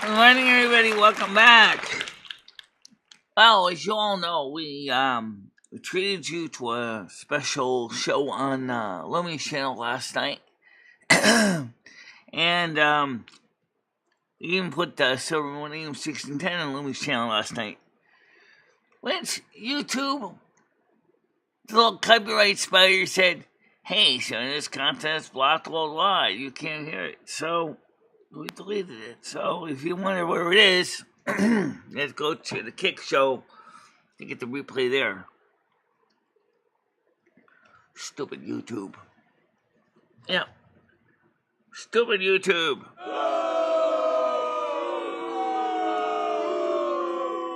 Good morning, everybody. Welcome back. Well, as you all know, we treated you to a special show on Lumi's channel last night, and we even put Silver Millennium 1610 on Lumi's channel last night. Which YouTube, the little copyright spider said, "Hey, so this contest blocked worldwide. You can't hear it." So we deleted it. So if you wonder where it is, let's go to the Kick Show to get the replay there. Stupid YouTube. Yeah. Stupid YouTube.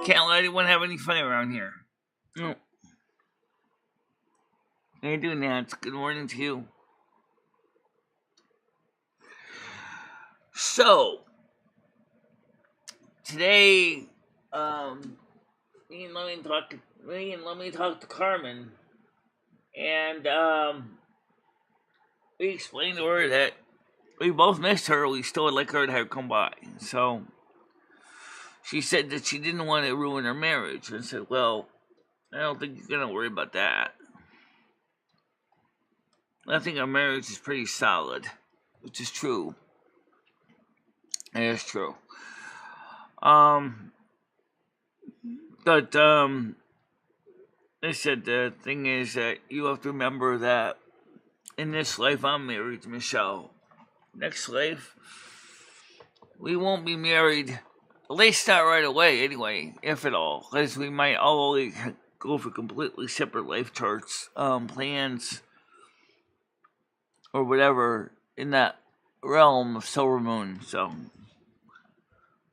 Can't let anyone have any fun around here. No. How you doing, Nance? Good morning to you. So, today, me and let me talk to Carmen, and we explained to her that we both missed her. We still would like her to have come by. So she said that she didn't want to ruin her marriage, and I said, "Well, I don't think you're gonna worry about that. I think our marriage is pretty solid," which is true. It is true. But I said the thing is that you have to remember that in this life I'm married to Michelle. Next life, we won't be married, at least not right away anyway, if at all, because we might all go for completely separate life charts, plans, or whatever in that realm of Silver Moon. So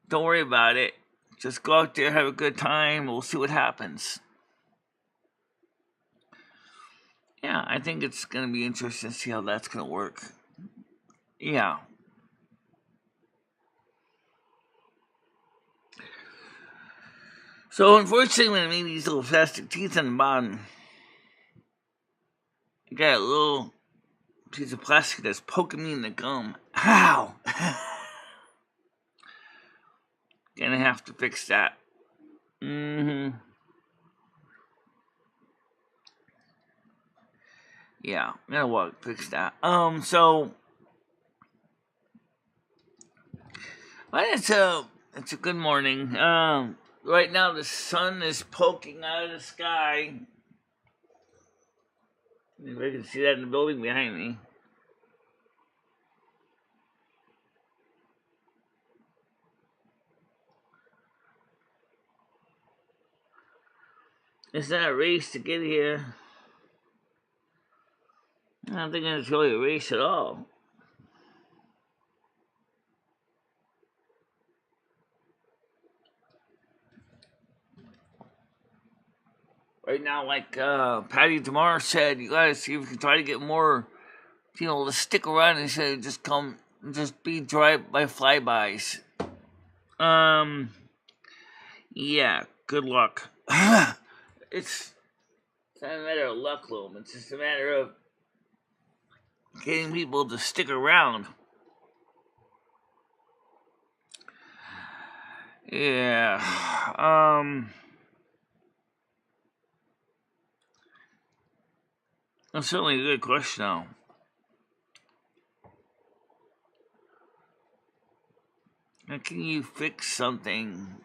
don't worry about it. Just go out there, have a good time. We'll see what happens. Yeah, I think it's going to be interesting to see how that's going to work. Yeah. So, unfortunately, when I made these little plastic teeth on the bottom, I got a little piece of plastic that's poking me in the gum. Ow! Gonna have to fix that. Yeah, gonna fix that. So, but it's a good morning. Right now the sun is poking out of the sky. If I can see that in the building behind me. It's not a race to get here. I don't think it's really a race at all. Right now, like Patty Demar said, you gotta see if you can try to get more people to stick around instead of just be drive by flybys. Yeah, good luck. It's not a matter of luck, Loom. It's just a matter of getting people to stick around. Yeah. That's certainly a good question, though. How can you fix something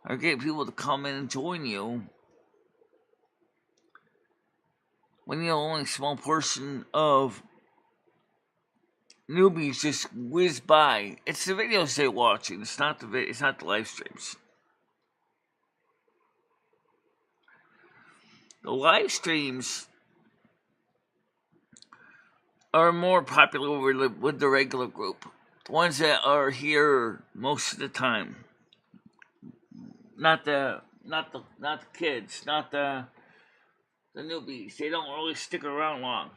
or get people to come in and join you when you're only a small portion of newbies just whiz by? It's the videos they're watching. It's not the live streams. The live streams are more popular with the regular group, the ones that are here most of the time. Not the kids, not the newbies. They don't really stick around long.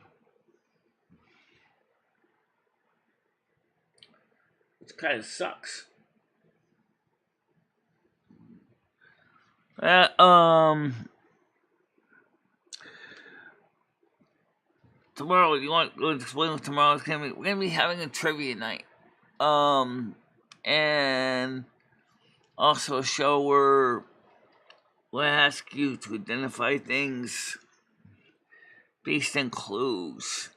Which kind of sucks. Tomorrow, you want to explain what tomorrow's gonna be? We're gonna be having a trivia night. and also a show where we'll ask you to identify things based on clues.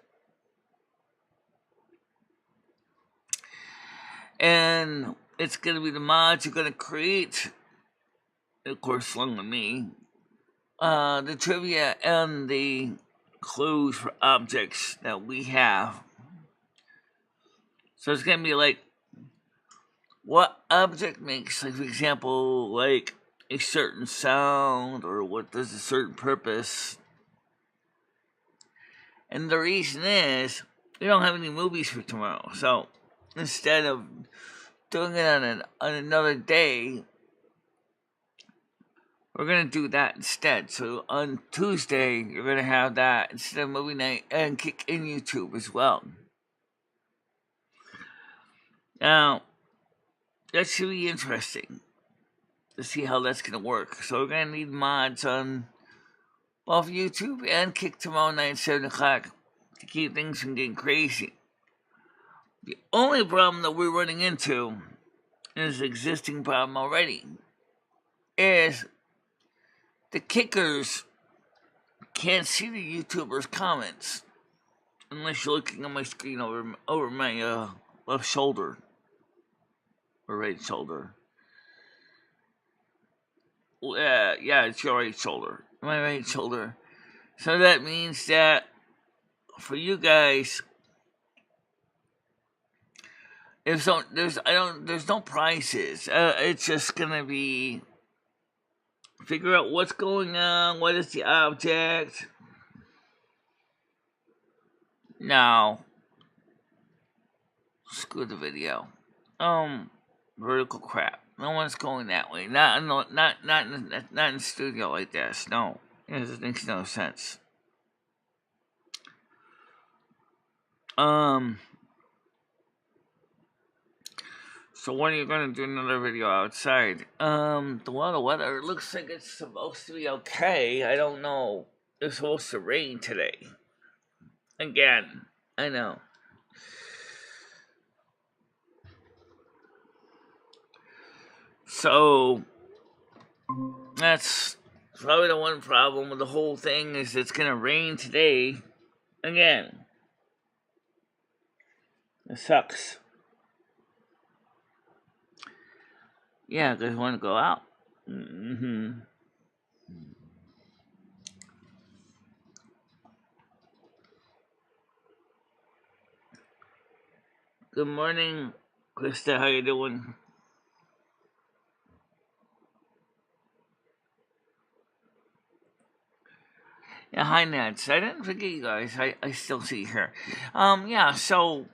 And it's going to be the mods you're going to create, of course, along with me, the trivia and the clues for objects that we have. So it's going to be like, what object makes, like, for example, like a certain sound, or what does a certain purpose. And the reason is, we don't have any movies for tomorrow. So instead of doing it on another day, we're going to do that instead. So on Tuesday, you're going to have that instead of movie night, and kick in YouTube as well. Now, that should be interesting to see how that's going to work. So we're going to need mods on both YouTube and Kick tomorrow night, 7 o'clock, to keep things from getting crazy. The only problem that we're running into is an existing problem already, is the kickers can't see the YouTubers' comments unless you're looking on my screen over my left shoulder or right shoulder. Yeah, it's your right shoulder. My right shoulder. So that means that for you guys, there's no prizes. It's just gonna be figure out what's going on. What is the object? Now, screw the video. Vertical crap. No one's going that way. Not in the studio like this. No, it makes no sense. So when are you gonna do another video outside? The weather looks like it's supposed to be okay. I don't know. It's supposed to rain today. Again, I know. So that's probably the one problem with the whole thing, is it's gonna rain today. Again. It sucks. Yeah, because I want to go out. Mm-hmm. Good morning, Krista. How you doing? Yeah, hi, Nats. I didn't forget you guys. I still see you here. Yeah, so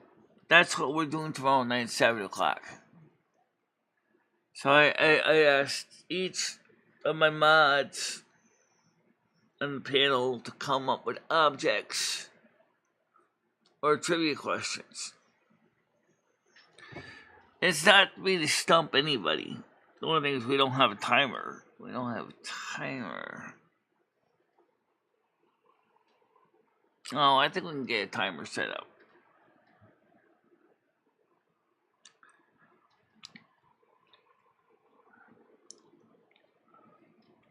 that's what we're doing tomorrow night, 7 o'clock. So I asked each of my mods on the panel to come up with objects or trivia questions. It's not me to stump anybody. The only thing is we don't have a timer. Oh, I think we can get a timer set up.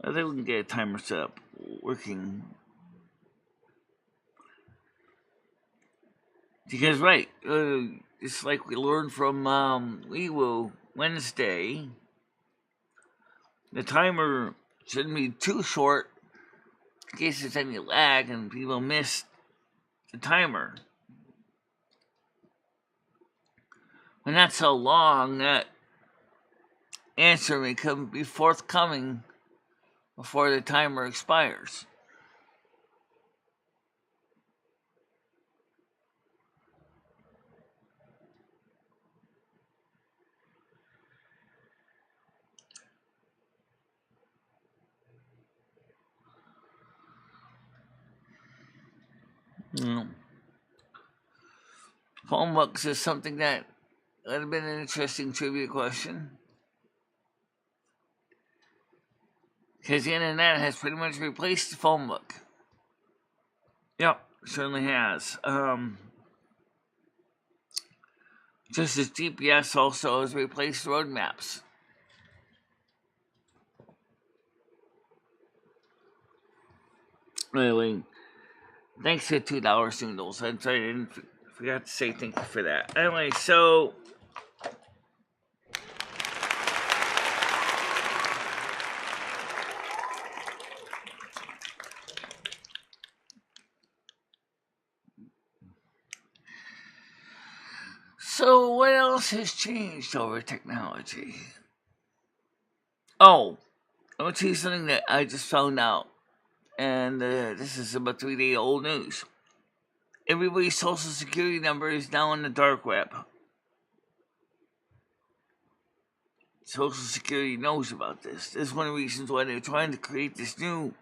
I think we can get a timer set up working. Because, right, it's like we learned from Wee Wednesday, the timer shouldn't be too short in case there's any lag and people miss the timer. When that's so long, that answer may be forthcoming before the timer expires. Phone books is something that would have been an interesting trivia question. Because the internet has pretty much replaced the phone book. Yep, certainly has. just as GPS also has replaced road maps. Anyway, thanks to $2 noodles. I'm sorry, I didn't forgot to say thank you for that. Anyway, so what else has changed over technology? Oh, I'm gonna tell you something that I just found out, and this is about 3-day-old news. Everybody's social security number is now on the dark web. Social Security knows about this. This is one of the reasons why they're trying to create this new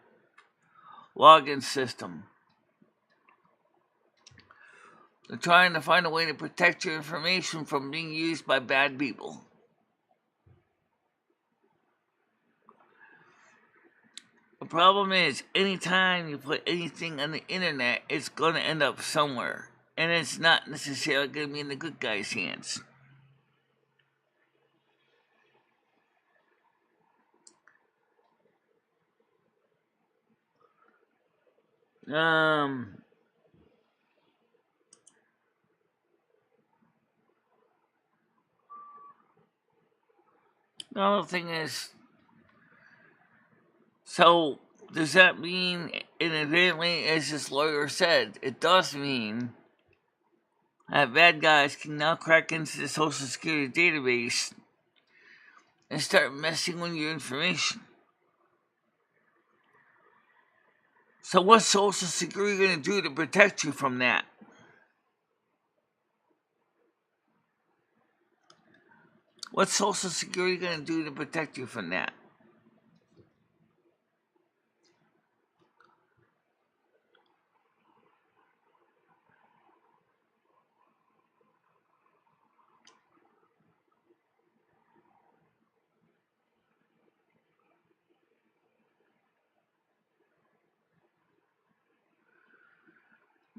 login system. They're trying to find a way to protect your information from being used by bad people. The problem is, anytime you put anything on the internet, it's going to end up somewhere. And it's not necessarily going to be in the good guy's hands. The other thing is, so does that mean, inadvertently, as this lawyer said, it does mean that bad guys can now crack into the Social Security database and start messing with your information. So what's Social Security going to do to protect you from that? What's Social Security going to do to protect you from that?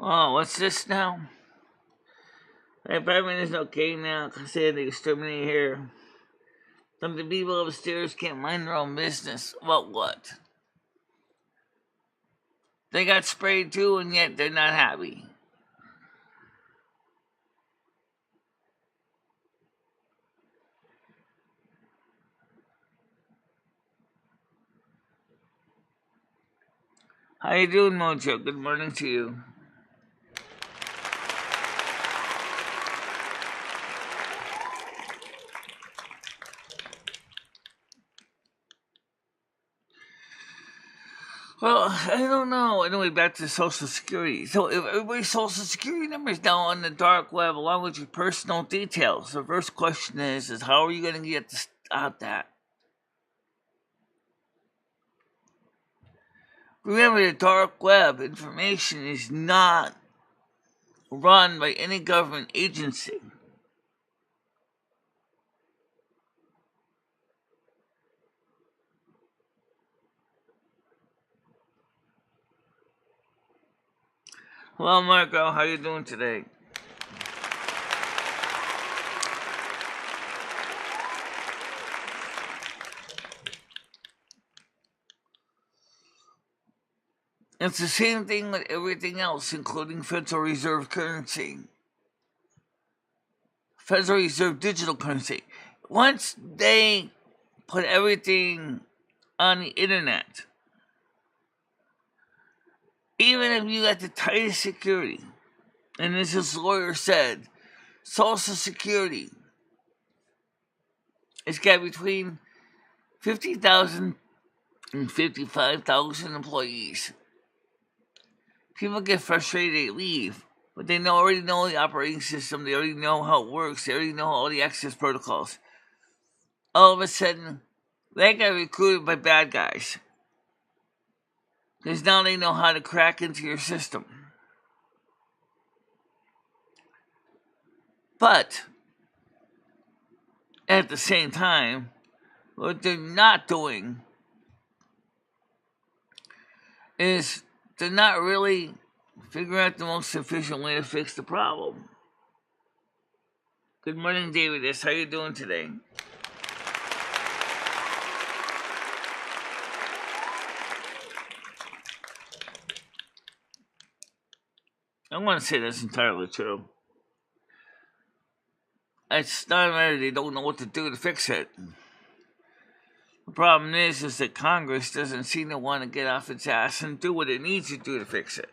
Oh, what's this now? My apartment is okay now because they had to exterminate here. Some of the people upstairs can't mind their own business. About what? They got sprayed too, and yet they're not happy. How you doing, Mojo? Good morning to you. Well, I don't know. Anyway, back to Social Security. So if everybody's Social Security number is now on the dark web along with your personal details, the first question is how are you going to get to stop that? Remember, the dark web information is not run by any government agency. Hello, Marco. How you doing today? It's the same thing with everything else, including Federal Reserve currency. Federal Reserve digital currency. Once they put everything on the internet, even if you got the tightest security, and as this lawyer said, Social Security has got between 50,000 and 55,000 employees. People get frustrated, they leave, but they already know the operating system, they already know how it works, they already know all the access protocols. All of a sudden, they got recruited by bad guys. Because now they know how to crack into your system. But, at the same time, what they're not doing is they're not really figuring out the most efficient way to fix the problem. Good morning, Davidus. How you doing today? I want to say that's entirely true. It's not a matter they don't know what to do to fix it. The problem is that Congress doesn't seem to want to get off its ass and do what it needs to do to fix it.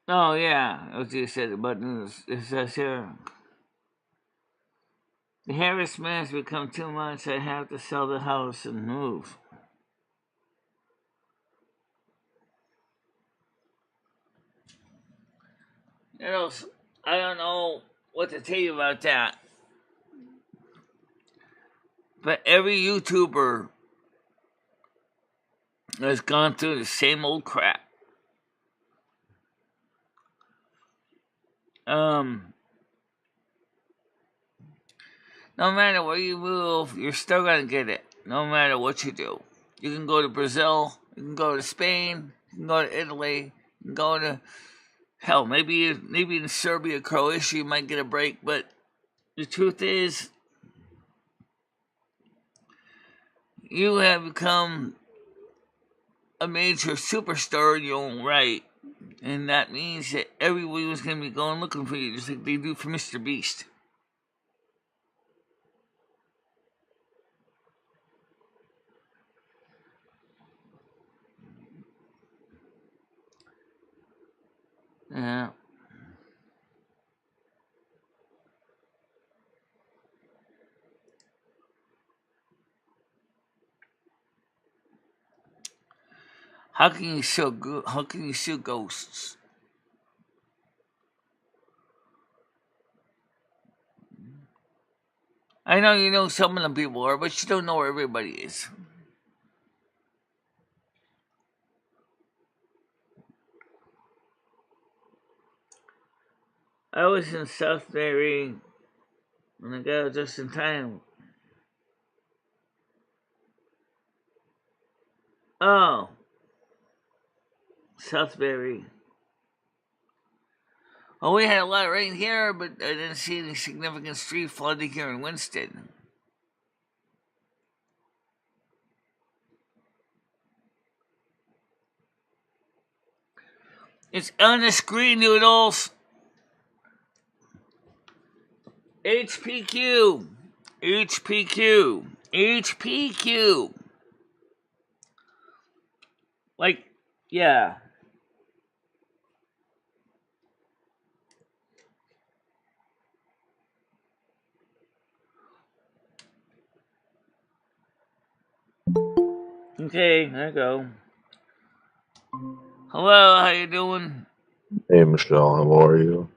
Oh, yeah, as you said about news, it says here, the harassment has become too much. I have to sell the house and move. You know, I don't know what to tell you about that. But every YouTuber has gone through the same old crap. No matter where you move, you're still gonna get it. No matter what you do. You can go to Brazil, you can go to Spain, you can go to Italy, you can go to hell, maybe in Serbia, Croatia you might get a break, but the truth is you have become a major superstar in your own right. And that means that everybody was gonna be going looking for you, just like they do for Mr. Beast. Yeah. How can you sue ghosts? I know you know some of the people are, but you don't know where everybody is. I was in Southbury and I got just in time. Oh, Southbury. Well, we had a lot of rain here, but I didn't see any significant street flooding here in Winston. It's on the screen, noodles. HPQ. HPQ. HPQ. Like, yeah. Okay, there you go. Hello, how you doing? Hey Michelle, how are you?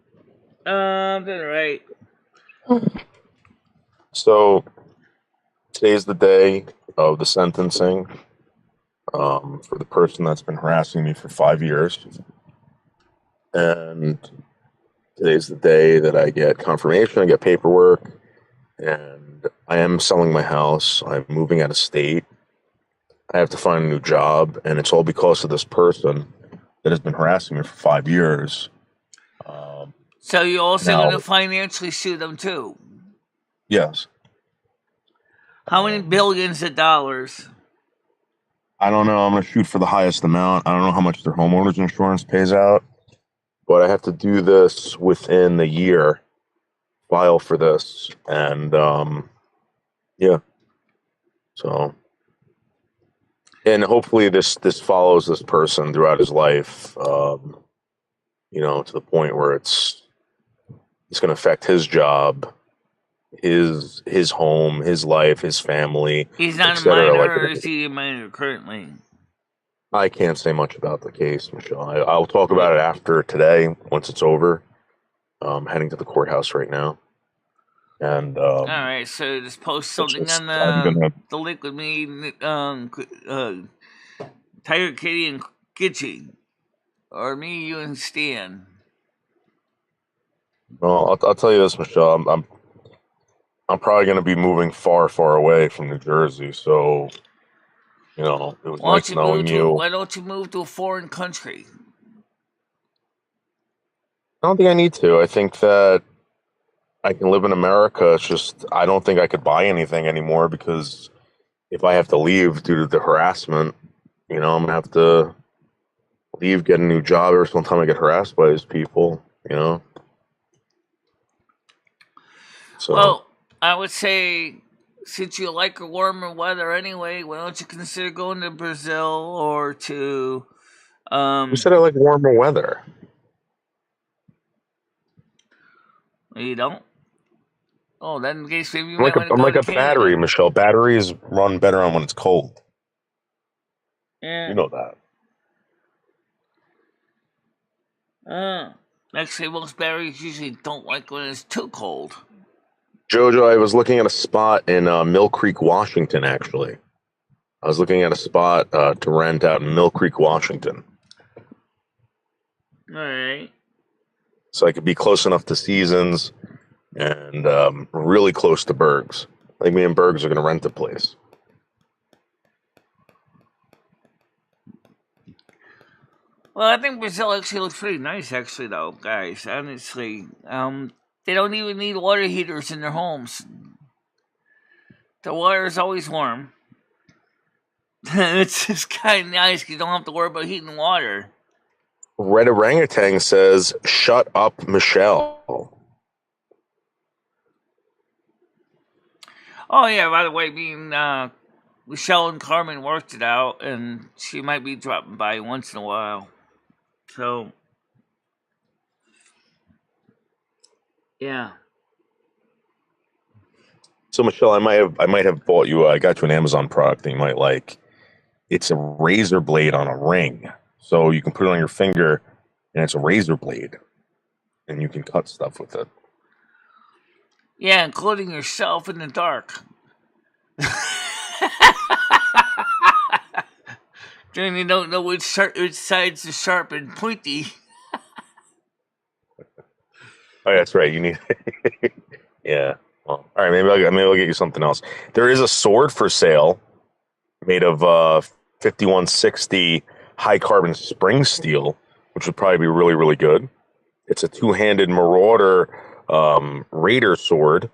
I'm doing right. So today's the day of the sentencing for the person that's been harassing me for 5 years, and today's the day that I get confirmation, I get paperwork, and I am selling my house. I'm moving out of state. I have to find a new job, and it's all because of this person that has been harassing me for 5 years. So you're also Now, going to financially sue them too? yes. How many billions of dollars? I don't know. I'm going to shoot for the highest amount. I don't know how much their homeowners insurance pays out, but I have to do this within the year, file for this, and yeah. So, and hopefully this follows this person throughout his life, to the point where it's going to affect his job, his home, his life, his family, He's not a etc. minor, Like, or is he a minor currently? I can't say much about the case, Michelle. I'll talk about it after today once it's over. I'm heading to the courthouse right now. And All right, so just post something on I'm gonna. the link with me, Tiger Kitty and Kitchy, or me, you, and Stan. Well, I'll tell you this, Michelle. I'm probably going to be moving far, far away from New Jersey. So, it was nice knowing you. Why don't you move to a foreign country? I don't think I need to. I think that I can live in America. It's just, I don't think I could buy anything anymore because if I have to leave due to the harassment, I'm going to have to leave, get a new job every single time I get harassed by these people. So, Well, I would say, since you like warmer weather anyway, why don't you consider going to Brazil or to who said I like warmer weather? you don't? Oh, then in case maybe you I'm might like a, want to I'm go like to a battery, Canada. Michelle. Batteries run better on when it's cold. Yeah. You know that. Actually, most batteries usually don't like when it's too cold. Jojo, I was looking at a spot in Mill Creek, Washington, actually. I was looking at a spot to rent out in Mill Creek, Washington. All right. So I could be close enough to seasons and really close to Bergs. I think me and Bergs are going to rent the place. Well, I think Brazil actually looks pretty nice, actually, though, guys. Honestly, they don't even need water heaters in their homes. The water is always warm. It's just kind of nice 'cause you don't have to worry about heating water. Red Orangutan says, "Shut up, Michelle." Oh yeah, by the way, Michelle and Carmen worked it out, and she might be dropping by once in a while. So yeah. So Michelle, I might have bought you. I got you an Amazon product that you might like. It's a razor blade on a ring, so you can put it on your finger, and it's a razor blade, and you can cut stuff with it. Yeah, including yourself in the dark. Then you don't know which side's the sharp and pointy. Oh, that's right. You need. Yeah. Well, all right. Maybe I'll get you something else. There is a sword for sale made of 5160 high carbon spring steel, which would probably be really, really good. It's a two-handed Marauder Raider sword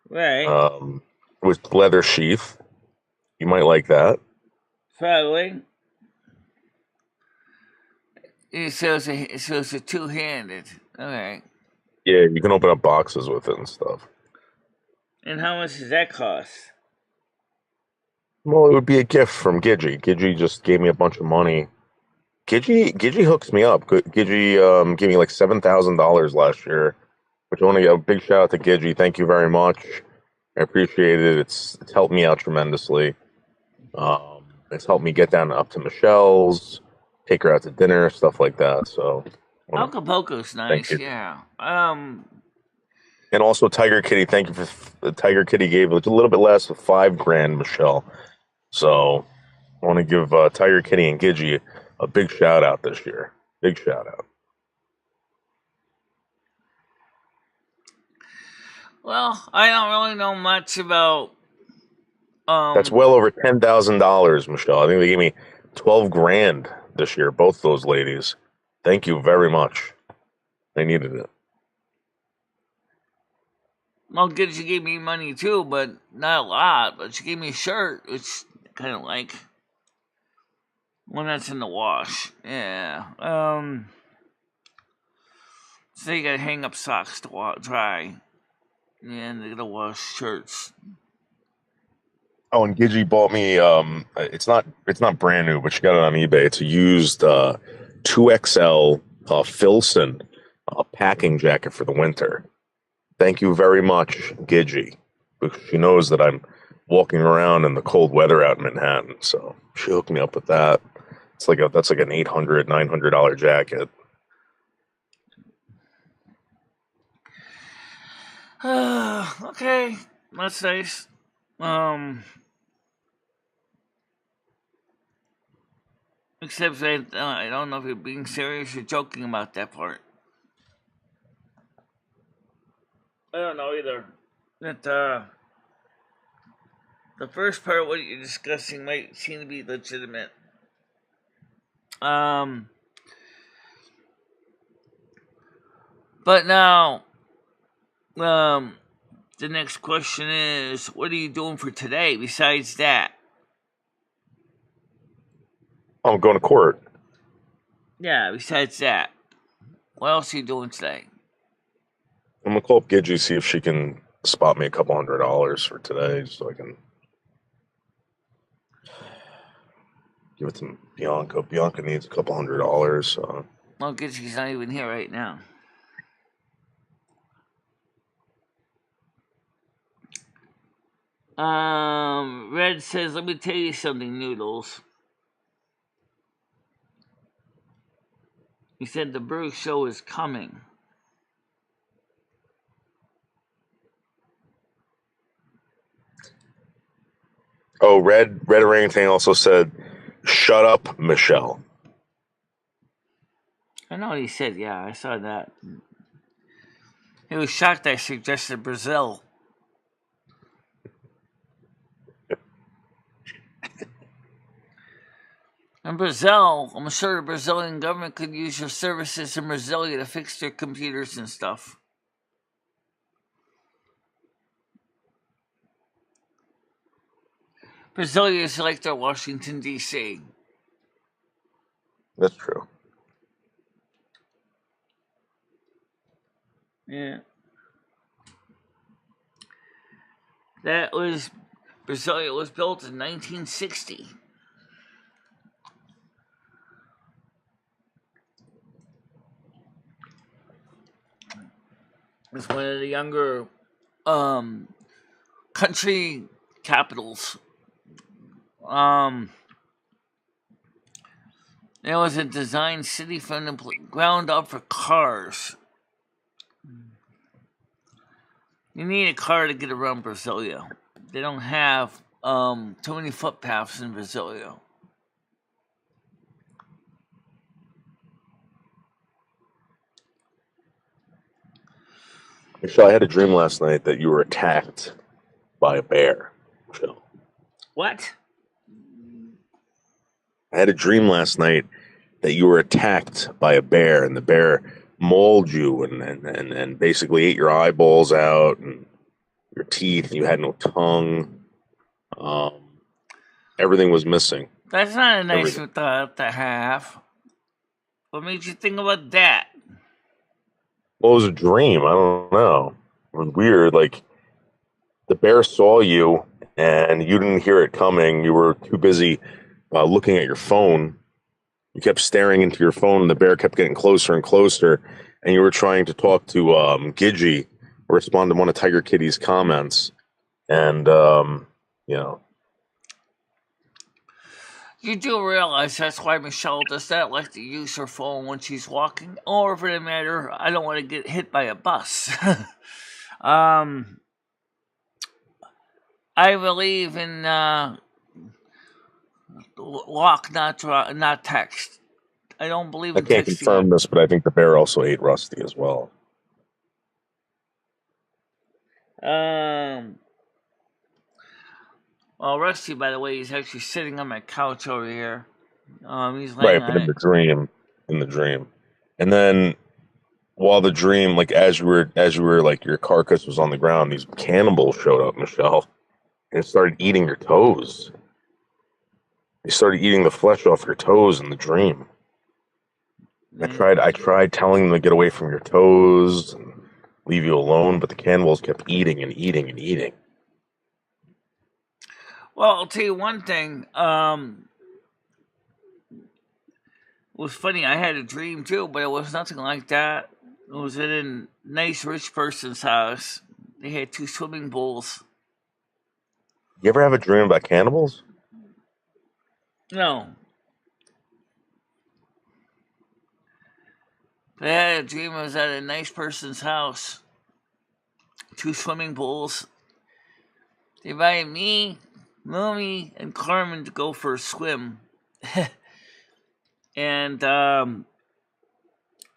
Right. with leather sheath. You might like that. Probably. So it's a two-handed. Okay. Yeah, you can open up boxes with it and stuff. And how much does that cost? Well, it would be a gift from Gidgey. Gidgey just gave me a bunch of money. Gidgey hooks me up. Gidgey gave me like $7,000 last year, which I want to give a big shout out to Gidgey. Thank you very much. I appreciate it. It's helped me out tremendously. It's helped me get down up to Michelle's, take her out to dinner, stuff like that. So, I want to Acapulco's thank nice, you. yeah. And also Tiger Kitty. Thank you for Tiger Kitty gave a little bit less of $5,000, Michelle. So I want to give Tiger Kitty and Gidgey a big shout out this year. Big shout out. Well, I don't really know much about That's um well over $10,000, Michelle. I think they gave me $12,000 this year. Both those ladies. Thank you very much. They needed it. well, good she gave me money too, but not a lot. But she gave me a shirt, which kind of like one that's in the wash. Yeah. So you gotta hang up socks to dry, and they gotta wash shirts. Oh, and Gidgey bought me. It's not brand new, but she got it on eBay. It's a used 2XL Filson packing jacket for the winter. Thank you very much, Gidgey, because she knows that I'm walking around in the cold weather out in Manhattan. So she hooked me up with that. That's like an $800-$900 jacket. Okay, that's nice. Um, except I don't know if you're being serious or joking about that part. I don't know either. that the first part of what you're discussing might seem to be legitimate. But now, the next question is, what are you doing for today besides that? I'm going to court. Yeah, besides that. What else are you doing today? I'm going to call up Gidgey, see if she can spot me a couple $100 for today so I can give it to Bianca. Bianca needs a couple $100. So. Well, because he's not even here right now. Red says, let me tell you something, Noodles. He said the Berg show is coming. Oh, Red Orangutan also said, shut up, Michelle. I know what he said, yeah, I saw that. He was shocked I suggested Brazil. In Brazil, I'm sure the Brazilian government could use your services in Brasilia to fix their computers and stuff. Brasilia is like their Washington, D.C. That's true. Yeah. Brasilia was built in 1960. It's one of the younger country capitals. It was a designed city from the ground up for cars. You need a car to get around Brasilia. They don't have too many footpaths in Brasilia. Michelle, I had a dream last night that you were attacked by a bear. Michelle. What? I had a dream last night that you were attacked by a bear, and the bear mauled you and basically ate your eyeballs out and your teeth. You had no tongue. Everything was missing. That's not a nice thought to have. What made you think about that? Well, it was a dream. I don't know. It was weird. Like, the bear saw you and you didn't hear it coming. You were too busy looking at your phone. You kept staring into your phone, and the bear kept getting closer and closer. And you were trying to talk to Gidgey, respond to one of Tiger Kitty's comments. And, you know. You do realize that's why Michelle does not like to use her phone when she's walking, or for that matter, I don't want to get hit by a bus. I believe in walk, not text. I don't believe in I can't texting. confirm this, but I think the bear also ate Rusty as well. Well, Rusty, by the way, he's actually sitting on my couch over here. He's laying Right, on but it. in the dream, and then while the dream, like as you were like your carcass was on the ground, these cannibals showed up, Michelle, and started eating your toes. They started eating the flesh off your toes in the dream. I tried telling them to get away from your toes and leave you alone, but the cannibals kept eating and eating and eating. Well, I'll tell you one thing. It was funny. I had a dream too, but it was nothing like that. It was in a nice rich person's house. They had 2 swimming pools. You ever have a dream about cannibals? No. But I had a dream I was at a nice person's house. 2 swimming pools. They invited me, Mommy, and Carmen to go for a swim. And I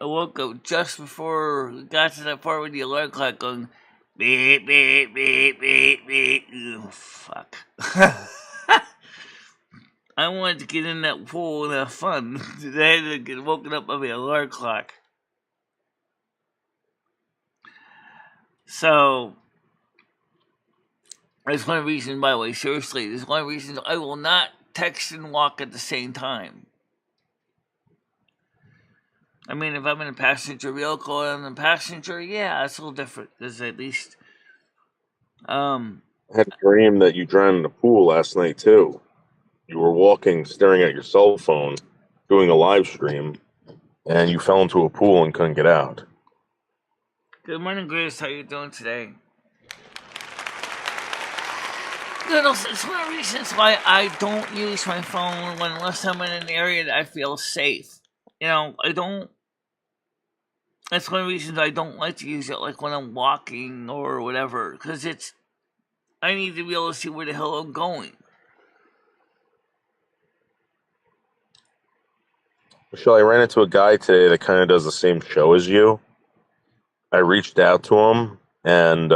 woke up just before we got to that part with the alarm clock going, Beep, beep, beep, beep, beep. Oh, fuck. I wanted to get in that pool and have fun. I had to get woken up by my alarm clock. So, there's one reason, by the way, seriously, there's one reason I will not text and walk at the same time. I mean, if I'm in a passenger vehicle and I'm a passenger, yeah, it's a little different. There's at least, I had a dream that you drowned in a pool last night, too. You were walking, staring at your cell phone, doing a live stream, and you fell into a pool and couldn't get out. Good morning, Grace. How you doing today? Good. It's one of the reasons why I don't use my phone unless I'm in an area that I feel safe. I don't. That's one of the reasons I don't like to use it, like when I'm walking or whatever, because I need to be able to see where the hell I'm going. Michelle, I ran into a guy today that kind of does the same show as you. I reached out to him, and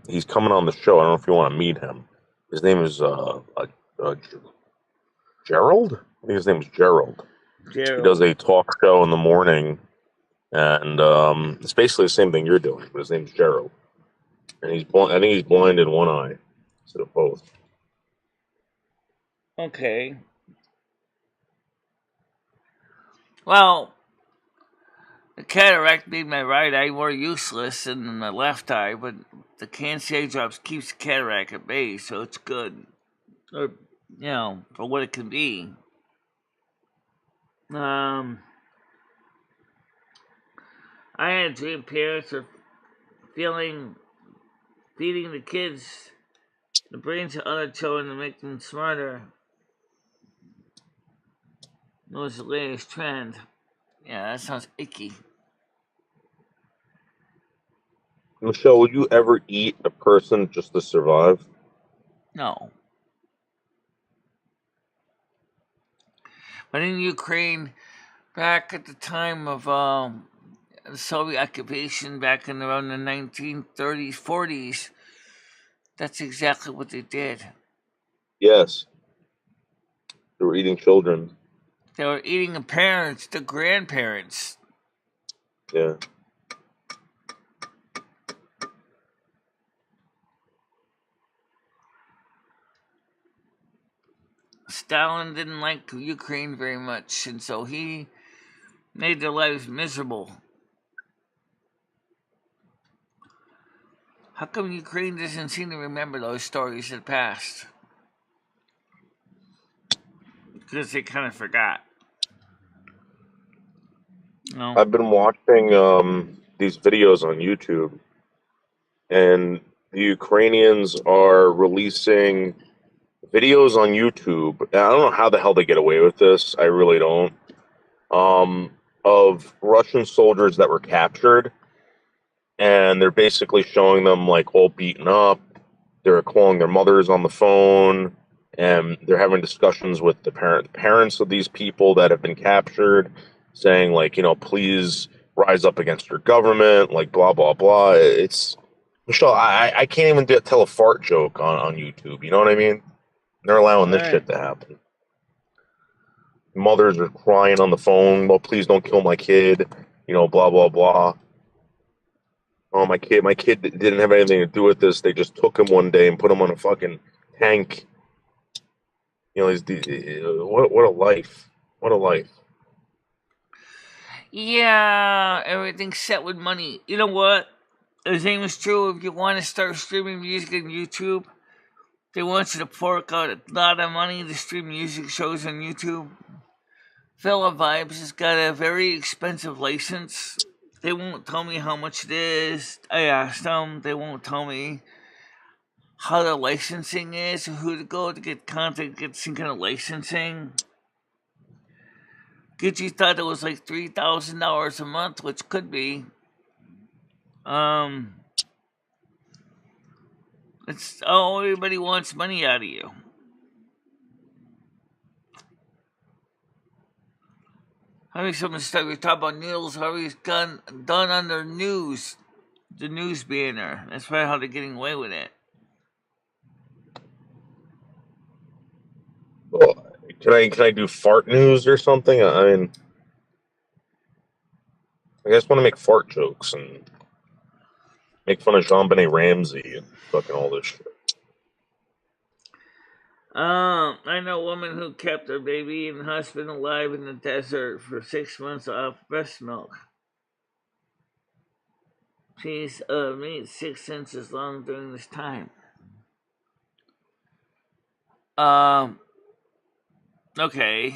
he's coming on the show. I don't know if you want to meet him. His name is Gerald? I think his name is Gerald. He does a talk show in the morning, and it's basically the same thing you're doing, but his name's Gerald. And I think he's blind in one eye instead of both. Okay. Well, the cataract made my right eye more useless than my left eye, but the cancer eye drops keeps the cataract at bay, so it's good. Or, for what it can be. I had a dream parents are feeding the kids the brains of other children to make them smarter. That was the latest trend. Yeah, that sounds icky. Michelle, would you ever eat a person just to survive? No. But in Ukraine, back at the time of the Soviet occupation, back in around the 1930s, 40s, that's exactly what they did. Yes. They were eating children. They were eating the parents, the grandparents. Yeah. Stalin didn't like Ukraine very much, and so he made their lives miserable. How come Ukraine doesn't seem to remember those stories of the past? Because they kind of forgot. No. I've been watching these videos on YouTube, and the Ukrainians are releasing videos on YouTube. And I don't know how the hell they get away with this. I really don't. Of Russian soldiers that were captured, and they're basically showing them like all beaten up. They're calling their mothers on the phone, and they're having discussions with the parents of these people that have been captured, saying like, please rise up against your government, like blah blah blah. It's Michelle. I can't even tell a fart joke on YouTube. You know what I mean? They're allowing this shit to happen. Mothers are crying on the phone. Well, please don't kill my kid. Blah blah blah. Oh, my kid didn't have anything to do with this. They just took him one day and put him on a fucking tank. What a life. What a life. Yeah, everything's set with money. You know what? The same is true if you want to start streaming music on YouTube. They want you to fork out a lot of money to stream music shows on YouTube. Fella Vibes has got a very expensive license. They won't tell me how much it is. I asked them. They won't tell me how the licensing is, or who to go to get content, get some kind of licensing. Gidgey thought it was like $3,000 a month, which could be. It's everybody wants money out of you. How many someone start we talk about Neil's Harvey's done on their news the news banner. That's probably how they're getting away with it. Well, can I do fart news or something? I mean, I just want to make fart jokes and make fun of JonBenet Ramsey and fucking all this shit. I know a woman who kept her baby and husband alive in the desert for 6 months off breast milk. She's made 6 inches long during this time. Okay.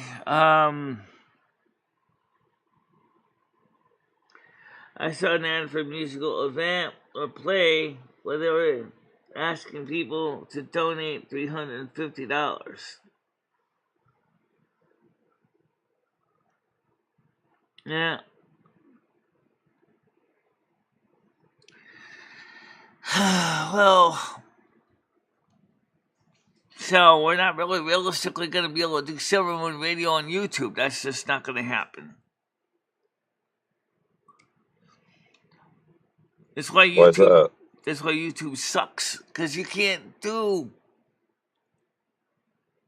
I saw an ad for a musical event or play where they were asking people to donate $350. Yeah. Well, so we're not really realistically going to be able to do Silver Moon Radio on YouTube. That's just not going to happen. That's why Why is that? That's why YouTube sucks, because you can't do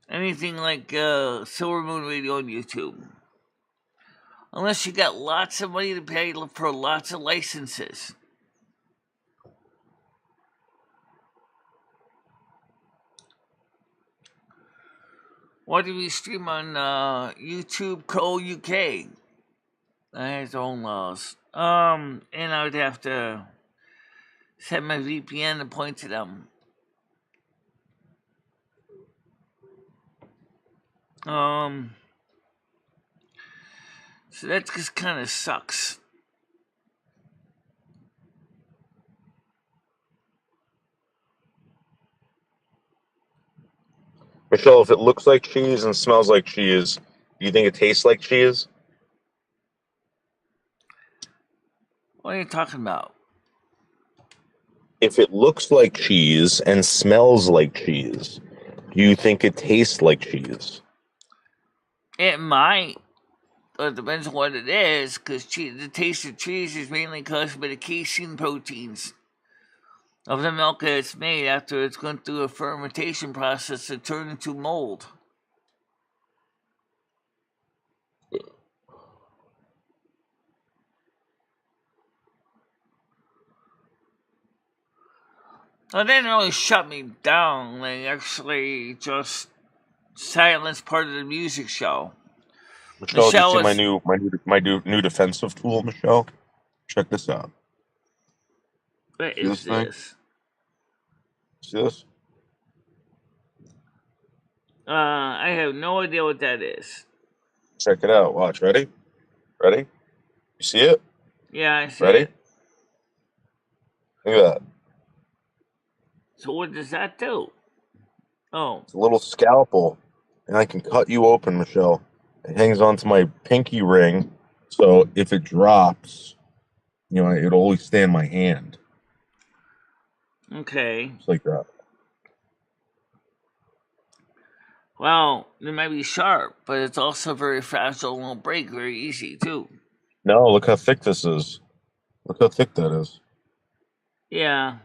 anything like Silver Moon Radio on YouTube unless you got lots of money to pay for lots of licenses. Why do we stream on YouTube Co UK? That has their own laws. And I would have to set my VPN to point to them. So that just kind of sucks. Michelle, if it looks like cheese and smells like cheese, do you think it tastes like cheese? What are you talking about? If it looks like cheese and smells like cheese, do you think it tastes like cheese? It might, but it depends on what it is, because the taste of cheese is mainly caused by the casein proteins of the milk that it's made after it's gone through a fermentation process to turn into mold. Well, they didn't really shut me down. They actually just silenced part of the music show. Michelle, do you see was my new defensive tool, Michelle? Check this out. What See is this thing? this? See this? I have no idea what that is. Check it out. Watch. Ready? Ready? You see it? Yeah, I see Ready? it. Look at that. So what does that do? Oh, It's a little scalpel, and I can cut you open, Michelle. It hangs onto my pinky ring, so if it drops, you know, it'll always stay in my hand. okay. Just like that. Well, it might be sharp, but it's also very fragile and will break very easy, too. No, look how thick this is. Look how thick that is. Yeah.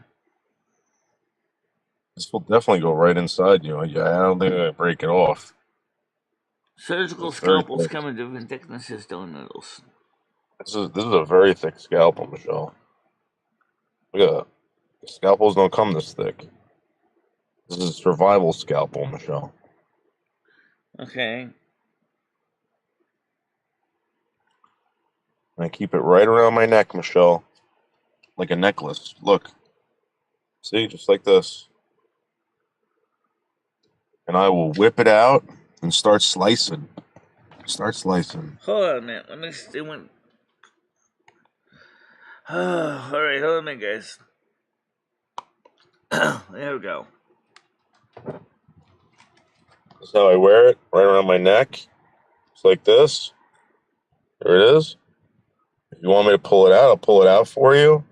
This will definitely go right inside you. I don't think I break it off. Surgical It's very scalpels thick. come in different thicknesses, don't noodles. This is a very thick scalpel, Michelle. Look at that. Scalpels don't come this thick. This is a survival scalpel, Michelle. Okay. And I keep it right around my neck, Michelle. Like a necklace. Look. See, just like this. And I will whip it out and start slicing. Start slicing. Hold on a minute. Let me see one. Alright, hold on a minute, guys. There we go. That's how I wear it, right around my neck. Just like this. There it is. If you want me to pull it out, I'll pull it out for you.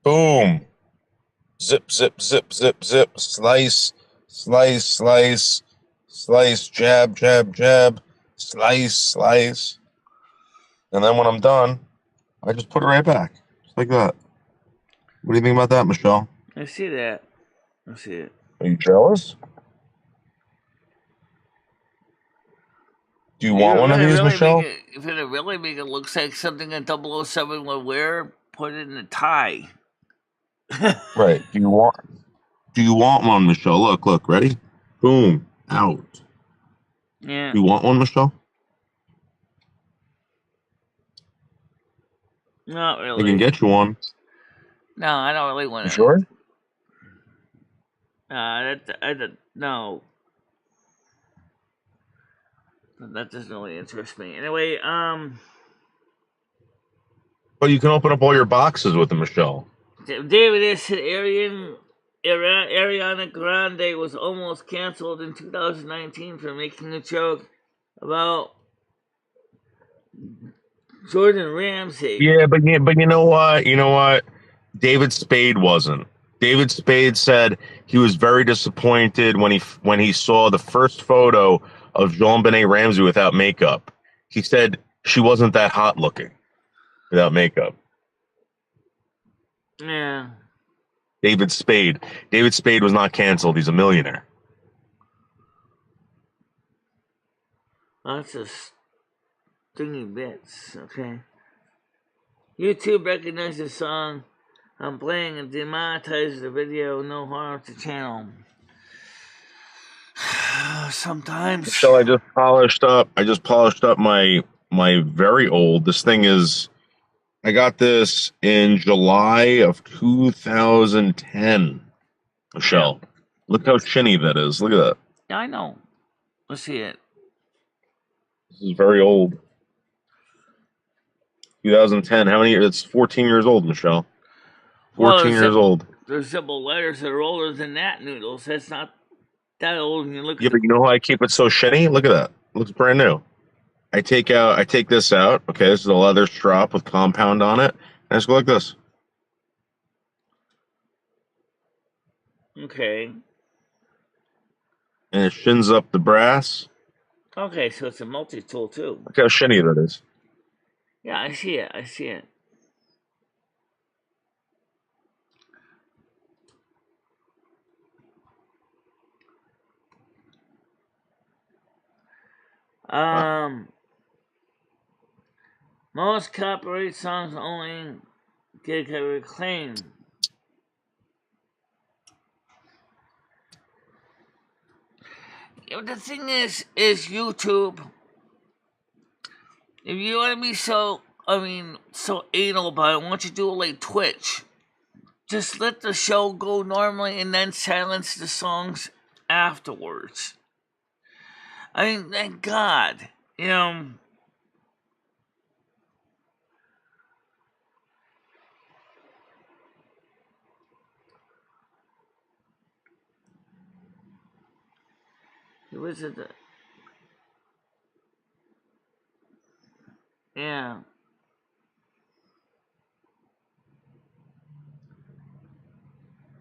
Boom. Zip, zip, zip, zip, zip. Slice, slice, slice, slice, jab, jab, jab. Slice, slice. And then when I'm done, I just put it right back. Just like that. What do you think about that, Michelle? I see that. I see it. Are you jealous? Do you want one of these, Michelle? If it really make it look like something a 007 would wear, put it in a tie. Right. Do you want one, Michelle? Look, ready? Boom. Out. Yeah. Do you want one, Michelle? Not I can really. get you one. No, I don't really You want to. sure? No. That doesn't really interest me. Anyway, Well, you can open up all your boxes with them, Michelle. David said Ariana Grande was almost canceled in 2019 for making a joke about Jordan Ramsey. Yeah, but you know what? You know what? David Spade wasn't. David Spade said he was very disappointed when he saw the first photo of JonBenet Ramsey without makeup. He said she wasn't that hot looking without makeup. Yeah. David Spade. David Spade was not canceled. He's a millionaire. That's just stingy bits, okay? YouTube recognized the song I'm playing and demonetized the video, no harm to channel. Sometimes. So I just polished up my very old. This thing is I got this in July of 2010. Michelle, Yeah. look how shinny that is. Look at that. Yeah, I know. Let's see it. This is very old. 2010. How many? It's 14 years old, Michelle. 14 years old. There's several letters that are older than that, Noodles. That's not that old when you look Yeah, but you know how I keep it so shinny? Look at that. It looks brand new. I take this out. Okay, this is a leather strap with compound on it. And I just go like this. Okay. And it shins up the brass. Okay, so it's a multi-tool too. Look how shinny that is. Yeah, I see it. I see it. Most copyright songs only get reclaimed. The thing is YouTube. If you want to be so anal about it, why don't you do it like Twitch? Just let the show go normally and then silence the songs afterwards. I mean, thank God, it was yeah.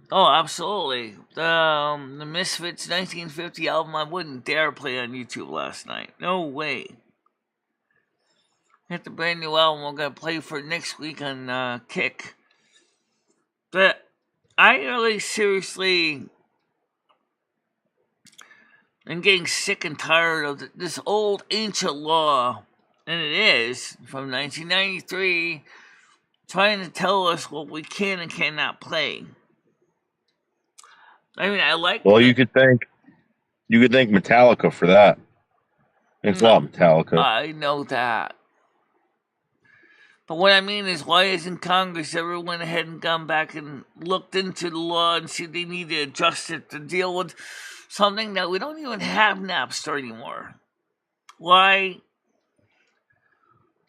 Oh, absolutely. The Misfits 1950 album I wouldn't dare play on YouTube last night. No way. Hit the brand new album we're gonna play for next week on Kick. But I really seriously am getting sick and tired of this old ancient law, and it is from 1993, trying to tell us what we can and cannot play. I mean, I like. Well, you could thank Metallica for that. Thanks a lot, Metallica. I know that. But what I mean is, why isn't Congress ever went ahead and gone back and looked into the law and see they need to adjust it to deal with something that we don't even have Napster anymore? Why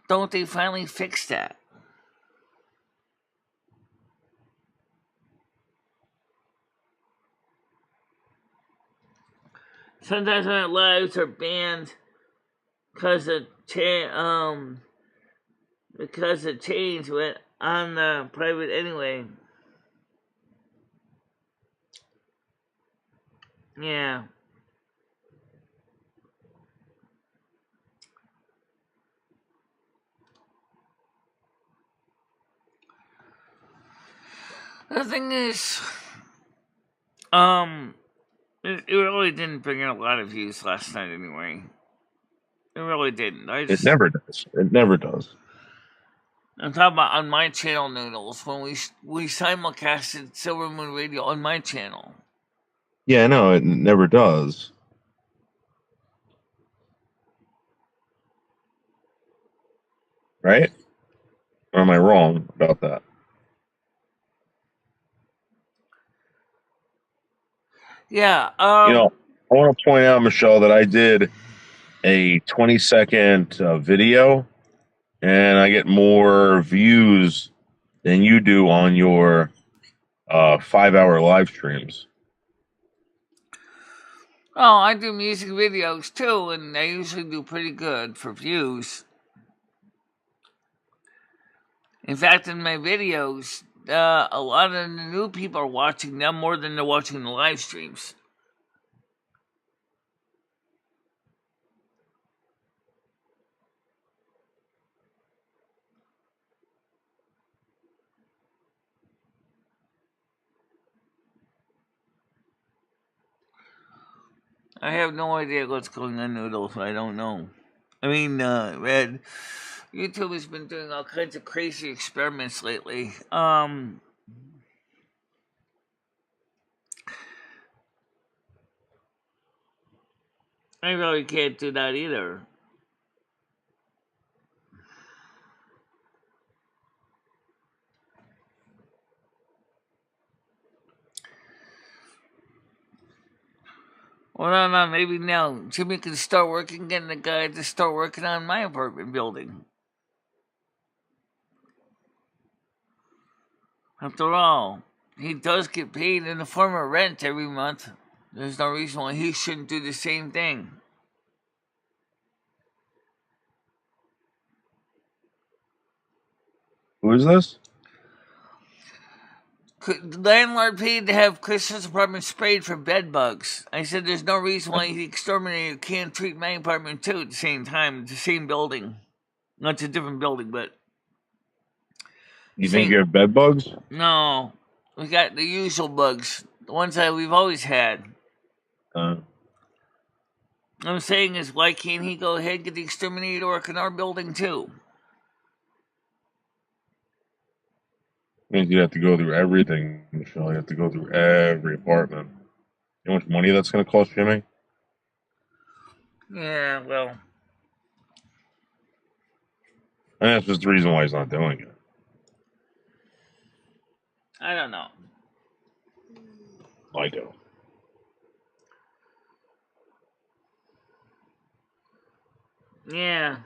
don't they finally fix that? Sometimes my lives are banned because of change went on the private anyway. Yeah. The thing is, it really didn't bring in a lot of views last night anyway. It really didn't. It never does. It never does. I'm talking about on my channel, Noodles, when we simulcasted Silver Moon Radio on my channel. Yeah, no, it never does. Right? Or am I wrong about that? Yeah. I want to point out, Michelle, that I did a 20-second video, and I get more views than you do on your 5-hour live streams. Oh, I do music videos too, and I usually do pretty good for views. In fact, in my videos, a lot of the new people are watching them more than they're watching the live streams. I have no idea what's going on, Noodles. I don't know. I mean, Red, YouTube has been doing all kinds of crazy experiments lately. I really can't do that either. Well, no, maybe now Jimmy can start working, getting the guy to start working on my apartment building. After all, he does get paid in the form of rent every month. There's no reason why he shouldn't do the same thing. Who is this? The landlord paid to have Chris's apartment sprayed for bed bugs. I said there's no reason why the exterminator can't treat my apartment too at the same time, the same building. No, it's a different building, but... You think you have bed bugs? No. We got the usual bugs. The ones that we've always had. What I'm saying is, why can't he go ahead and get the exterminator to work in our building too? Means you have to go through everything, Michelle. You have to go through every apartment. You know how much money that's going to cost Jimmy? Yeah, well... And that's just the reason why he's not doing it. I don't know. I do. Yeah.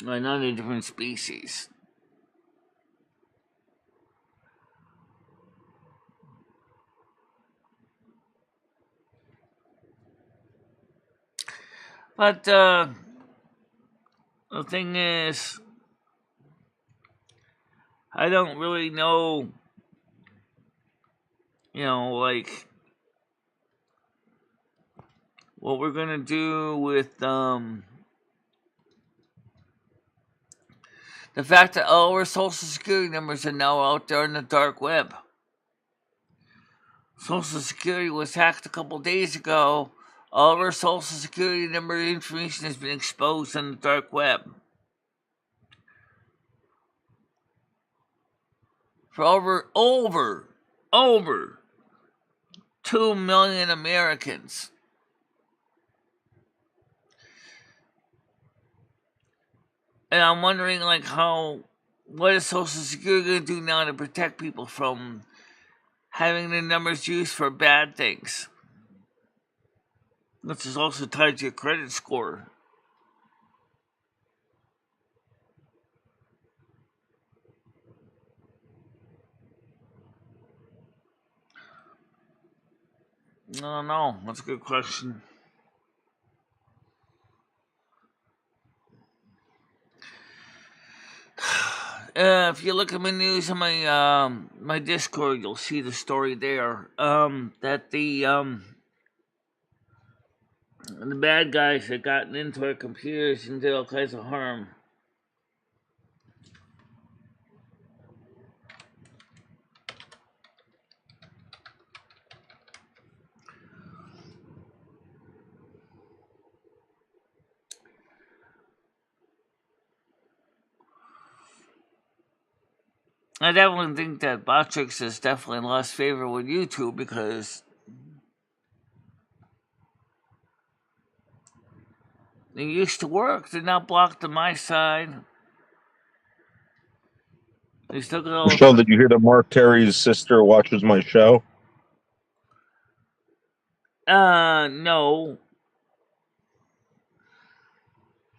Another different species. But, the thing is, I don't really know, like, what we're gonna do with, the fact that all our social security numbers are now out there in the dark web. Social Security was hacked a couple days ago. All of our social security number information has been exposed on the dark web. For over 2 million Americans. And I'm wondering, like, what is Social Security going to do now to protect people from having their numbers used for bad things? Which is also tied to your credit score. I don't know. That's a good question. If you look at my news on my Discord, you'll see the story there. That the the bad guys had gotten into our computers and did all kinds of harm. I definitely think that Botrix has definitely lost favor with YouTube because they used to work. They're not blocked on my side. They still got all. Michelle, did you hear that Mark Terry's sister watches my show? No.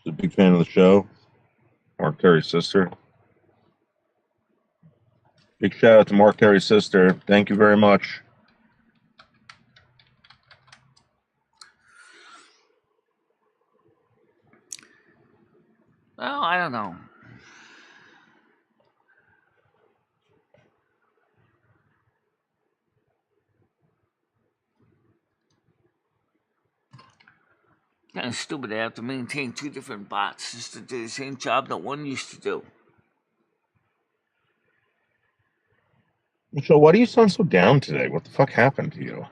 She's a big fan of the show. Mark Terry's sister. Big shout out to Mark Terry's sister. Thank you very much. Well, I don't know. Kind of stupid. I have to maintain two different bots just to do the same job that one used to do. Michelle, why do you sound so down today? What the fuck happened to you?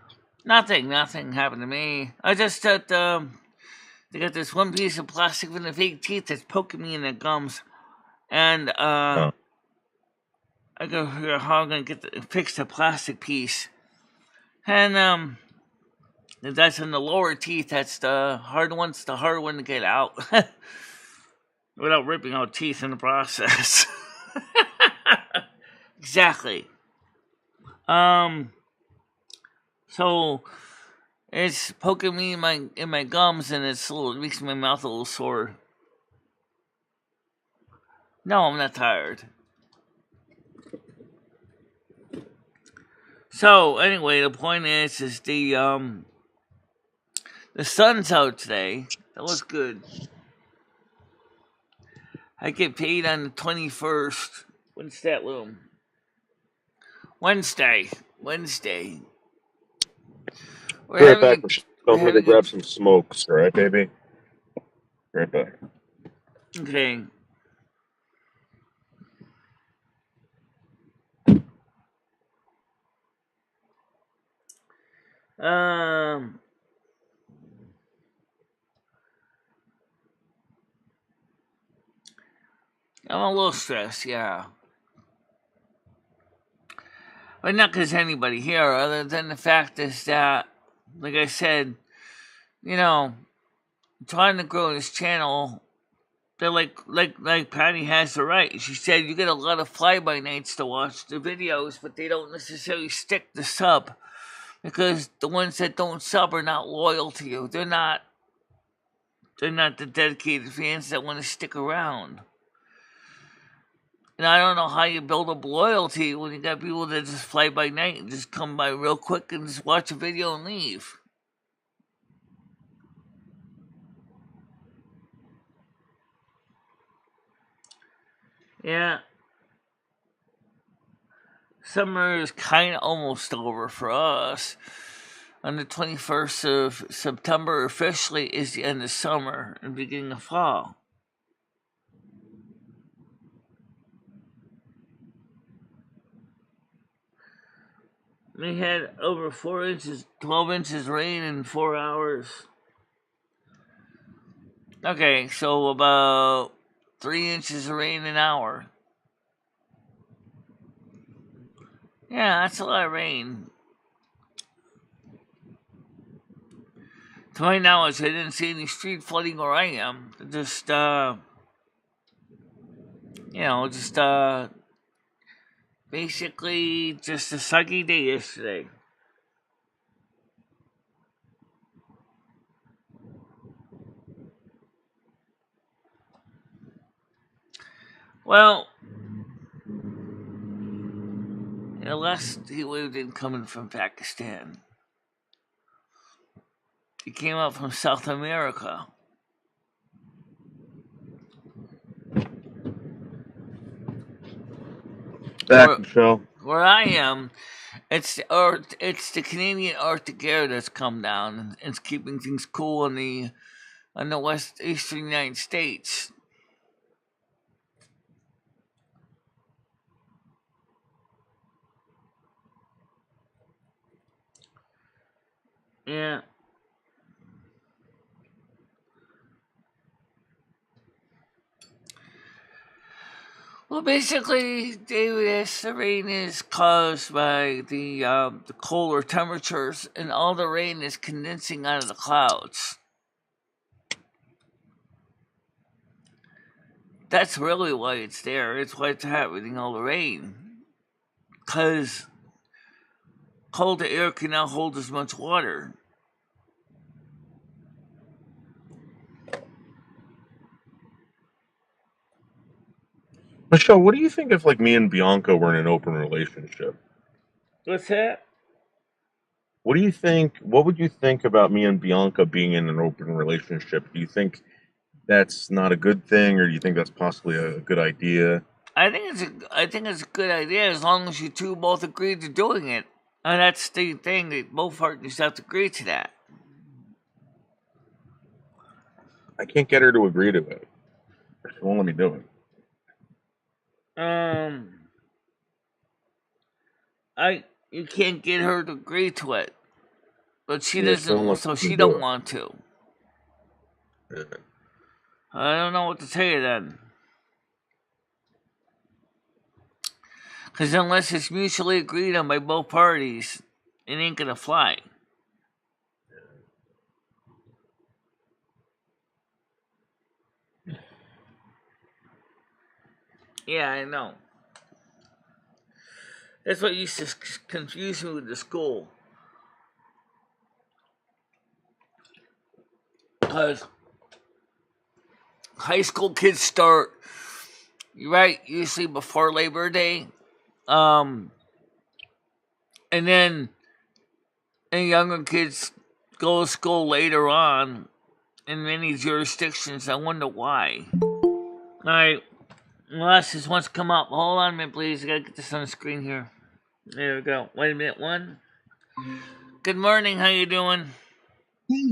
Nothing happened to me. I just thought they got this one piece of plastic from the fake teeth that's poking me in the gums, and I gotta figure out how I'm gonna fix the plastic piece, and that's in the lower teeth. That's the hard one to get out without ripping out teeth in the process. Exactly. So it's poking me in my gums, and it makes my mouth a little sore. No, I'm not tired. So anyway, the point is the sun's out today. That was good. I get paid on the 21st. When's that loom? Wednesday. We're right back. I'm going to grab some smokes, all right, baby? Right back. Okay. I'm a little stressed, yeah. But not because anybody here, other than the fact is that, like I said, trying to grow this channel, they're like Patty has the right. She said you get a lot of fly-by-nights to watch the videos, but they don't necessarily stick to sub. Because the ones that don't sub are not loyal to you. They're not the dedicated fans that want to stick around. And I don't know how you build up loyalty when you got people that just fly by night and just come by real quick and just watch a video and leave. Yeah. Summer is kind of almost over for us. On the 21st of September officially is the end of summer and beginning of fall. We had over 12 inches rain in 4 hours. Okay, so about 3 inches of rain an hour. Yeah, that's a lot of rain. To my knowledge, I didn't see any street flooding where I am. Just basically just a soggy day yesterday. Well, unless he lived in coming from Pakistan. He came out from South America. Back, Michelle. where I am, it's the Canadian Arctic air that's come down and it's keeping things cool on the west eastern United States. Yeah. Well, basically, David, the rain is caused by the colder temperatures, and all the rain is condensing out of the clouds. That's really why it's there. It's why it's happening, all the rain, because cold air can now hold as much water. Michelle, what do you think if like me and Bianca were in an open relationship? What's that? What do you think? What would you think about me and Bianca being in an open relationship? Do you think that's not a good thing, or do you think that's possibly a good idea? I think it's a good idea as long as you two both agree to doing it, and that's the thing that both partners have to agree to that. I can't get her to agree to it. She won't let me do it. You can't get her to agree to it, but she Yeah, she won't doesn't, let so me she do don't it. want to. Yeah. I don't know what to tell you then. Because unless it's mutually agreed on by both parties, it ain't gonna fly. Yeah, I know. That's what used to confuse me with the school. Because high school kids start, you're right, usually before Labor Day. Um, and then younger kids go to school later on in many jurisdictions. I wonder why. Alright, unless this wants to come up. Hold on a minute, please. I gotta get this on the screen here. There we go. Wait a minute, one. Good morning, how you doing?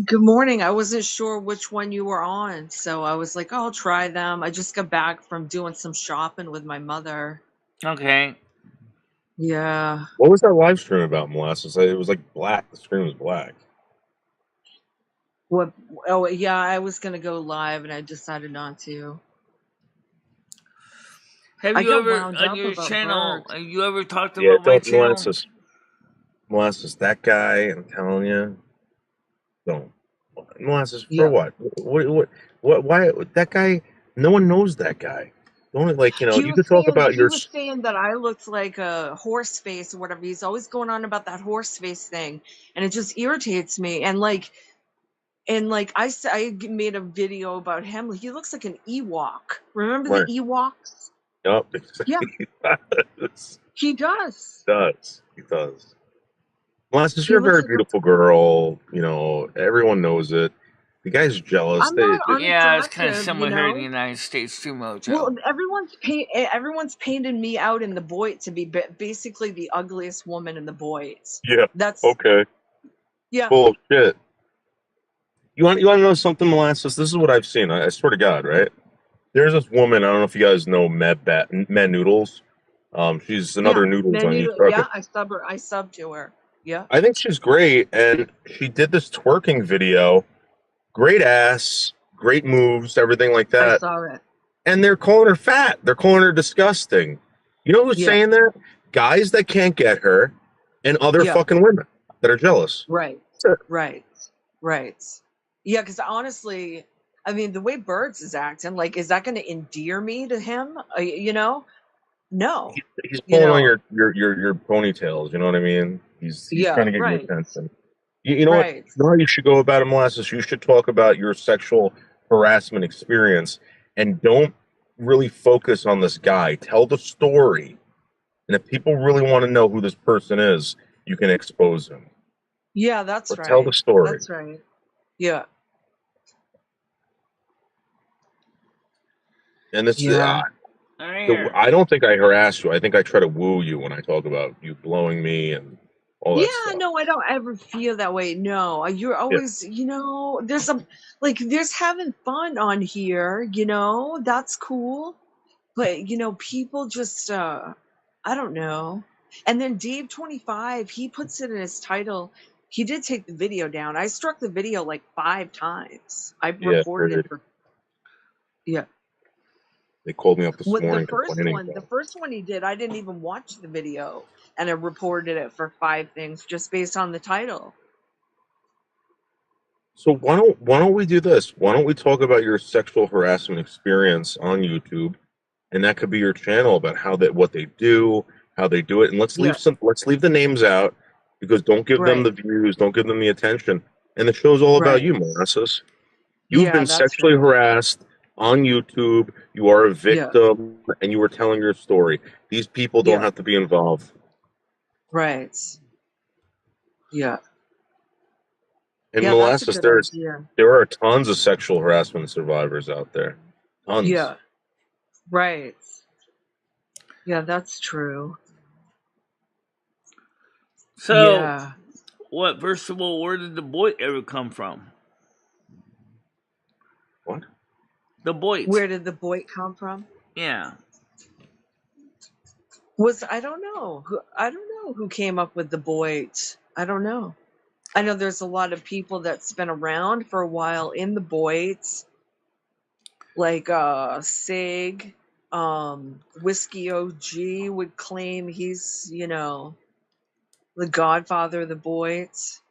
Good morning. I wasn't sure which one you were on, so I was like, oh, I'll try them. I just got back from doing some shopping with my mother. Okay. Yeah. What was that live stream about, Molasses? It was like black. The screen was black. What? Oh, yeah. I was gonna go live, and I decided not to. Have I you got ever, wound on up your about channel, birds. have you ever talked Yeah, about my don't channel? Molasses. That guy. I'm telling you, don't Molasses for Yeah. what? What? Why that guy? No one knows that guy. Don't like He you was could talk saying about he your. was saying that I looked like a horse face or whatever. He's always going on about that horse face thing, and it just irritates me. And I made a video about him. He looks like an Ewok. Remember the Right. Ewoks? Yup. Yeah, He does. he does. He does. Molasses, He you're a looks very like a. beautiful girl. You know, everyone knows it. The guy's jealous. I'm not Yeah, it's kind of unattractive, similar here in the United States too, Well, Mojo. everyone's painted me out in the boy to be basically the ugliest woman in the boys. Yeah. That's Okay. yeah, Bullshit. You want to know something, Molasses? This is what I've seen. I swear to God, right? There's this woman. I don't know if you guys know Med Noodles. She's yeah. another Noodles on Menu, YouTube. Okay. yeah. I sub to her. Yeah, I think she's great, and she did this twerking video. Great ass, great moves, everything like I that. saw it. And they're calling her fat. They're calling her disgusting. You know who's Yeah, saying that? Guys that can't get her, and other yeah. fucking women that are jealous. Right, That's it. right, right. Yeah, because honestly, I mean, the way Birds is acting, like, is that going to endear me to him? No. He's You pulling on know, your ponytails. You know what I mean? He's yeah, trying to get your right, attention. You know what? right. You know how you should go about it, Molasses? You should talk about your sexual harassment experience, and don't really focus on this guy. Tell the story. And if people really want to know who this person is, you can expose him. Yeah, that's But tell the right. story. That's right. Yeah, And this, yeah. I So hear. I don't think I harass you. I think I try to woo you when I talk about you blowing me and all Yeah, that stuff. no, I don't ever feel that way. No, you're Yeah, always, there's there's having fun on here, that's cool. But, people just, I don't know. And then Dave 25, he puts it in his title. He did take the video down. I struck the video like 5 times. I yeah. reported it Heard. for, yeah. They called me up this What the morning first complaining one, the about it. first one he did, I didn't even watch the video, and I reported it for 5 things just based on the title. So why don't we do this? Why don't we talk about your sexual harassment experience on YouTube, and that could be your channel about what they do, how they do it, and Yeah, let's leave the names out because don't give them right, the views, don't give them the attention, and the show's all about right. you, Molasses. You've Yeah, been that's sexually right. harassed on YouTube. You are a Yeah, victim, and you were telling your story. These people don't yeah, have to be involved. right. Yeah, And yeah, that's a Molasses, good idea. there are tons of sexual harassment survivors out there. Tons. Yeah, right. Yeah, that's true. So, Yeah. first of all, where did the boy ever come from? What? The Boit. Where did the boy come from? Yeah. I don't know. I don't know who came up with the boy. I don't know. I know there's a lot of people that's been around for a while in the Boyds, like Sig, Whiskey OG would claim he's, the godfather of the Boyds.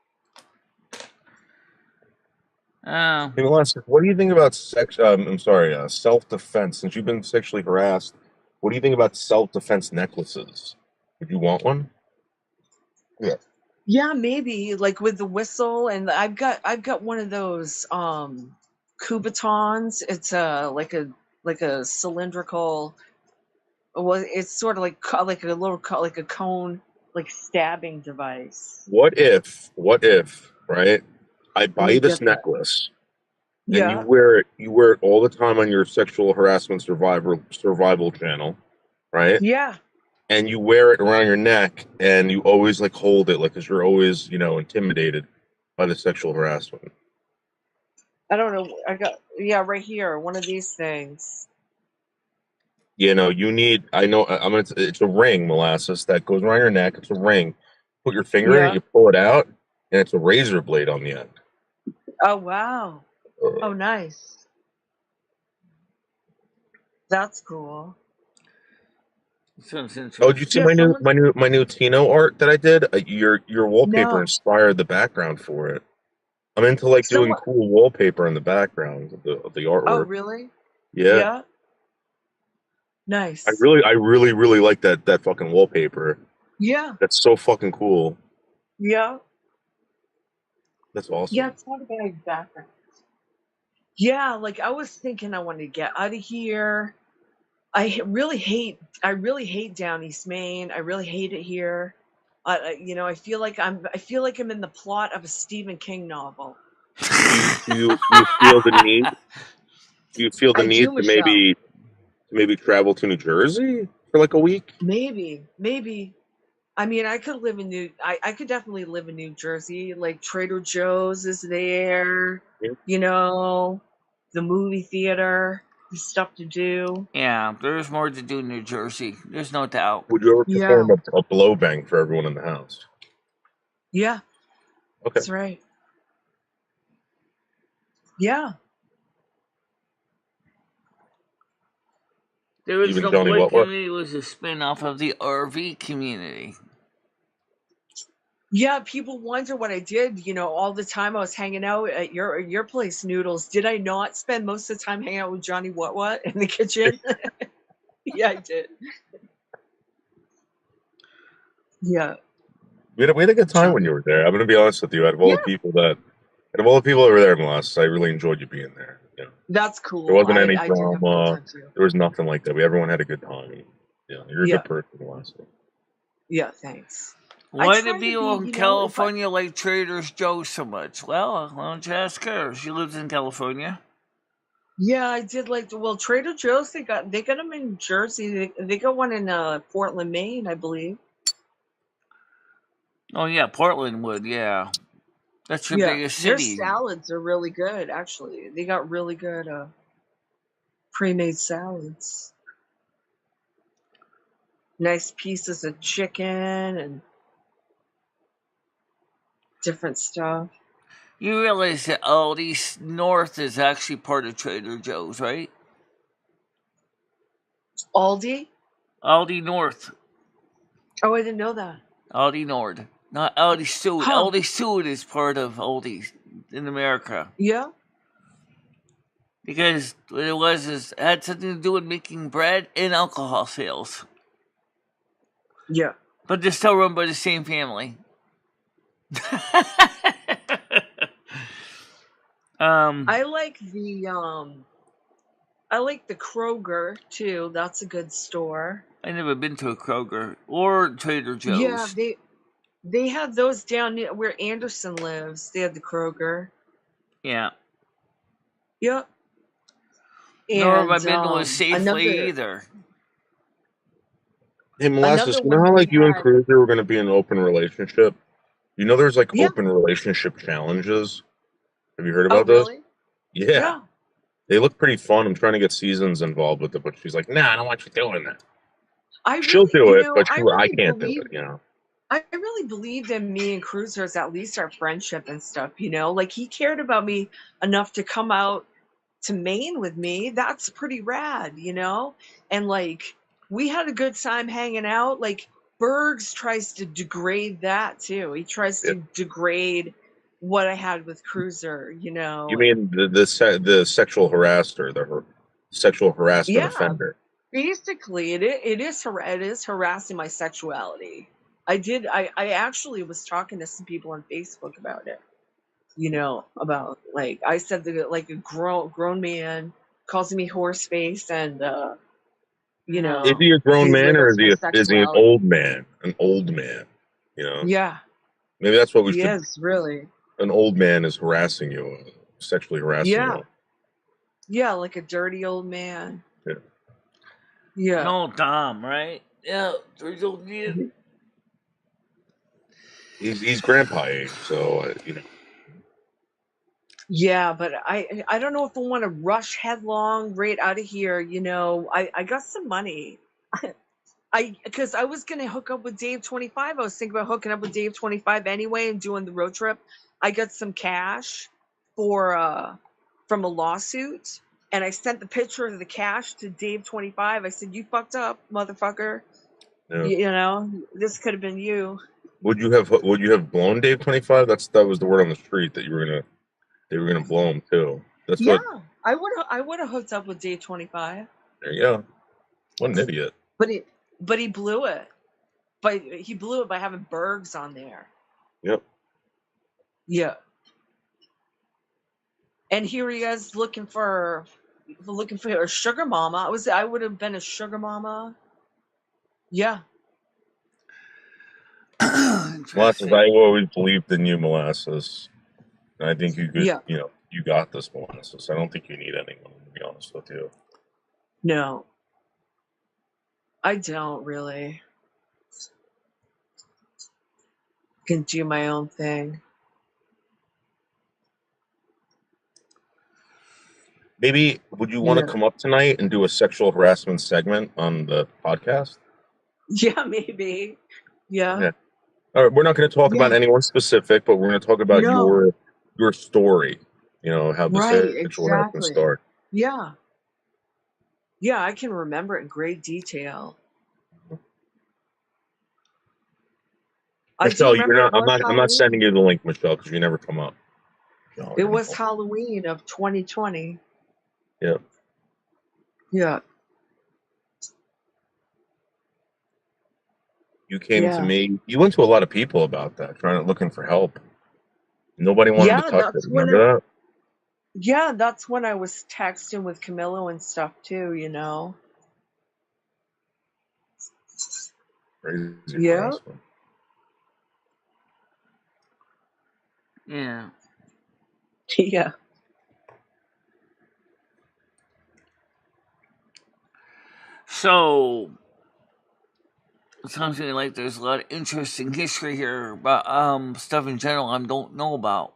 Hey, Molasses, what do you think about self-defense? Since you've been sexually harassed, what do you think about self-defense necklaces? Would you want one? Yeah. Yeah, maybe like with the whistle, and I've got one of those Kubotons. It's like a cylindrical. Well, it's sort of like a little like a cone, like stabbing device. What if, right? I Let buy me you this get that. necklace and Yeah, you wear it all the time on your sexual harassment survival channel, right? yeah. And you wear it around your neck and you always like hold it like because you're always, intimidated by the sexual harassment. I don't know. Right here, one of these things. I know it's a ring, Molasses, that goes around your neck. It's a ring. Put your finger in it, Yeah. you pull it out, and it's a razor blade on the end. Oh wow. Oh nice. That's cool. Sounds Oh, did you see Yeah, my new someone. my new my new Tino art that I did? Your wallpaper No. inspired the background for it. I'm into like doing Someone. cool wallpaper in the background of the Oh artwork. really? Yeah, Yeah. I Nice. really I really really like that fucking wallpaper. Yeah. That's so fucking cool. Yeah. That's Yeah. awesome. It's not a bad background. Yeah, like I was thinking I wanted to get out of here. I really hate down East Maine. I really hate it here. I feel like I'm in the plot of a Stephen King novel. Do you feel the need? Do you feel the I do, need to Michelle. maybe travel to New Jersey for like a week? Maybe. I mean, I could definitely live in New Jersey. Like Trader Joe's is there, Yeah. you know, the movie theater, the stuff to do. Yeah, there's more to do in New Jersey. There's no doubt. Would you ever Yeah. perform a blow bang for everyone in the house? Yeah, Okay. that's right. Yeah. The Even original Johnny boy Wentworth? community was a spin off of the RV community. Yeah, people wonder what I did, all the time I was hanging out at your place, Noodles. Did I not spend most of the time hanging out with Johnny What in the kitchen? Yeah, I did. Yeah. We had a good time when Johnny. you were there. I'm gonna be honest with you. Yeah, Out of all the people that were there, Molasses, I really enjoyed you being there. that's There cool. wasn't I any I did have a good drama. time too. There was nothing like that. Everyone had a good time. Yeah, you're a Yeah. good person, Molasses. Yeah, thanks. I Why do try to be, people in if I California like Trader Joe's so much? Well, why don't you ask her? She lives in California. Yeah, I did like well Trader Joe's. They got them in Jersey. They got one in Portland, Maine, I believe. Oh yeah, Portland would. Yeah, that's your Yeah, biggest their city. salads are really good. Actually, they got really good pre-made salads. Nice pieces of chicken and different stuff. You realize that Aldi North is actually part of Trader Joe's, right? Aldi? Aldi North. Oh, I didn't know that. Aldi Nord. Not Aldi Sud. Huh. Aldi Sud is part of Aldi in America. Yeah. Because what it was is it had something to do with making bread and alcohol sales. Yeah. But they're still run by the same family. I like the Kroger too. That's a good store. I never been to a Kroger or Trader Yeah, Joe's. they had those down near where Anderson lives. They had the Kroger. Yeah. Yep. Nor have I And been to a Safeway either. Hey, Molasses, another you know one how they like you and had. Cruiser were going to be in an open relationship? You know there's like Yeah. open relationship challenges? Have you heard Oh, about those? really? Yeah. Yeah. They look pretty fun. I'm trying to get Seasons involved with it, but she's like, nah, I don't want you doing that. I She'll really, do it, but I I really can't do believe it, you know? I really believed in me and Cruiser's at least our friendship and stuff, like he cared about me enough to come out to Maine with me. That's pretty rad, and like we had a good time hanging out. Like Bergs tries to degrade that too. He tries Yeah. to degrade what I had with Cruiser, You mean the sexual harasser, the sexual harassment yeah, offender? basically it is harassing my sexuality. I actually was talking to some people on Facebook about it, about like I said that like a grown man calls me horse face and Is he a grown he man or limits my is he an sexuality. old man? An old man, you know? Yeah, Maybe that's what we he should. is really. An old man is harassing you, sexually harassing Yeah, you. yeah, like a dirty old man. Yeah. Yeah. No, Tom, right? Yeah, there's old man. He's grandpa age, so Yeah, but I don't know if I want to rush headlong right out of here. I got some money. Because I was gonna hook up with Dave 25. I was thinking about hooking up with Dave 25 anyway and doing the road trip. I got some cash for from a lawsuit, and I sent the picture of the cash to Dave 25. I said, "You fucked up, motherfucker. Yeah. This could have been you." Would you have blown Dave 25? That was the word on the street that they were gonna blow him too. That's Yeah, what. I would have hooked up with Dave 25, There you go. What an idiot. but he blew it. But he blew it by having Bergs on there. Yep. Yeah. And here he is looking for a sugar mama. I would have been a sugar mama. Yeah. Molasses, I always believed in you, Molasses. And I think you could, Yeah. You got this, Molasses. I don't think you need anyone, to be honest with you. No. I don't really. Can do my own thing. Maybe would you want to Yeah. come up tonight and do a sexual harassment segment on the podcast? Yeah, maybe. Yeah. Yeah. All right. We're not going to talk about Yeah. anyone specific, but we're going to talk about No. your story. How the Right, sexual harassment exactly. started. Yeah. Yeah, I can remember it in great detail. I do Michelle, you're remember not. it was I'm not sending Halloween. you the link, Michelle, because you never come up. No, It was Halloween of 2020. Yeah. Yeah. You came to Yeah. me. You went to a lot of people about that, looking for help. Nobody wanted to Yeah, touch it. Remember that? yeah, that's when I was texting with Camilo and stuff too. Crazy Yeah. harassment. Yeah. Yeah. So it sounds to me like there's a lot of interesting history here about stuff in general I don't know about.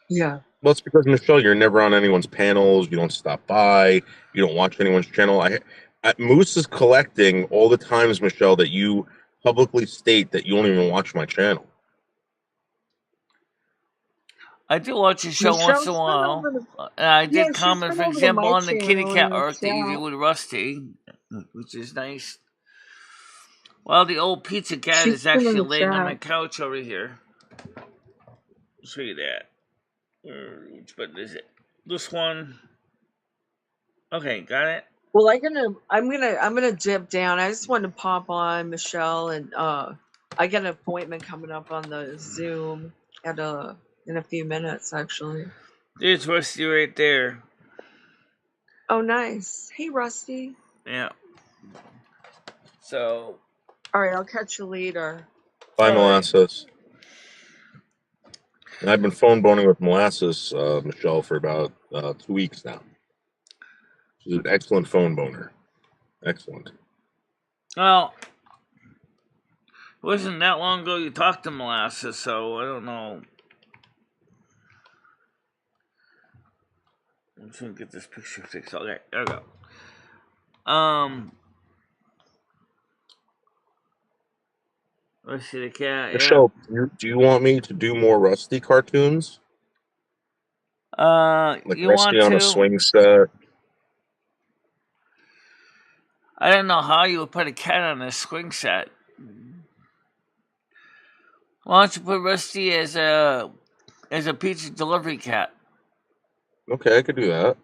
Yeah. Well, it's because, Michelle, you're never on anyone's panels. You don't stop by. You don't watch anyone's channel. Moose is collecting all the times, Michelle, that you publicly state that you don't even watch my channel. I do watch your show once in a Michelle's been while. over to And I yeah, did she's comment, been for over to example, my on the kitty channel in cat the art that you did chat. with Rusty, which is nice. Well, the old pizza cat She's is been in actually the laying on my chat. couch over here. I'll show you that. Which button is it? This one. Okay, got it. Well, I'm gonna dip down. I just wanted to pop on Michelle, and I got an appointment coming up on the Zoom in a few minutes, actually. There's Rusty right there. Oh, nice. Hey, Rusty. Yeah. So. All right, I'll catch you later. Bye, Molasses. And I've been phone boning with Molasses, Michelle, for about 2 weeks now. She's an excellent phone boner. Excellent. Well, it wasn't that long ago you talked to Molasses, so I don't know. I'm just gonna get this picture fixed. Okay, there we go. Let's see the cat. Michelle, do you want me to do more Rusty cartoons? Yeah. Like You Rusty want on to? a swing set? I don't know how you would put a cat on a swing set. Why don't you put Rusty as a pizza delivery cat? Okay, I could do that.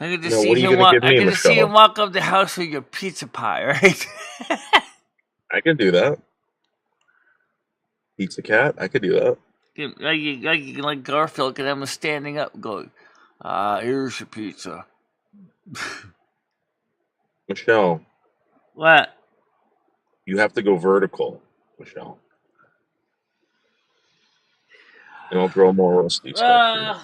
I could just Now, see what are you him going to walk. give I me, could just see him Michelle? walk up the house with your pizza pie, right? I could do that. Pizza cat? I could do that. like Garfield, could have him standing up and go, here's your pizza. Michelle, What? you have to go vertical, Michelle. And I'll draw more Rusty stuff for you.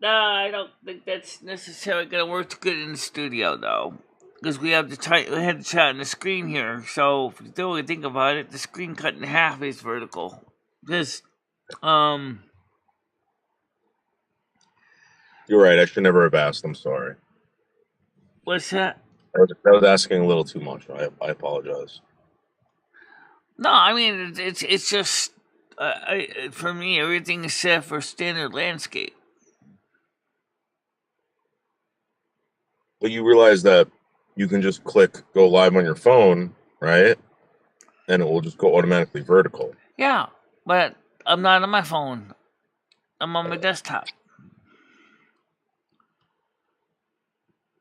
No, I don't think that's necessarily going to work good in the studio, though. Because we had the chat on the screen here. So, if you really think about it, the screen cut in half is vertical. Because, You're right. I should never have asked. I'm sorry. what's that? I was asking a little too much. I apologize. No, I mean, it's just, for me, everything is set for standard landscape. But you realize that you can just click go live on your phone, right? And it will just go automatically vertical. Yeah, but I'm not on my phone. I'm on my desktop.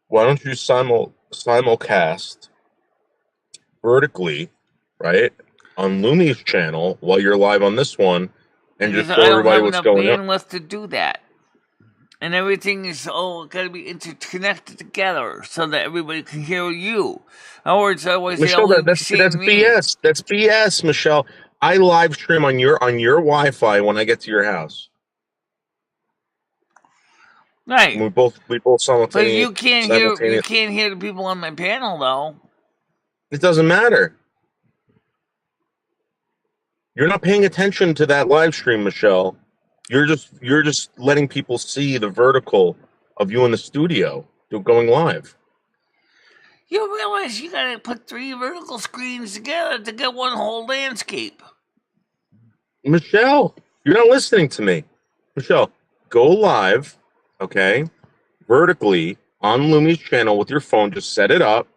Why don't you simulcast vertically, right, on Lumi's channel while you're live on this one, and Because just show I don't everybody have what's enough going on? bandwidth to do that. And everything is got to be interconnected together so that everybody can hear you. In other words, otherwise they Michelle, only be that's seeing me. BS. That's BS, Michelle. I live stream on your Wi-Fi when I get to your house. Right. And we both simultaneously. But you can't hear the people on my panel though. It doesn't matter. You're not paying attention to that live stream, Michelle. You're just letting people see the vertical of you in the studio going live. You realize you gotta put 3 vertical screens together to get one whole landscape. Michelle, you're not listening to me. Michelle, go live, okay, vertically on Lumi's channel with your phone. Just set it up,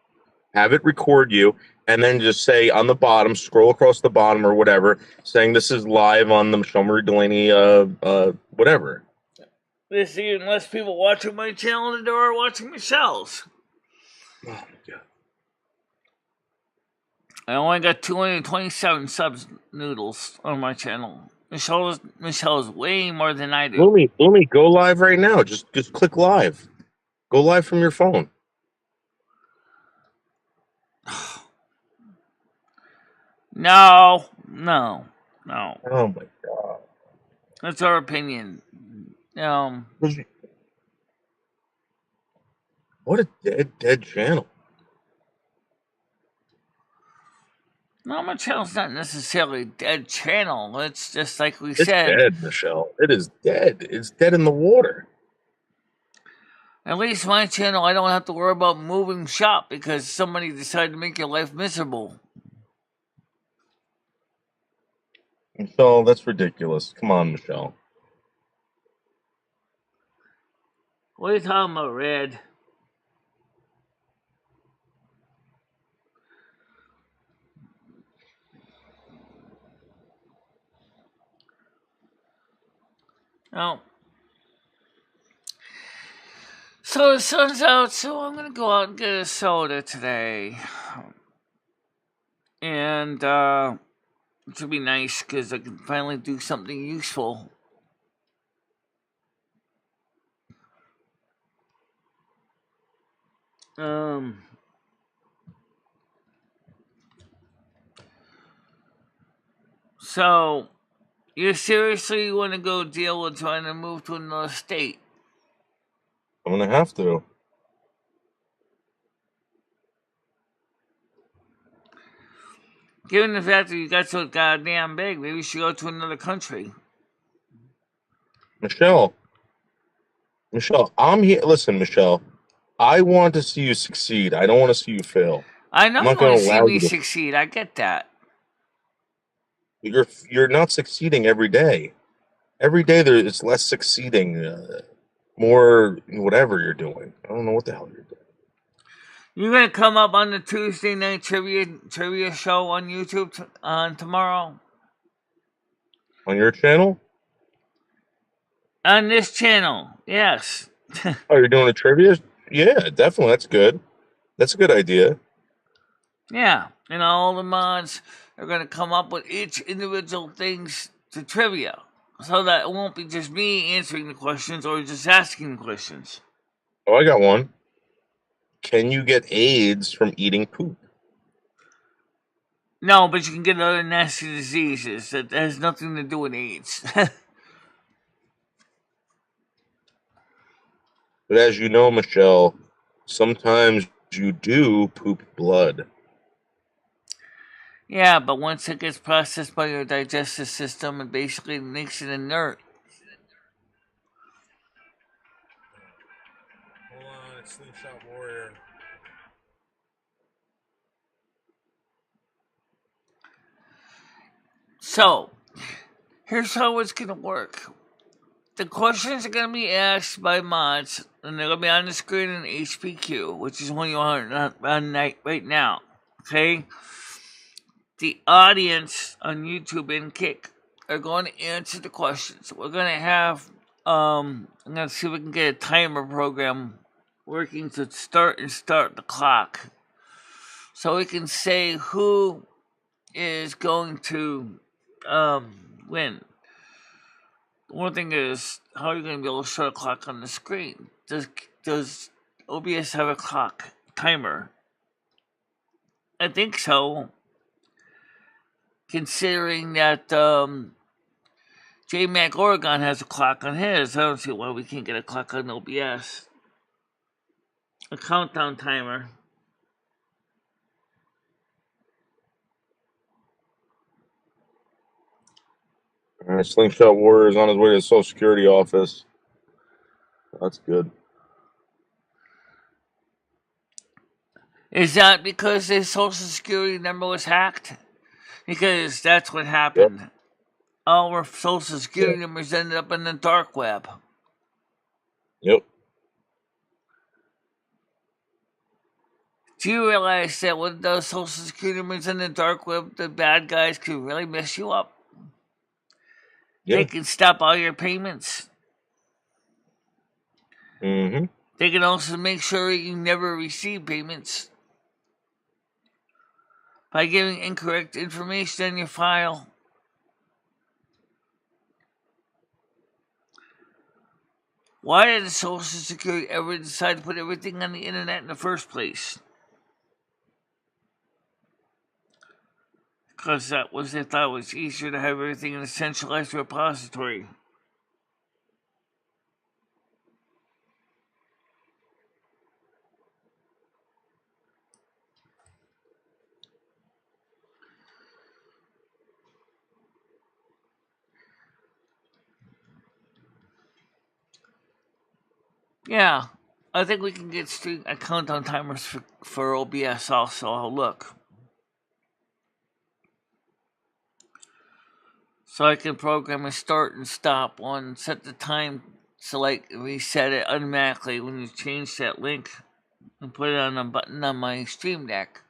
have it record you, and then just say on the bottom, scroll across the bottom or whatever, saying this is live on the MicheleMarieDalene, whatever. There's even less people watching my channel than there are watching Michelle's. Oh my God. I only got 227 subs noodles on my channel. Michelle is way more than I do. Lumi, go live right now. Just click live. Go live from your phone. No. Oh my God. That's our opinion. What a dead channel. No, Michelle's not necessarily a dead channel. It's just like we It's said. dead, Michelle. It is dead. It's dead in the water. At least my channel, I don't have to worry about moving shop because somebody decided to make your life miserable. Michelle, that's ridiculous. Come on, Michelle. What are you talking about, Red? Oh. So the sun's out, so I'm gonna go out and get a soda today. And, it should be nice because I can finally do something useful. So, you seriously want to go deal with trying to move to another state? I'm going to have to. Given the fact that you got so goddamn big, maybe you should go to another country. Michelle, I'm here. Listen, Michelle, I want to see you succeed. I don't want to see you fail. I know I'm you not going want to to see allow me you to. succeed. I get that. You're not succeeding every day. Every day it's less succeeding, more whatever you're doing. I don't know what the hell you're doing. You're gonna come up on the Tuesday night trivia show on YouTube on tomorrow On your channel? on this channel. Yes. Oh, you're doing a trivia? Yeah, definitely. That's good. That's a good idea. Yeah, and all the mods are gonna come up with each individual things to trivia, so that it won't be just me answering the questions or just asking the questions. Oh, I got one. Can you get AIDS from eating poop? No, but you can get other nasty diseases that has nothing to do with AIDS. But as you know, Michelle, sometimes you do poop blood. Yeah, but once it gets processed by your digestive system, it basically makes it inert. Hold on, it's Slingshot Warrior. So, here's how it's gonna work. The questions are gonna be asked by mods, and they're gonna be on the screen in HPQ, which is one you are on right now. Okay? The audience on YouTube and Kick are going to answer the questions. We're gonna have I'm gonna see if we can get a timer program working to start the clock. So we can say who is going to win. One thing is, how are you going to be able to show a clock on the screen? Does OBS have a clock timer? I think so. Considering that J-Mac Oregon has a clock on his, I don't see why we can't get a clock on OBS. A countdown timer. Slingshot Warrior is on his way to the Social Security office. That's good. Is that because his Social Security number was hacked? Because that's what happened. Yep. All our Social Security numbers ended up in the dark web. Yep. Do you realize that with those Social Security numbers in the dark web, the bad guys could really mess you up? Yeah. They can stop all your payments. Mm-hmm. They can also make sure you never receive payments by giving incorrect information in your file. Why did the Social Security ever decide to put everything on the internet in the first place? Because they thought it was easier to have everything in a centralized repository. Yeah, I think we can get countdown timers for OBS also. I'll look. So I can program a start and stop one, set the time so like reset it automatically when you change that link and put it on a button on my Stream Deck.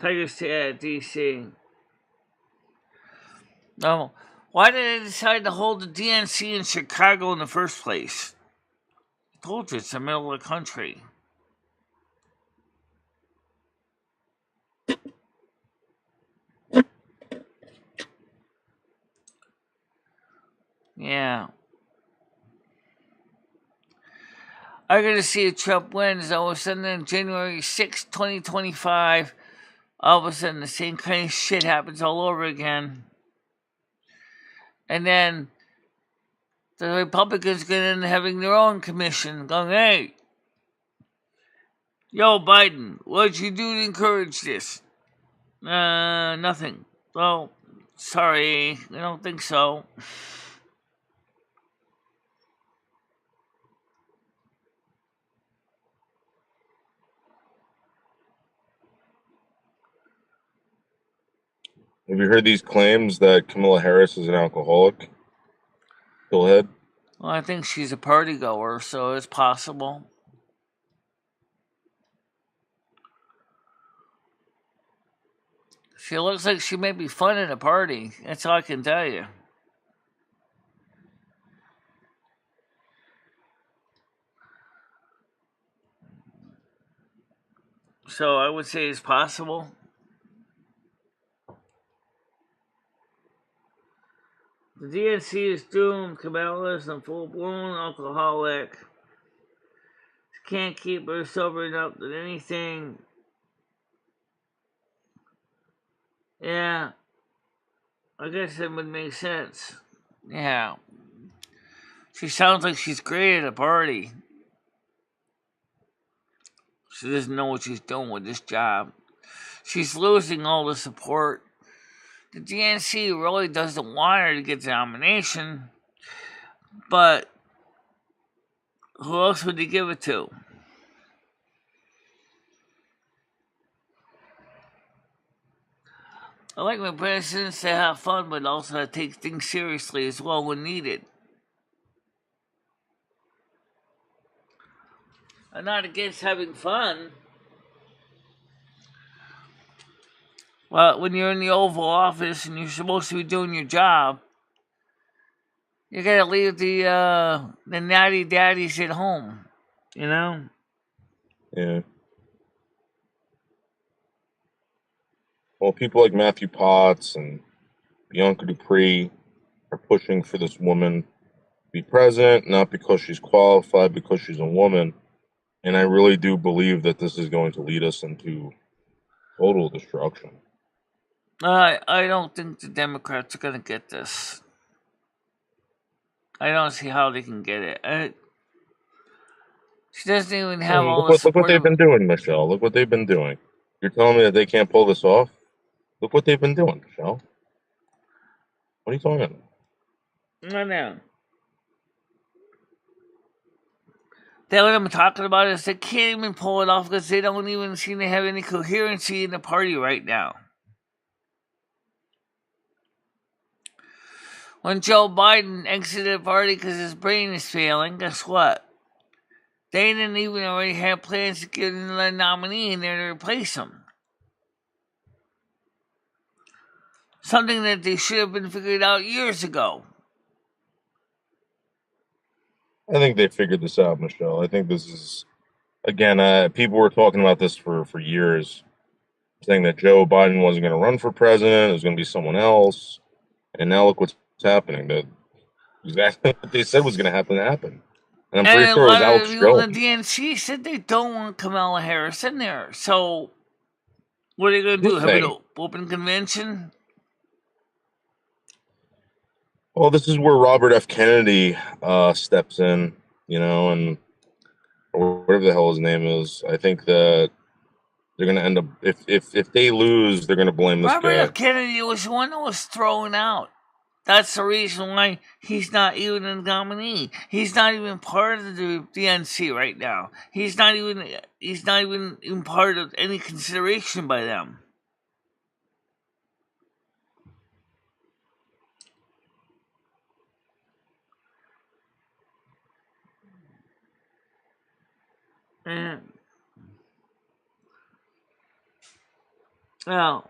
Tigers to add DC. No. Why did they decide to hold the DNC in Chicago in the first place? I told you it's the middle of the country. Yeah. I'm going to see if Trump wins. All of a sudden, on January 6, 2025, all of a sudden the same kind of shit happens all over again. And then the Republicans going to end up having their own commission going, hey, yo, Biden, what'd you do to encourage this? Nothing. Well, sorry, I don't think so. Have you heard these claims that Kamala Harris is an alcoholic? Go ahead. Well, I think she's a party goer, so it's possible. She looks like she may be fun at a party. That's all I can tell you. So I would say it's possible. The DNC is doomed. Kamala is a full-blown alcoholic. She can't keep her sober enough than anything. Yeah. I guess it would make sense. Yeah. She sounds like she's great at a party. She doesn't know what she's doing with this job. She's losing all the support. The DNC really doesn't want her to get the nomination, but who else would they give it to? I like my presidents to have fun, but also to take things seriously as well when needed. I'm not against having fun. Well, when you're in the Oval Office and you're supposed to be doing your job, you gotta leave the natty daddies at home, you know? Yeah. Well, people like Matthew Potts and Bianca Dupree are pushing for this woman to be president, not because she's qualified, because she's a woman. And I really do believe that this is going to lead us into total destruction. I don't think the Democrats are going to get this. I don't see how they can get it. She doesn't even have all the support. Look what they've been doing, Michelle. Look what they've been doing. You're telling me that they can't pull this off? Look what they've been doing, Michelle. What are you talking about? I know. That what I'm talking about is they can't even pull it off because they don't even seem to have any coherency in the party right now. When Joe Biden exited the party because his brain is failing, guess what? They didn't even already have plans to get another nominee in there to replace him. Something that they should have been figured out years ago. I think they figured this out, Michelle. I think this is, again, people were talking about this for years, saying that Joe Biden wasn't going to run for president, it was going to be someone else. And now look what's happening. Exactly what they said was going to happen happened. And I'm pretty sure it was Alex Jones. The DNC said they don't want Kamala Harris in there. So what are they going to do? Have an open convention? Well, this is where Robert F. Kennedy steps in, and or whatever the hell his name is. I think that they're going to end up, if they lose, they're going to blame this guy. Robert F. Kennedy was the one that was thrown out. That's the reason why he's not even a nominee. He's not even part of the DNC right now. He's not even part of any consideration by them. And well,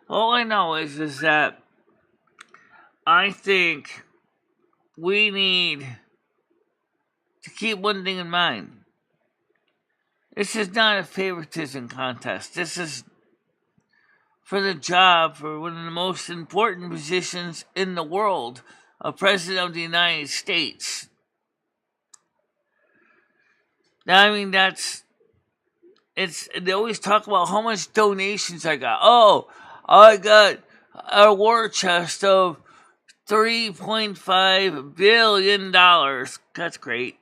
all I know is that I think we need to keep one thing in mind. This is not a favoritism contest. This is for the job for one of the most important positions in the world, a president of the United States. I mean, they always talk about how much donations I got. Oh, I got a war chest of $3.5 billion. That's great.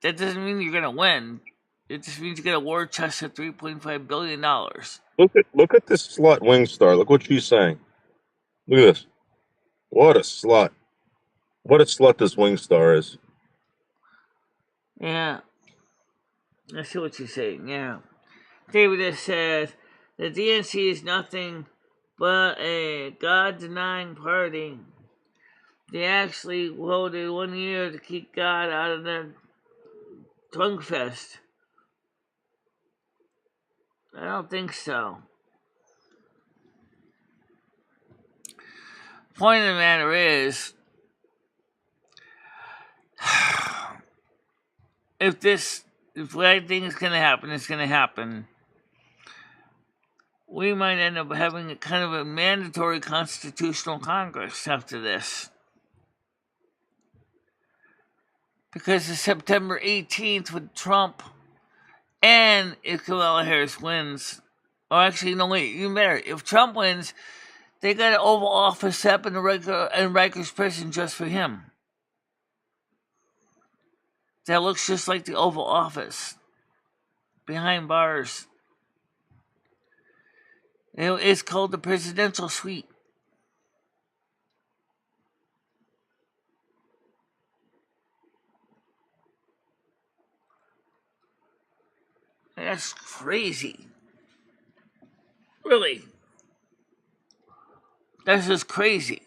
That doesn't mean you're going to win. It just means you get a war chest of $3.5 billion. Look at this slut Wingstar. Look what she's saying. Look at this. What a slut. What a slut this Wingstar is. Yeah. I see what you're saying, yeah. David has said, the DNC is nothing but a God-denying party. They actually voted 1 year to keep God out of the drunk fest. I don't think so. Point of the matter is, if what I think is going to happen is going to happen, we might end up having a kind of a mandatory constitutional Congress after this. Because of September 18th with Trump, and if Kamala Harris wins, or actually, no, wait, even better, if Trump wins, they got an Oval Office set up in Rikers Prison just for him. That looks just like the Oval Office, behind bars. It's called the Presidential Suite. That's crazy. Really. That's just crazy.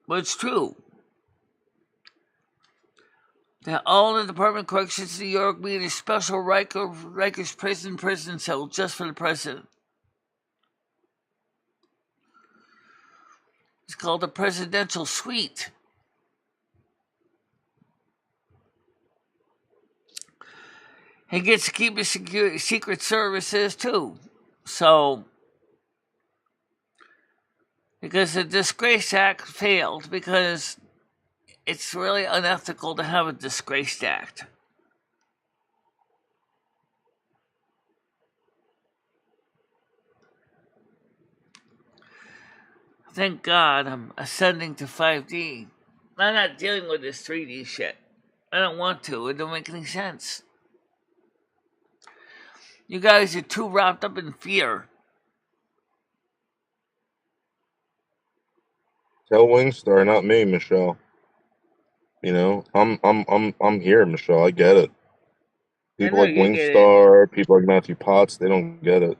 But it's true. That all the Department of Corrections in New York made a special Rikers prison cell just for the president. It's called the Presidential Suite. He gets to keep his secret services too. So, because the Disgrace Act failed, because it's really unethical to have a Disgrace Act. Thank God I'm ascending to 5D. I'm not dealing with this 3D shit. I don't want to. It don't make any sense. You guys are too wrapped up in fear. Tell Wingstar, not me, Michelle. You know, I'm here, Michelle. I get it. People like Wingstar, people like Matthew Potts, they don't get it.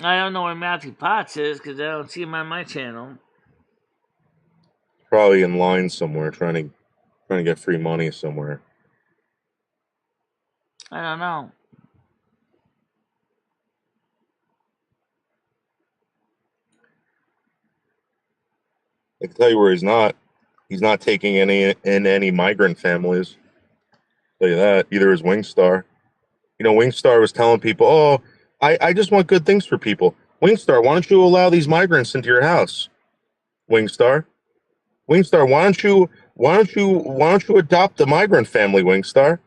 I don't know where Matthew Potts is because I don't see him on my channel. Probably in line somewhere, trying to get free money somewhere. I don't know. I can tell you where he's not. He's not taking any migrant families. I'll tell you that. Either is Wingstar. You know, Wingstar was telling people, "Oh, I just want good things for people." Wingstar, why don't you allow these migrants into your house? Wingstar, why don't you adopt the migrant family? Wingstar,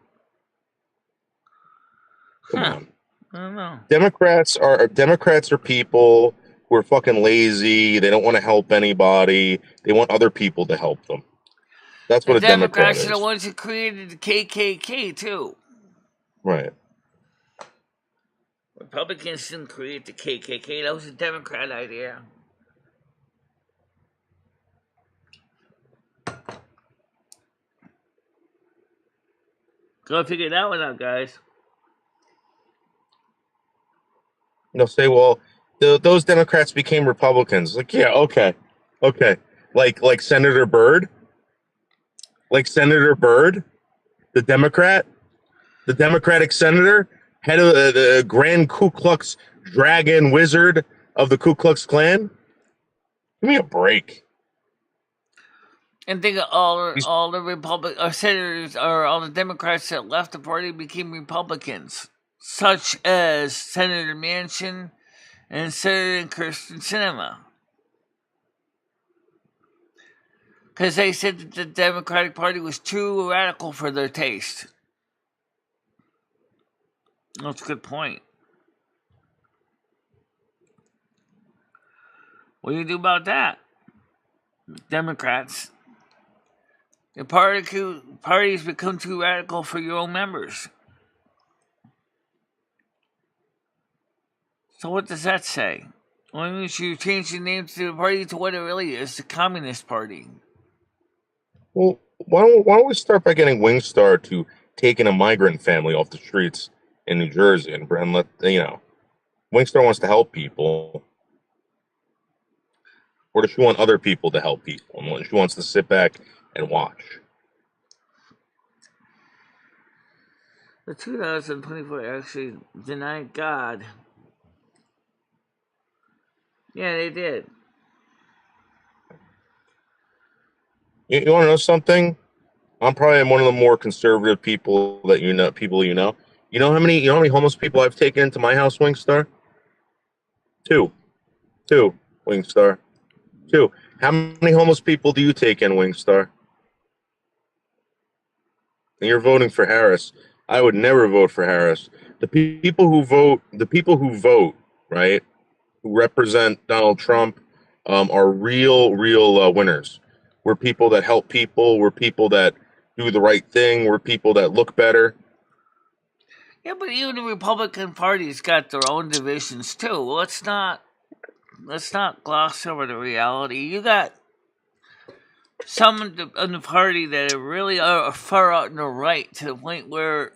come on. I don't know. Democrats are people who are fucking lazy. They don't want to help anybody. They want other people to help them. That's The what a Democrat Democrats are the is. ones who created the KKK too. Right. Republicans didn't create the KKK. That was a Democrat idea. Go figure that one out, guys. They'll say, well, those Democrats became Republicans. Like, yeah, okay. Like Senator Byrd? Like Senator Byrd, the Democrat? The Democratic senator, head of the Grand Ku Klux Dragon Wizard of the Ku Klux Klan. Give me a break. And think of all the Republic or senators or all the Democrats that left the party became Republicans, such as Senator Manchin and Senator Kirsten Sinema, because they said that the Democratic Party was too radical for their taste. That's a good point. What do you do about that? Democrats. The parties become too radical for your own members. So what does that say? Why don't you change the name to the party to what it really is, the Communist Party? Well, why don't we start by getting Wingstar to taking a migrant family off the streets in New Jersey and let Wingstar wants to help people, or does she want other people to help people? And she wants to sit back and watch. The 2024 actually denied God. Yeah, they did. You want to know something? I'm probably one of the more conservative people that you know. You know how many homeless people I've taken into my house, Wingstar? Two, Wingstar. Two. How many homeless people do you take in, Wingstar? And you're voting for Harris. I would never vote for Harris. The people who vote, right, who represent Donald Trump, are real winners. We're people that help people. We're people that do the right thing. We're people that look better. Yeah, but even the Republican Party's got their own divisions too. Let's not gloss over the reality. You got some in the party that really are far out on the right to the point where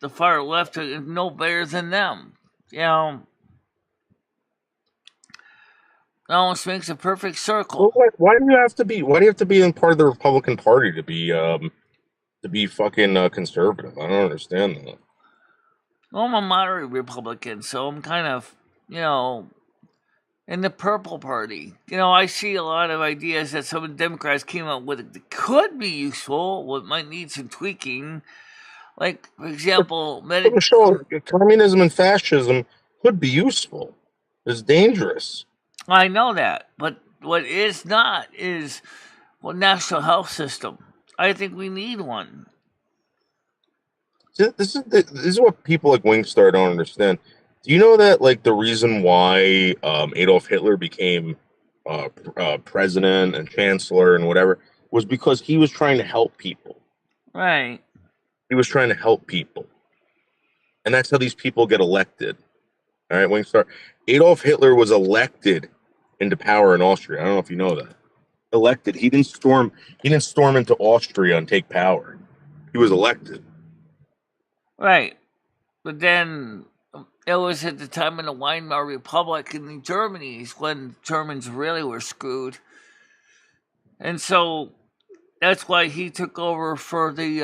the far left is no better than them. You know, it almost makes a perfect circle. Well, why do you have to be? Why do you have to be in part of the Republican Party to be fucking conservative? I don't understand that. Well, I'm a moderate Republican, so I'm kind of, in the purple party. I see a lot of ideas that some of the Democrats came up with that could be useful, what might need some tweaking. Like, for example, Communism and fascism could be useful. It's dangerous. I know that, but what is not is national health system. I think we need one. This is what people like Wingstar don't understand. Do you know that the reason why Adolf Hitler became president and chancellor and whatever was because he was trying to help people. Right. He was trying to help people, and that's how these people get elected. All right, Wingstar. Adolf Hitler was elected into power in Austria. I don't know if you know that. Elected. He didn't storm into Austria and take power. He was elected. Right. But then it was at the time of the Weimar Republic in the Germany's when Germans really were screwed. And so that's why he took over for the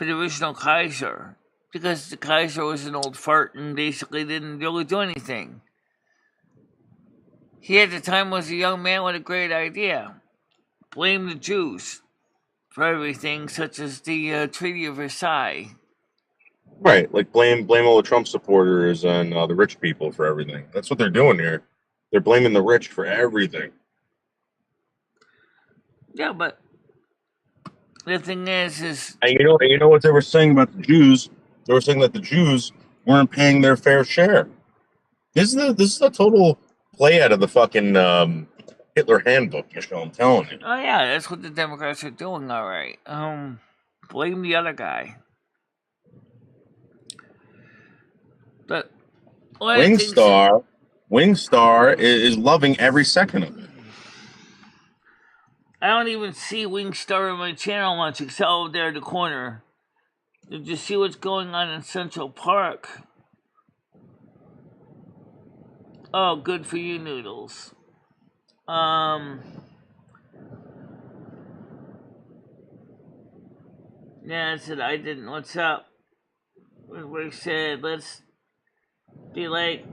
original Kaiser. Because the Kaiser was an old fart and basically didn't really do anything. He at the time was a young man with a great idea. Blame the Jews for everything, such as the Treaty of Versailles. Right, like blame all the Trump supporters and the rich people for everything. That's what they're doing here. They're blaming the rich for everything. Yeah, but the thing is and you know what they were saying about the Jews? They were saying that the Jews weren't paying their fair share. This is a total play out of the fucking Hitler handbook, Michelle. I'm telling you. Oh yeah, that's what the Democrats are doing. All right. Blame the other guy. But one of the things Wingstar is loving every second of it. I don't even see Wingstar on my channel much, except over there in the corner. Did you see what's going on in Central Park? Oh, good for you, Noodles. Yeah, I said I didn't. What's up? We said let's be like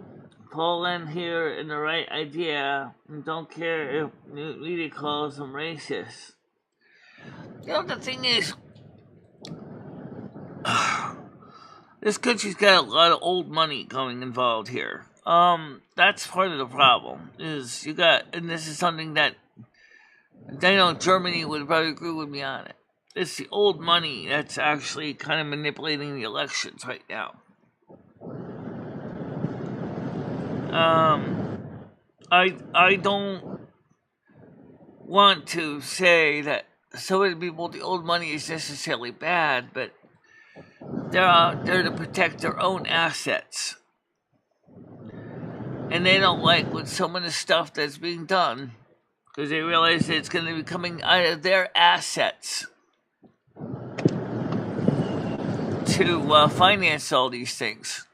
Poland here in the right idea and don't care if media calls them racist. You know, the thing is, this country's got a lot of old money going involved here. That's part of the problem. Is you got, and this is something that I know Germany would probably agree with me on it. It's the old money that's actually kind of manipulating the elections right now. I don't want to say that some of the people with the old money is necessarily bad, but they're out there to protect their own assets. And they don't like what some of the stuff that's being done because they realize that it's going to be coming out of their assets to finance all these things.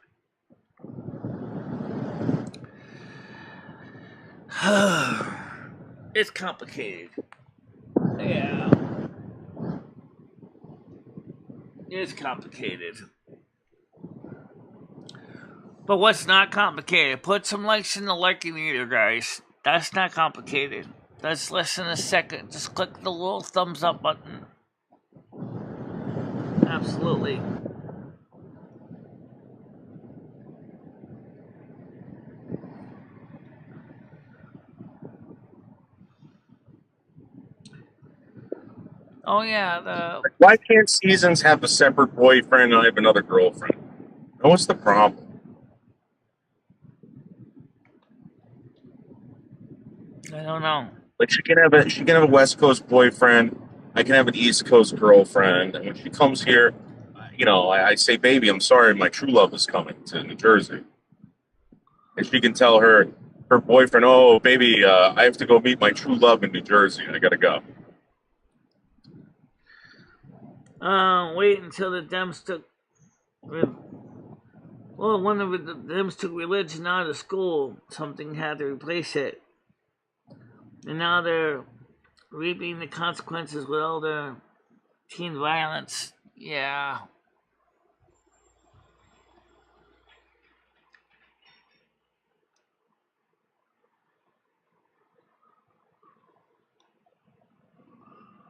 It's complicated. Yeah. It's complicated. But what's not complicated? Put some likes in the liking meter, guys. That's not complicated. That's less than a second. Just click the little thumbs up button. Absolutely. Oh yeah, Why can't Seasons have a separate boyfriend and I have another girlfriend? And what's the problem? I don't know. Like she can have a West Coast boyfriend. I can have an East Coast girlfriend. And when she comes here, I say, "Baby, I'm sorry, my true love is coming to New Jersey," and she can tell her boyfriend, "Oh, baby, I have to go meet my true love in New Jersey. I gotta go." Wait until the Dems took. Well, one of the Dems took religion out of school. Something had to replace it. And now they're reaping the consequences with all the teen violence. Yeah.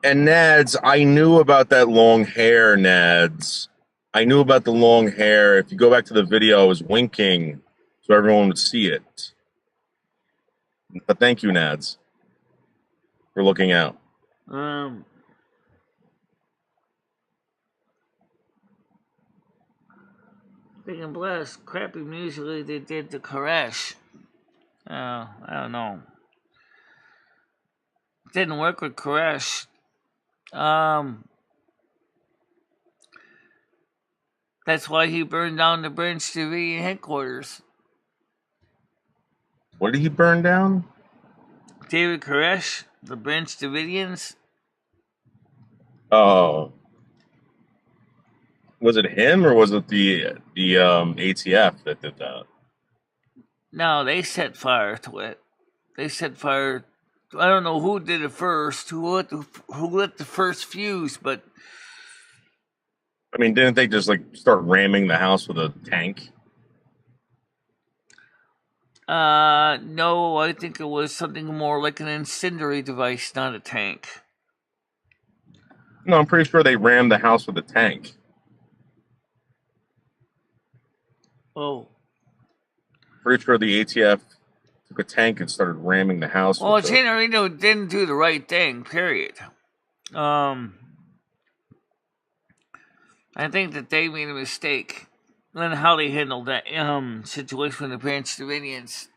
And Nads, I knew about that long hair, Nads. I knew about the long hair. If you go back to the video, I was winking so everyone would see it. But thank you, Nads, for looking out. Being blessed, crappy music they did to Koresh. I don't know. Didn't work with Koresh. That's why he burned down the Branch Davidian headquarters. What did he burn down? David Koresh, the Branch Davidians. Oh. Was it him or was it the ATF that did that? No, they set fire to it. They set fire. I don't know who did it first, who lit the first fuse, but I mean, didn't they just start ramming the house with a tank? No, I think it was something more like an incendiary device, not a tank. No, I'm pretty sure they rammed the house with a tank. Oh. Pretty sure the ATF took a tank and started ramming the house. Well, Generino didn't do the right thing, period. I think that they made a mistake in how they handled that situation with the Branch Davidians.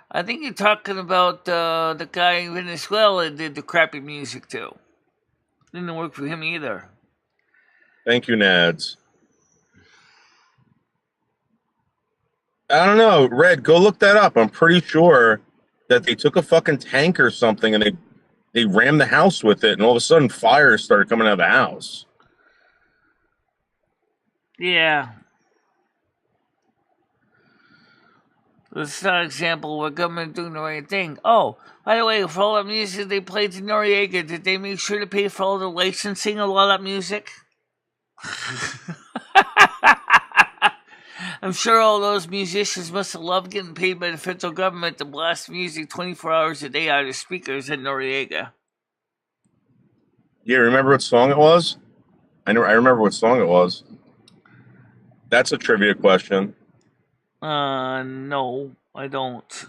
I think you're talking about the guy in Venezuela that did the crappy music too. Didn't work for him either. Thank you, Nads. I don't know, Red. Go look that up. I'm pretty sure that they took a fucking tank or something and they rammed the house with it, and all of a sudden fires started coming out of the house. Yeah. This is not an example of what government doing the right thing. Oh, by the way, for all that music they played to Noriega, did they make sure to pay for all the licensing of all that music? I'm sure all those musicians must have loved getting paid by the federal government to blast music 24 hours a day out of speakers in Noriega. Yeah, remember what song it was? I remember what song it was. That's a trivia question. No, I don't.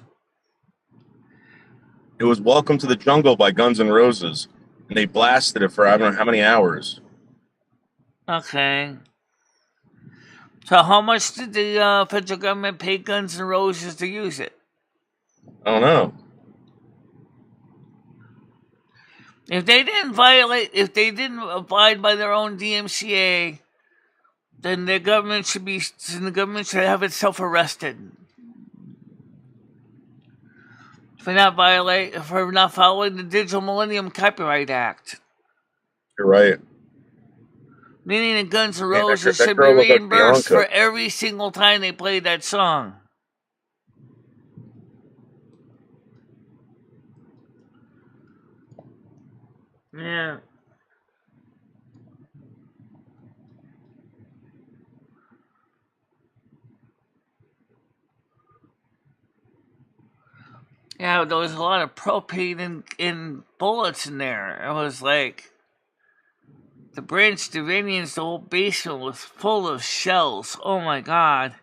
It was Welcome to the Jungle by Guns N' Roses, and they blasted it for I don't know how many hours. Okay. So how much did the federal government pay Guns N' Roses to use it? I don't know. If they didn't abide by their own DMCA, then the government should have itself arrested for not following the Digital Millennium Copyright Act. You're right. Meaning the Guns N' Man, Roses that should be girl looked like reimbursed Bianca. for every single time they played that song. Yeah. Yeah, there was a lot of propane in bullets in there. It was like the Branch Davidians, the whole basement was full of shells. Oh my god.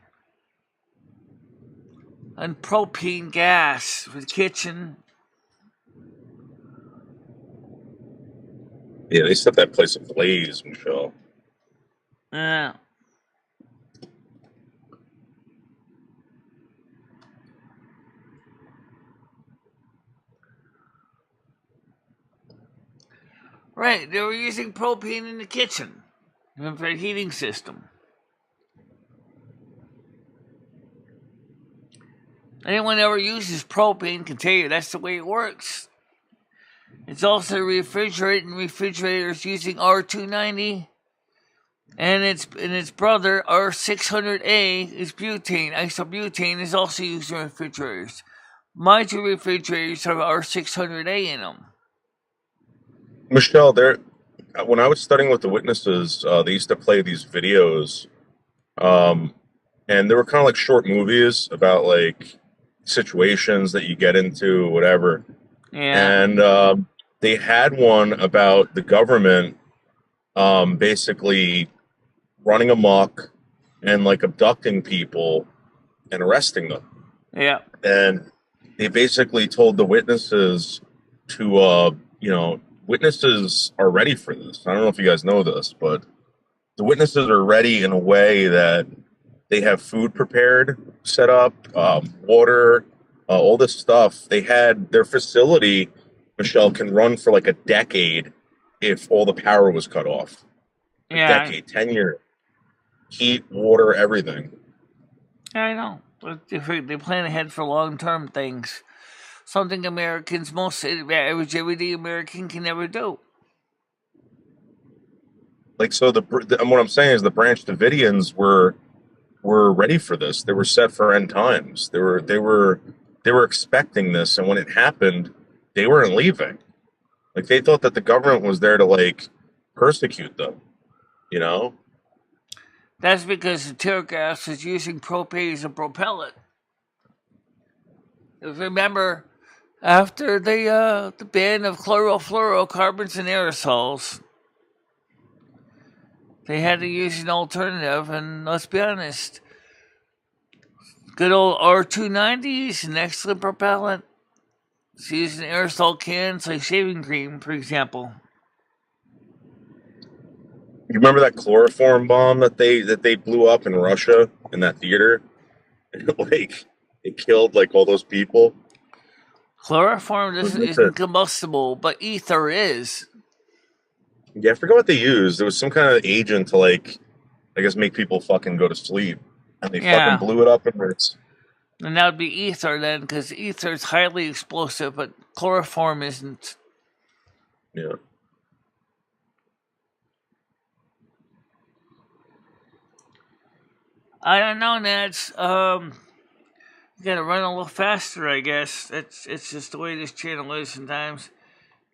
And propane gas for the kitchen. Yeah, they set that place ablaze, Michelle. Yeah. Right, they were using propane in the kitchen for the heating system. Anyone ever uses propane can tell you that's the way it works. It's also refrigerating refrigerators using R290, and its brother R600A is butane. Isobutane is also used in refrigerators. My two refrigerators have R600A in them. Michelle, when I was studying with the witnesses, they used to play these videos, and they were kind of like short movies about like situations that you get into, whatever. Yeah. And they had one about the government basically running amok and like abducting people and arresting them. Yeah. And they basically told the witnesses to, witnesses are ready for this. I don't know if you guys know this, but the witnesses are ready in a way that they have food prepared, set up, water, all this stuff. They had their facility, Michelle, can run for like a decade if all the power was cut off. A decade, 10 years. Heat, water, everything. I know. They plan ahead for long-term things. Something Americans, most average everyday American, can never do. Like, so what I'm saying is the Branch Davidians were ready for this. They were set for end times. They were expecting this, and when it happened, they weren't leaving. Like, they thought that the government was there to like persecute them, you know? That's because the tear gas is using propane as a propellant. Remember, after the ban of chlorofluorocarbons and aerosols, they had to use an alternative, and let's be honest, good old R290 is an excellent propellant. It's used in aerosol cans like shaving cream, for example. You remember that chloroform bomb that they blew up in Russia in that theater? Like, it killed like all those people. Chloroform That's isn't it. combustible, but ether is. Yeah, I forgot what they used. There was some kind of agent to, like, I guess make people fucking go to sleep. And they fucking Yeah. blew it up in this. And that would be ether then, because ether is highly explosive, but chloroform isn't. Yeah. I don't know, Nats. You gotta run a little faster, I guess. It's just the way this channel is sometimes.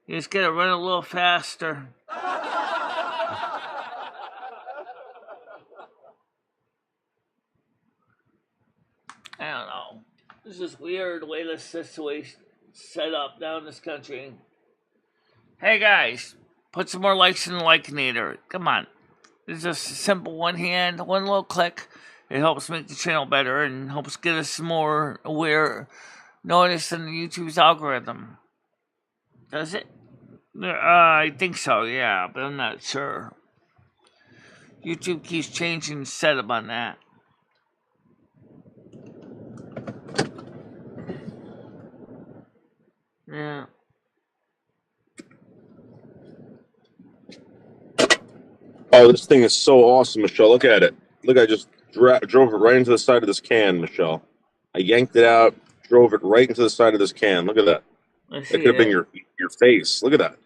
You just gotta run a little faster. I don't know. This is weird the way this situation set up down in this country. Hey guys, put some more likes in the Likeinator. Come on. It's just a simple one little click. It helps make the channel better and helps get us more aware, notice in the YouTube's algorithm. Does it? I think so, yeah, but I'm not sure. YouTube keeps changing the setup on that. Yeah. Oh, this thing is so awesome, Michelle. Look at it. Look, I just drove it right into the side of this can, Michelle. I yanked it out, drove it right into the side of this can. Look at that. I That see could have been it. your face. Look at that.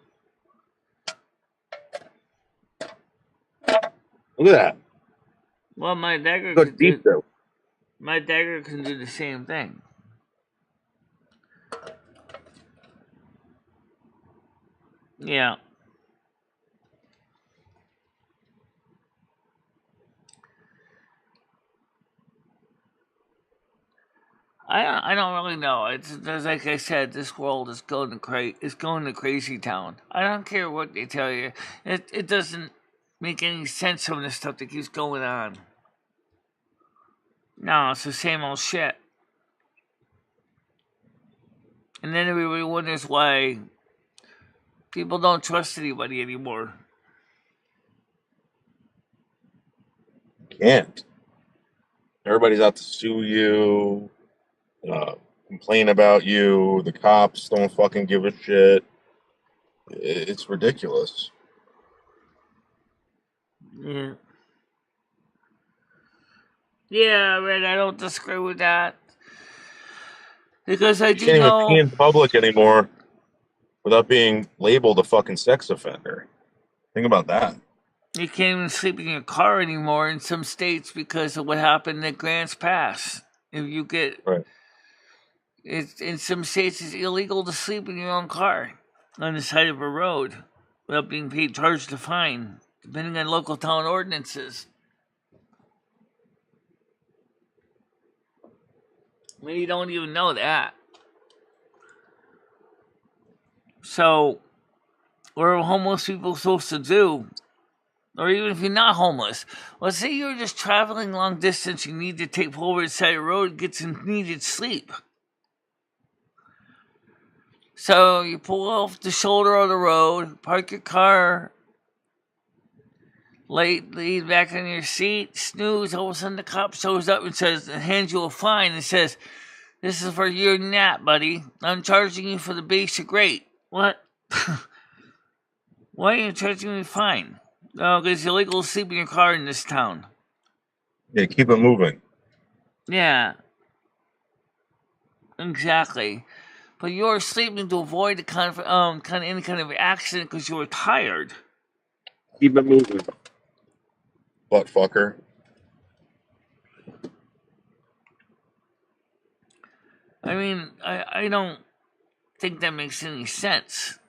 Look at that. Well, my dagger Look could deep do. though. My dagger can do the same thing. Yeah. I don't really know. It's like I said, this world is going to crazy town. I don't care what they tell you. It doesn't make any sense, some of the stuff that keeps going on. No, it's the same old shit. And then everybody wonders why people don't trust anybody anymore. Can't. Everybody's out to sue you, complain about you. The cops don't fucking give a shit. It's ridiculous. Yeah. Yeah, Red, I don't disagree with that. Because I You do can't even pee know in public anymore without being labeled a fucking sex offender. Think about that. you can't even sleep in your car anymore in some states because of what happened at Grants Pass. If you get Right. in some states, it's illegal to sleep in your own car on the side of a road without being charged a fine, depending on local town ordinances. I mean, you don't even know that. So, what are homeless people supposed to do? Or even if you're not homeless, let's say you're just traveling long distance, you need to take over the side of the road, get some needed sleep. So you pull off the shoulder of the road, park your car, lean back on your seat, snooze. All of a sudden, the cop shows up and hands you a fine and says, "This is for your nap, buddy. I'm charging you for the basic rate." What? Why are you charging me a fine? Oh, because it's illegal to sleep in your car in this town. Yeah, keep it moving. Yeah, exactly. But you're sleeping to avoid any kind of accident because you were tired. Keep it moving. Butt fucker. I mean, I don't think that makes any sense.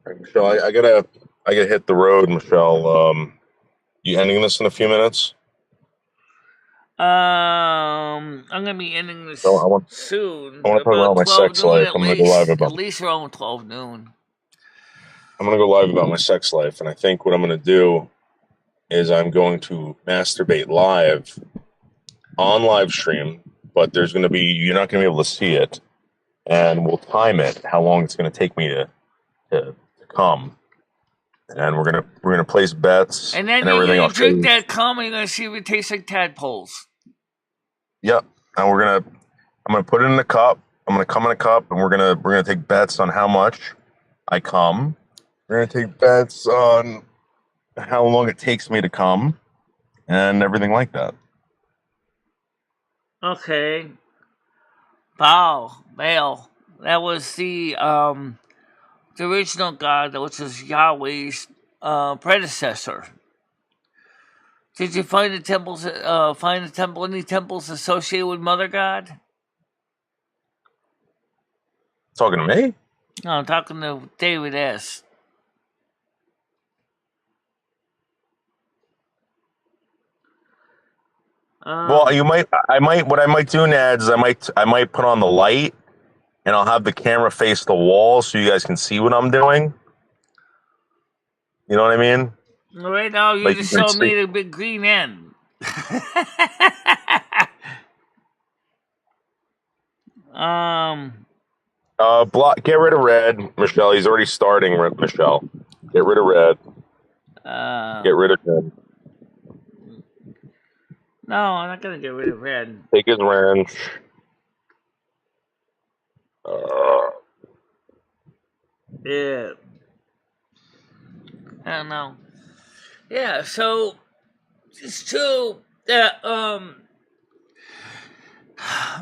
Right, Michelle, I gotta hit the road, Michelle. You ending this in a few minutes? I'm gonna be ending this So I want soon, to talk about about my 12 sex noon life. at I'm gonna go live least. At about least around 12 noon. I'm gonna go live about my sex life, and I think what I'm gonna do is I'm going to masturbate live on live stream, but you're not gonna be able to see it, and we'll time it how long it's gonna take me to come, and we're gonna place bets And then and you're everything. gonna I'll show drink you. that cum and you're gonna see if it tastes like tadpoles. Yep, and I'm gonna put it in a cup. I'm gonna come in a cup, and we're gonna take bets on how much I come. We're gonna take bets on how long it takes me to come, and everything like that. Okay. Baal. That was the original God, which was Yahweh's predecessor. Did you find the temples? Any temples associated with Mother God? Talking to me? No, I'm talking to David S. Well, what I might do, Nads, is I might put on the light, and I'll have the camera face the wall so you guys can see what I'm doing. You know what I mean? Right now, you Like you just can showed see. me the big green end. um. Get rid of red, Michelle. He's already starting, Michelle. Get rid of red. Get rid of red. No, I'm not gonna get rid of red. Take his wrench. Yeah. I don't know. Yeah, so it's true that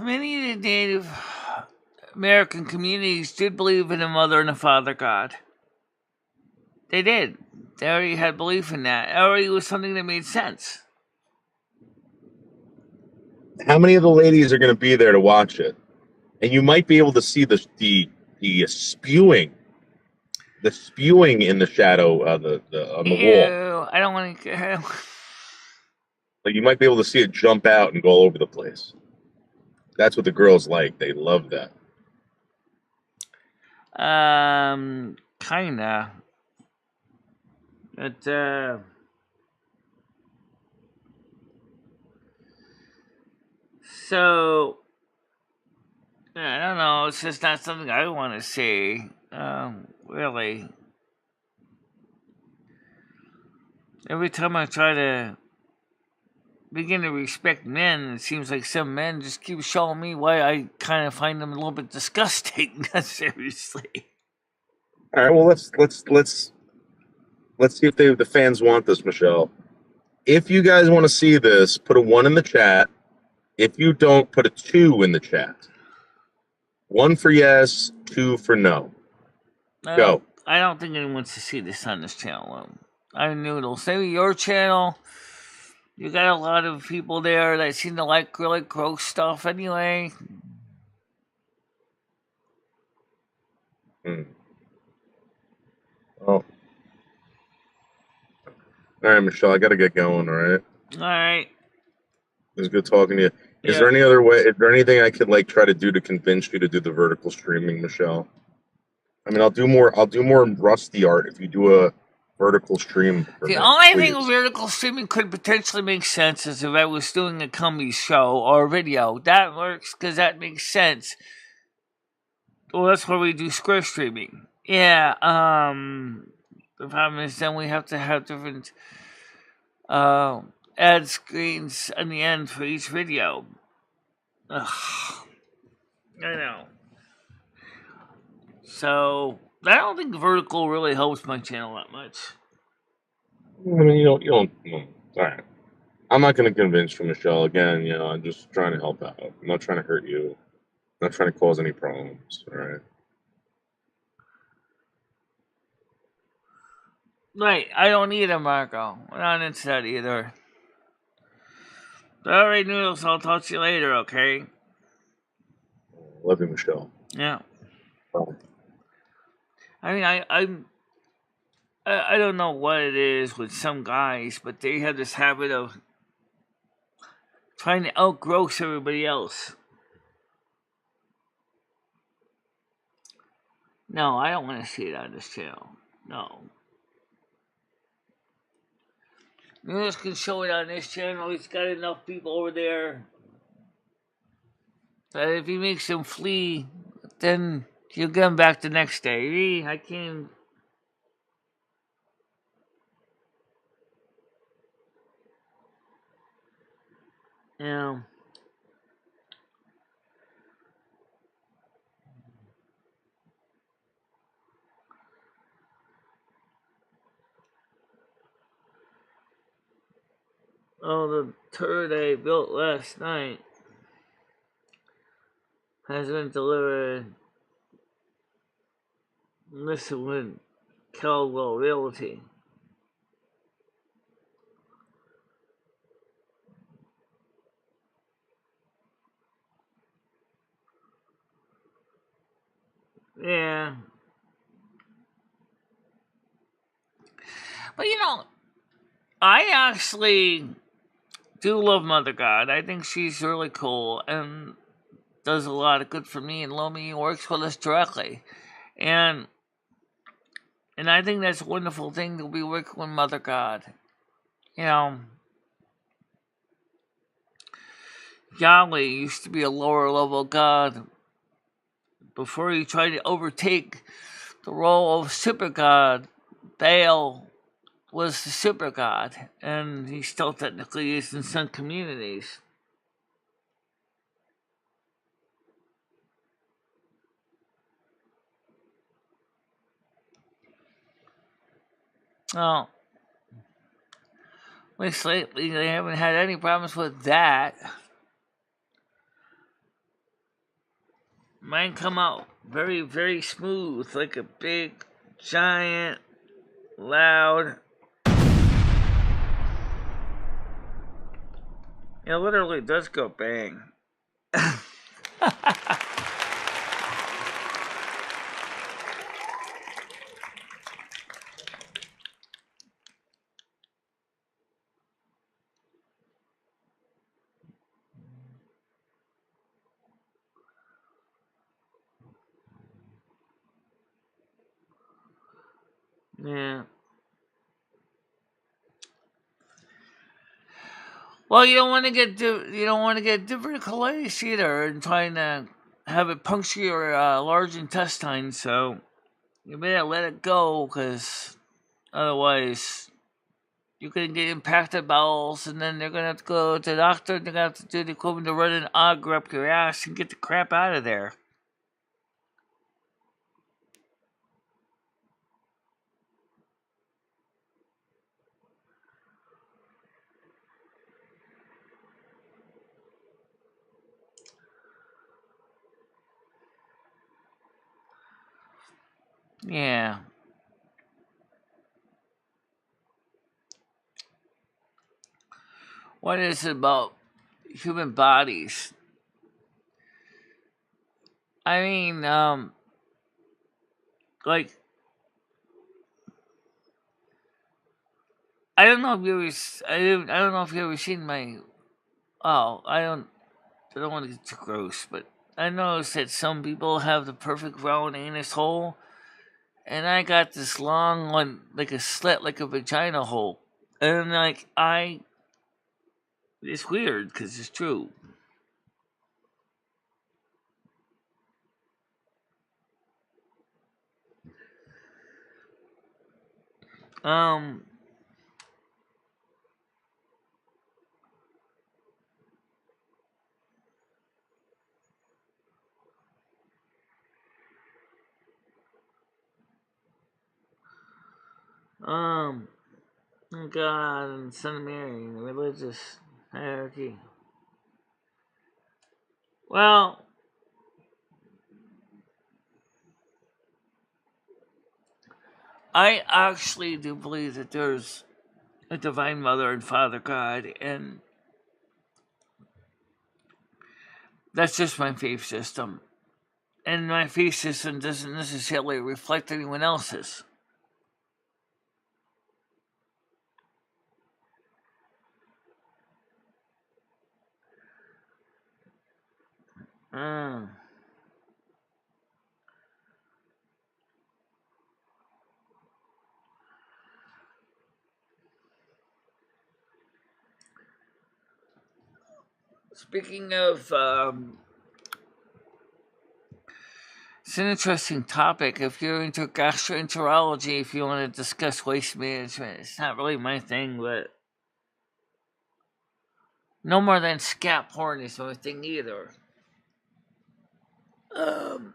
many of the Native American communities did believe in a mother and a father God. They did. They already had belief in that. It already was something that made sense. How many of the ladies are going to be there to watch it? And you might be able to see the spewing in the shadow on the wall. Ew, I don't want to. Like you might be able to see it jump out and go all over the place. That's what the girls like. They love that. Kinda. But so I don't know. It's just not something I want to see. Really. Every time I try to begin to respect men, it seems like some men just keep showing me why I kind of find them a little bit disgusting. Seriously. All right. Well, let's see if the fans want this, Michelle. If you guys want to see this, put a 1 in the chat. If you don't, put a 2 in the chat. 1 for yes, 2 for no. Go. I don't think anyone wants to see this on this channel. I Noodles. Maybe your channel. You got a lot of people there that seem to like really gross stuff anyway. Oh. All right, Michelle, I got to get going, all right? All right. It was good talking to you. Yeah. Is there any other way? Is there anything I could try to do to convince you to do the vertical streaming, Michelle? I mean, I'll do more Rusty art if you do a vertical stream. The only thing vertical streaming could potentially make sense is if I was doing a comedy show or a video. That works because that makes sense. Well, that's where we do square streaming. Yeah. The problem is then we have to have different ad screens in the end for each video. Ugh. I know. So I don't think vertical really helps my channel that much. I mean, you don't. All right. I'm not going to convince you, Michelle. Again, I'm just trying to help out. I'm not trying to hurt you. I'm not trying to cause any problems. All right. Right. I don't need a Marco. We're not into that either. All right, Noodles. I'll talk to you later. Okay. Love you, Michelle. Yeah. Bye. I mean, I don't know what it is with some guys, but they have this habit of trying to outgross everybody else. No, I don't want to see it on this channel. No. Noodles can show it on this channel. He's got enough people over there that if he makes them flee, then he'll get them back the next day. I can't. You know. the turd I built last night has been delivered. Listen with Caldwell Realty. Yeah. But I actually do love Mother God. I think she's really cool and does a lot of good for me and Lomi works with us directly. And I think that's a wonderful thing to be working with Mother God. Yahweh used to be a lower level god before he tried to overtake the role of super god. Baal was the super god, and he still technically is in some communities. Well, at least lately they haven't had any problems with that. Mine come out very, very smooth, like a big, giant, loud. It literally does go bang. Yeah. Well, you don't want to get diverticulitis either, and trying to have it puncture your large intestine. So you better let it go, because otherwise you can get impacted bowels, and then they're gonna have to go to the doctor. And they're gonna have to do the equivalent to run an auger up your ass and get the crap out of there. Yeah. What is it about human bodies? I mean, like, I don't know if you ever, I don't know if you ever seen my. Oh, I don't want to get too gross, but I noticed that some people have the perfect round anus hole, and I got this long one, like a slit, like a vagina hole, and it's weird because it's true. Um, um, God and Son of Mary, the religious hierarchy. Well, I actually do believe that there's a divine mother and father God, and that's just my faith system. And my faith system doesn't necessarily reflect anyone else's. Mm. Speaking of, it's an interesting topic. If you're into gastroenterology, if you want to discuss waste management, it's not really my thing, but no more than scat porn is my thing either. Um,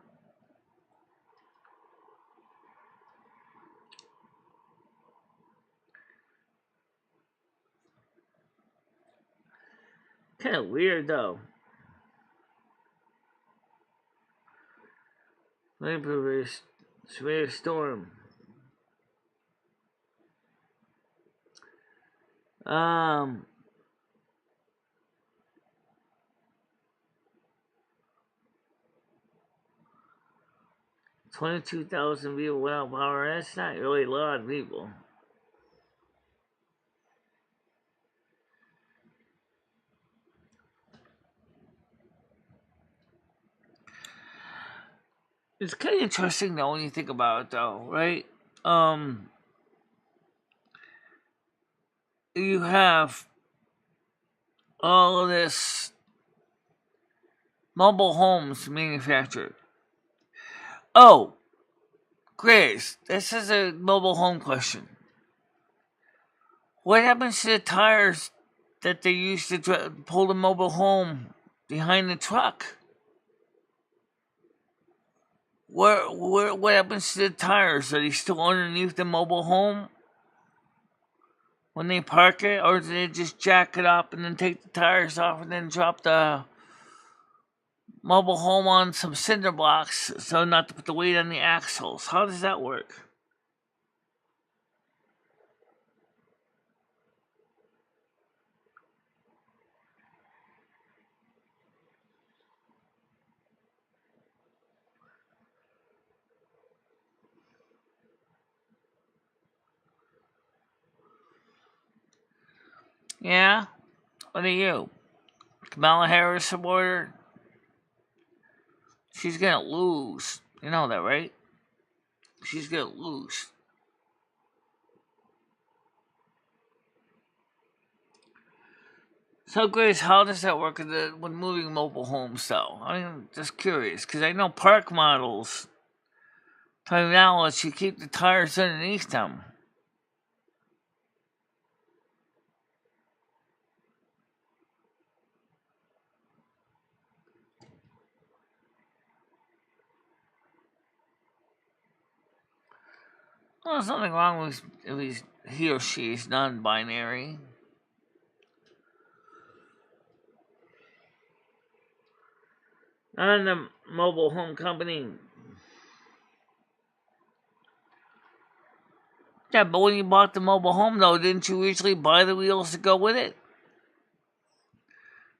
Kind of weird though. Severe storm. 22,000 people without power. That's not really a lot of people. It's kind of interesting though when you think about it though, right? You have all of this mobile homes manufactured. Oh, Grace, this is a mobile home question. What happens to the tires that they used to pull the mobile home behind the truck? What happens to the tires? Are they still underneath the mobile home when they park it, or do they just jack it up and then take the tires off and then drop the mobile home on some cinder blocks so not to put the weight on the axles? How does that work? Yeah? What are you? Kamala Harris supporter? She's gonna lose. You know that, right? She's gonna lose. So, Grace, how does that work when moving mobile homes, though? I'm just curious, because I know park models tell now lets you keep the tires underneath them. Well, there's nothing wrong with if he or she is non-binary. Not in the mobile home company. Yeah, but when you bought the mobile home, though, didn't you usually buy the wheels to go with it?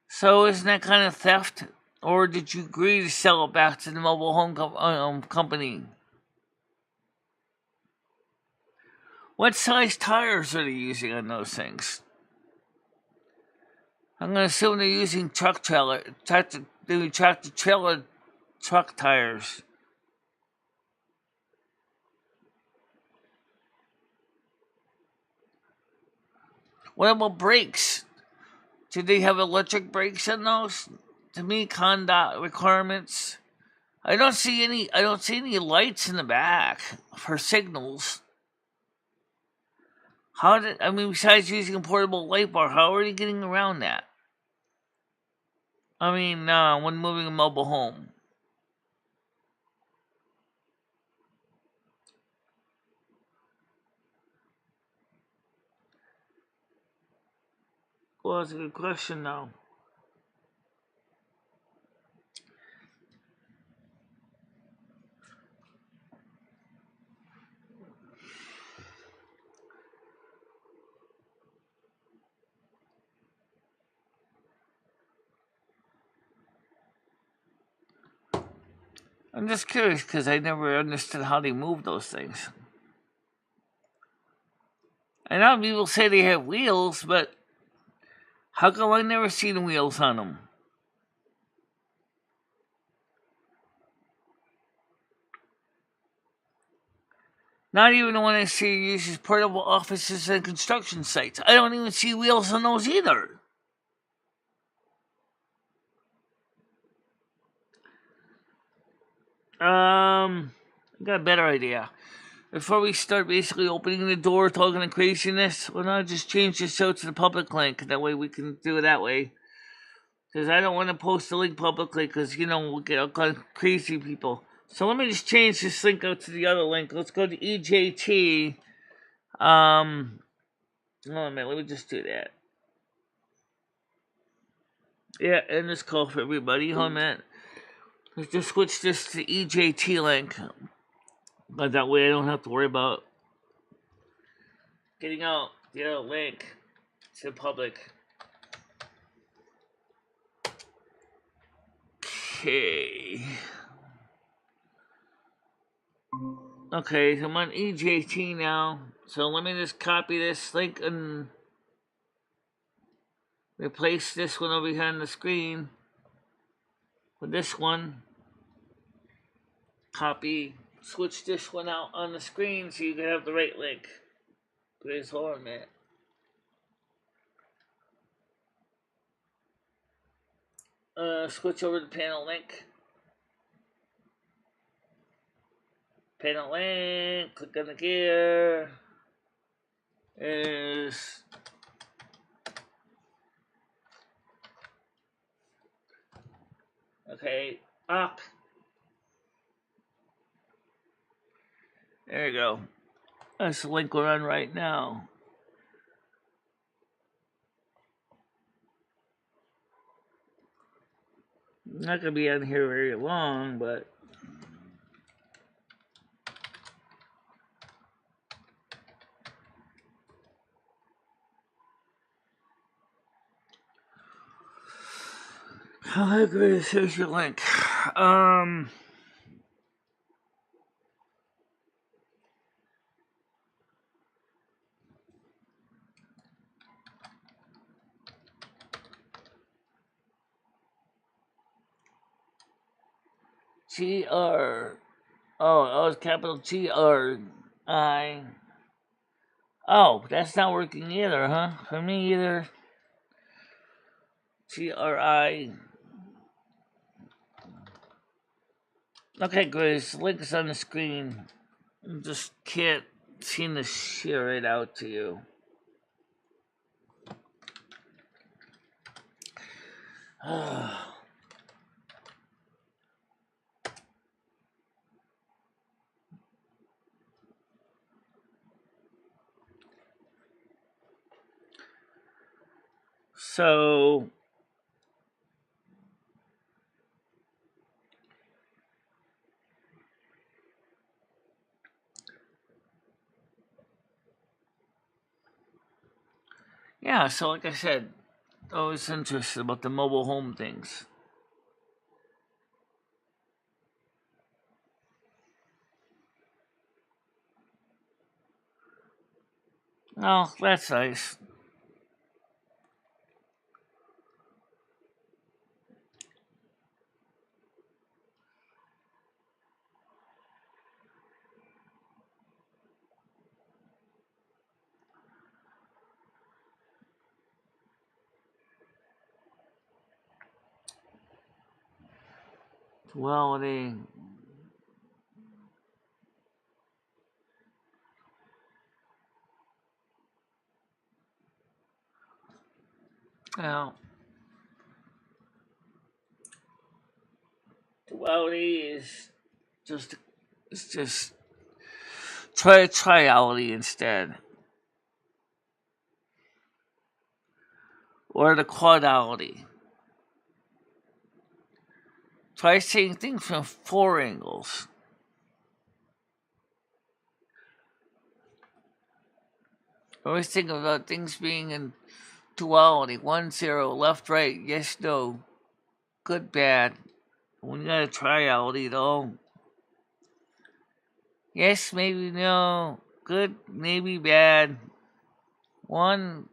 So isn't that kind of theft? Or did you agree to sell it back to the mobile home company? What size tires are they using on those things? I'm going to assume they're using tractor trailer truck tires. What about brakes? Do they have electric brakes on those? To meet conduct requirements, I don't see any lights in the back for signals. Besides using a portable light bar, how are they getting around that? When moving a mobile home. Well, that's a good question, though. I'm just curious because I never understood how they move those things. I know people say they have wheels, but how come I never seen wheels on them? Not even the one I see uses portable offices and construction sites. I don't even see wheels on those either. I got a better idea. Before we start basically opening the door, talking to craziness, why not just change the show to the public link? That way we can do it that way. Because I don't want to post the link publicly because, we'll get all kind of crazy people. So let me just change this link out to the other link. Let's go to EJT. Hold on a minute, let me just do that. Yeah, end this call for everybody. Hold on a minute. Let's just switch this to EJT link. But that way I don't have to worry about getting out the other link to the public. Okay. Okay, so I'm on EJT now. So let me just copy this link and replace this one over here on the screen with this one. Copy, switch this one out on the screen so you can have the right link. Please hold on a minute. Switch over to panel link. Panel link, click on the gear. Is okay, up. There you go. That's the link we're on right now. Not gonna be on here very long, but I agree. Here's your link. GR. Oh, it's capital GRI. Oh, that's not working either, huh? For me either. GRI. Okay, good. The link is on the screen. I just can't seem to share it out to you. So yeah, so like I said, I was interested about the mobile home things. Oh, that's nice. Duality. Well, duality is just try triality instead. Or the quadality. Try seeing things from 4 angles. Always think about things being in duality. 1, 0, left, right, yes, no, good, bad. When you got a triality though, yes, maybe, no, good, maybe, bad. 1,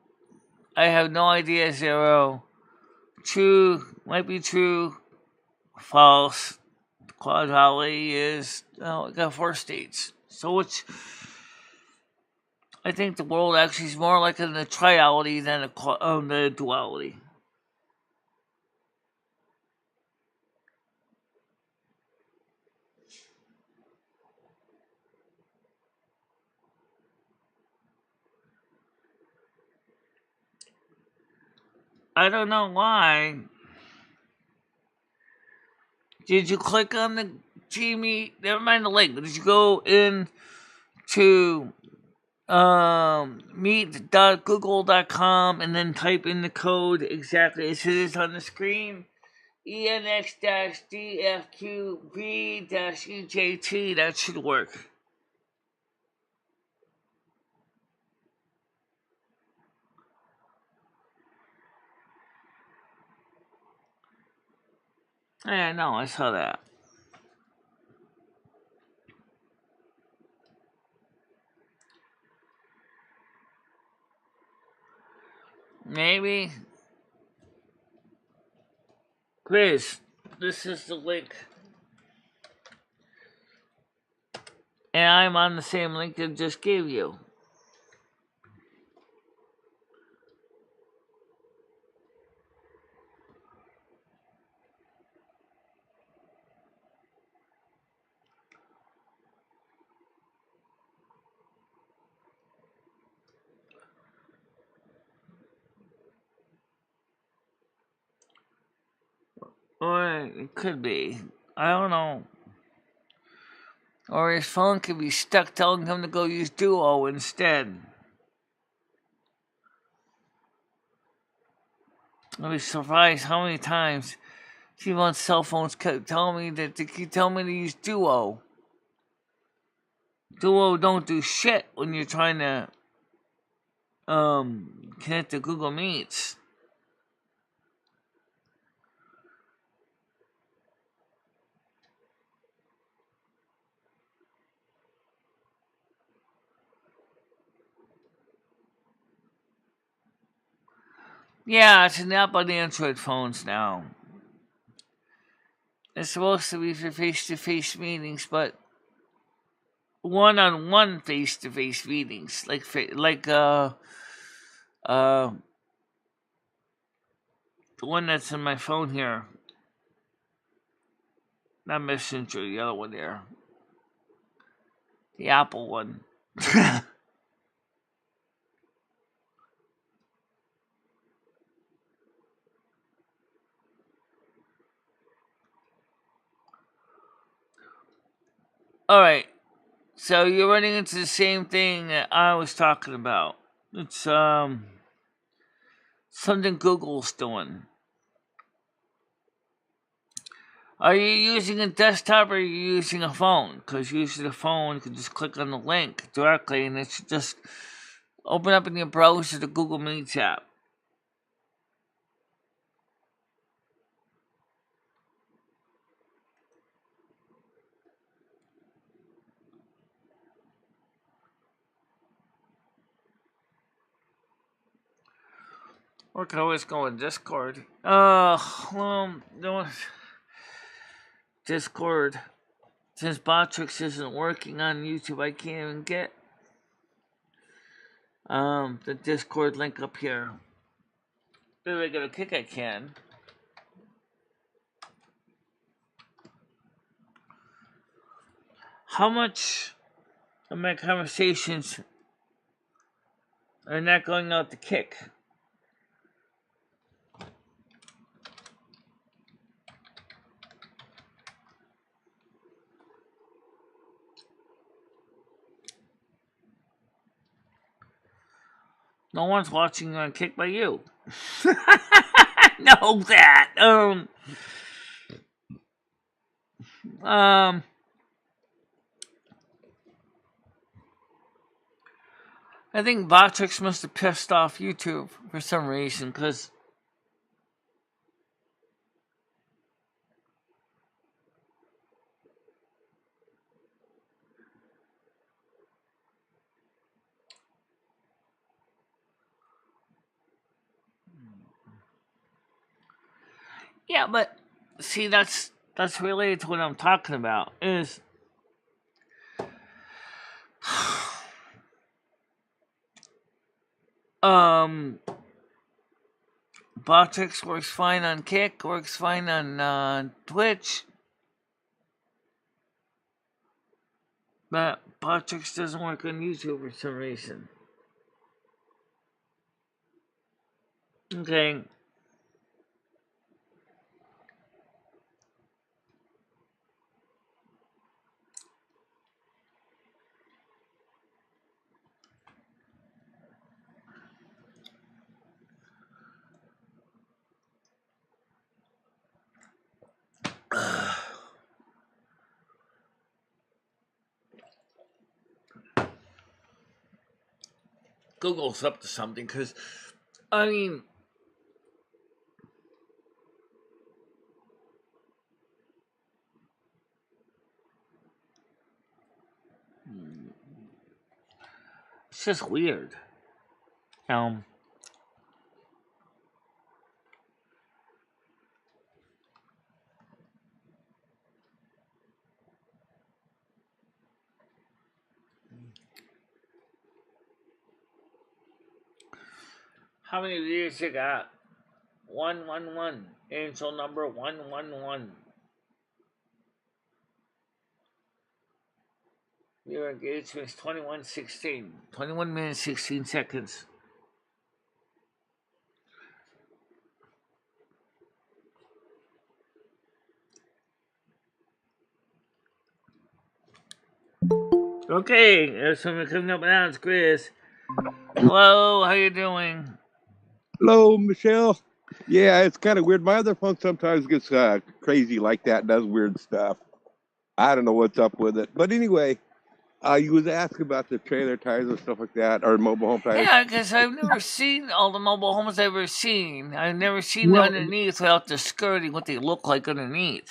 I have no idea, 0. True, might be true, false. Quadality is, I got 4 states. So I think the world actually is more like in the triality than the duality. I don't know why. Did you click on the Gmeet? Never mind the link. Did you go in to meet.google.com and then type in the code exactly as it is on the screen. ENX-DFQV-EJT. That should work. Yeah, no, I saw that. Maybe. Chris, this is the link. And I'm on the same link that I just gave you. Or it could be. I don't know. Or his phone could be stuck telling him to go use Duo instead. I'll be surprised how many times people's cell phones kept telling me that they keep telling me to use Duo. Duo don't do shit when you're trying to connect to Google Meets. Yeah, it's an app on Android phones now. It's supposed to be for face-to-face meetings, but one-on-one face-to-face meetings, like the one that's in my phone here. Not Messenger, the other one there. The Apple one. Alright, so you're running into the same thing that I was talking about. It's something Google's doing. Are you using a desktop or are you using a phone? Because using a phone, you can just click on the link directly and it should just open up in your browser the Google Meets app. Or can always go in Discord. No, Discord. Since Botrix isn't working on YouTube, I can't even get the Discord link up here. If I get a kick, I can. How much of my conversations are not going out to Kick? No one's watching on Kick by you. Know that. I think Botrix must have pissed off YouTube for some reason, because yeah, but see, that's related to what I'm talking about. Is Botrix works fine on Kick, works fine on Twitch, but Botrix doesn't work on YouTube for some reason. Okay. Google's up to something, because, I mean, it's just weird. How many views you got? 111. Angel number 111. Your engagement is 21:16. 21 minutes, 16 seconds. Okay, there's someone coming up now. It's Chris. Hello, how you doing? Hello, Michelle. Yeah, it's kind of weird. My other phone sometimes gets crazy like that, does weird stuff. I don't know what's up with it. But anyway, you was asking about the trailer tires and stuff like that, or mobile home tires. Yeah, because I've never seen all the mobile homes I've ever seen. I've never seen Well, underneath without the skirting what they look like underneath.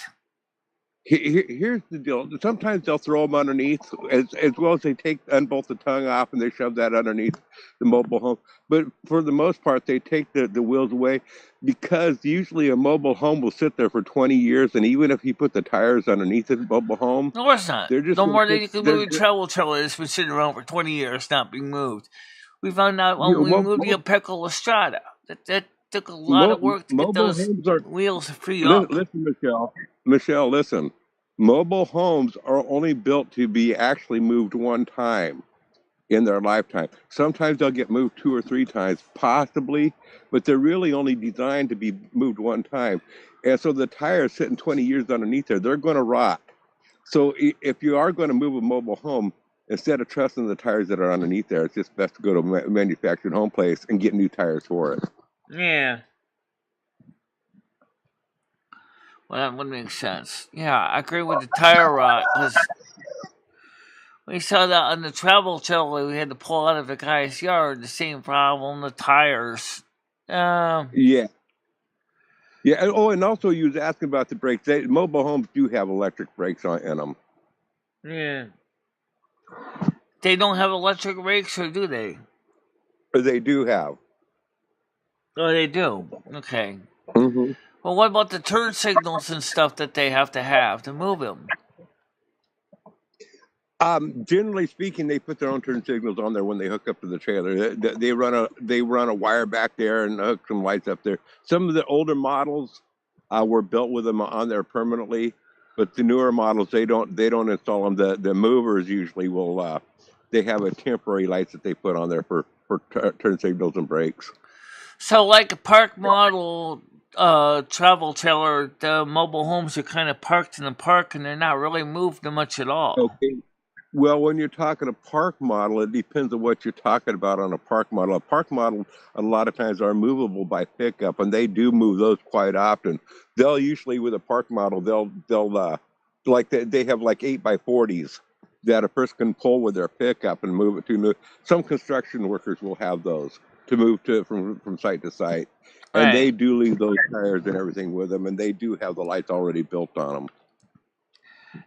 Here's the deal. Sometimes they'll throw them underneath, as well as they unbolt the tongue off and they shove that underneath the mobile home. But for the most part, they take the wheels away, because usually a mobile home will sit there for 20 years, and even if you put the tires underneath the mobile home, No, it's not. they're just No gonna more than take, you can move a travel trailer that's been sitting around for 20 years not being moved. We found out when we moved the Apeco Estrada that took a lot of work to get mobile those homes are. wheels free up. Listen, Michelle. Michelle, listen. Mobile homes are only built to be actually moved one time in their lifetime. Sometimes they'll get moved 2 or 3 times, possibly, but they're really only designed to be moved one time. And so the tires sitting 20 years underneath there, they're going to rot. So if you are going to move a mobile home, instead of trusting the tires that are underneath there, it's just best to go to a manufactured home place and get new tires for it. Yeah. Well, that would make sense. Yeah, I agree with the tire rot, because we saw that on the travel trailer we had to pull out of a guy's yard. The same problem, the tires. Yeah. Yeah. Oh, and also you was asking about the brakes. Mobile homes do have electric brakes in them. Yeah. They don't have electric brakes, or do they? They do have. Oh, they do. Okay. Mm-hmm. Well, what about the turn signals and stuff that they have to move them? Generally speaking, they put their own turn signals on there when they hook up to the trailer. They run a wire back there and hook some lights up there. Some of the older models were built with them on there permanently, but the newer models they don't install them. The movers usually will. They have a temporary lights that they put on there for turn signals and brakes. So, like a park model travel trailer, the mobile homes are kind of parked in the park, and they're not really moved much at all. Okay. Well, when you're talking a park model, it depends on what you're talking about on a park model. A park model, a lot of times, are movable by pickup, and they do move those quite often. They'll usually, with a park model, they'll like they have like 8x40s that a person can pull with their pickup and move it to. Some construction workers will have those to move to from site to site, and they do leave those tires and everything with them, and they do have the lights already built on them.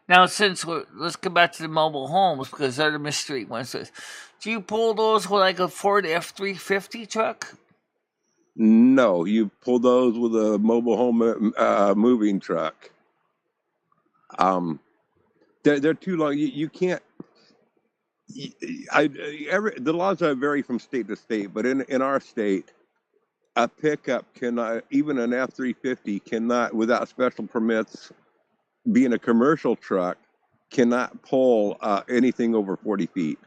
Now, let's go back to the mobile homes, because they're the mystery ones. Do you pull those with like a Ford F-350 truck? No, you pull those with a mobile home moving truck. They're too long. You can't. The laws vary from state to state, but in our state, a pickup cannot, even an F-350 cannot, without special permits, being a commercial truck, cannot pull anything over 40 feet.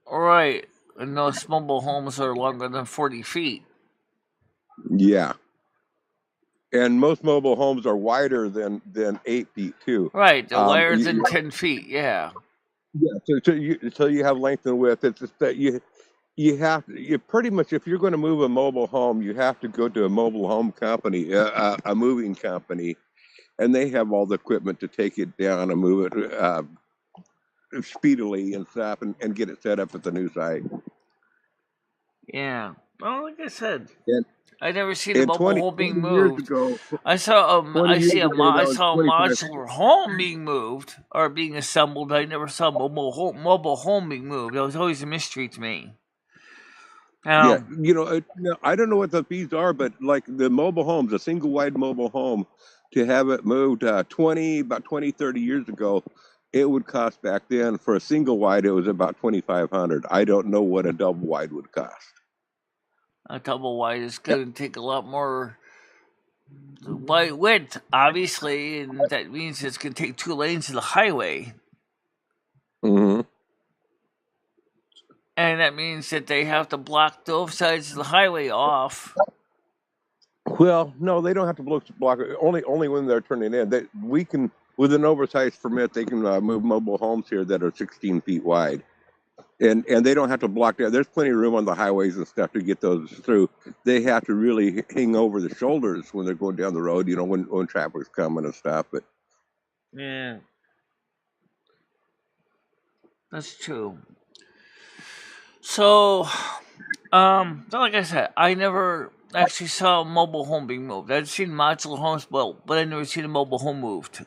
Right, and those mobile homes are longer than 40 feet. Yeah. And most mobile homes are wider than 8 feet too. Right, they're wider than 10 feet. Yeah. Yeah. So you have length and width. It's just that you have you pretty much, if you're going to move a mobile home, you have to go to a mobile home company, a moving company, and they have all the equipment to take it down and move it speedily and stuff, and get it set up at the new site. Yeah. Well, like I said, And, I never seen a and mobile 20, home being 20 years moved. ago, I saw 20 years ago, I that was saw a 25. modular home being moved or being assembled. I never saw a mobile home being moved. That was always a mystery to me. Yeah, Um, I don't know what the fees are, but like the mobile homes, a single wide mobile home, to have it moved about 20, 30 years ago, it would cost back then for a single wide, it was about 2,500. I don't know what a double wide would cost. a double wide is going to take a lot more wide width, obviously, and that means it's going to take 2 lanes of the highway. Hmm. And that means that they have to block both sides of the highway off. Well, no, they don't have to block it. Only when they're turning in. We can, with an oversized permit, they can move mobile homes here that are 16 feet wide. And they don't have to block that. There's plenty of room on the highways and stuff to get those through. They have to really hang over the shoulders when they're going down the road, when traffic's coming and stuff. But Yeah, that's true. So, like I said, I never actually saw a mobile home being moved. I'd seen modular homes built, but I never seen a mobile home moved.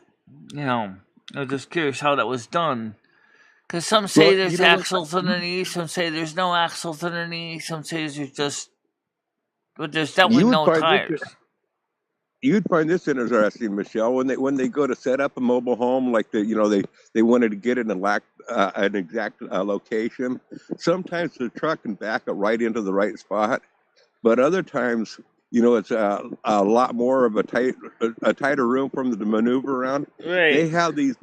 I was just curious how that was done. Because some say well, there's what? axles underneath, some say there's no axles underneath, some say there's just, but there's definitely You would no find this. tires. You'd find this interesting, Michelle. When they go to set up a mobile home, like they wanted to get it in an exact location. Sometimes the truck can back it right into the right spot, but other times, it's a lot more of a tighter room for them to maneuver around. Right. They have these.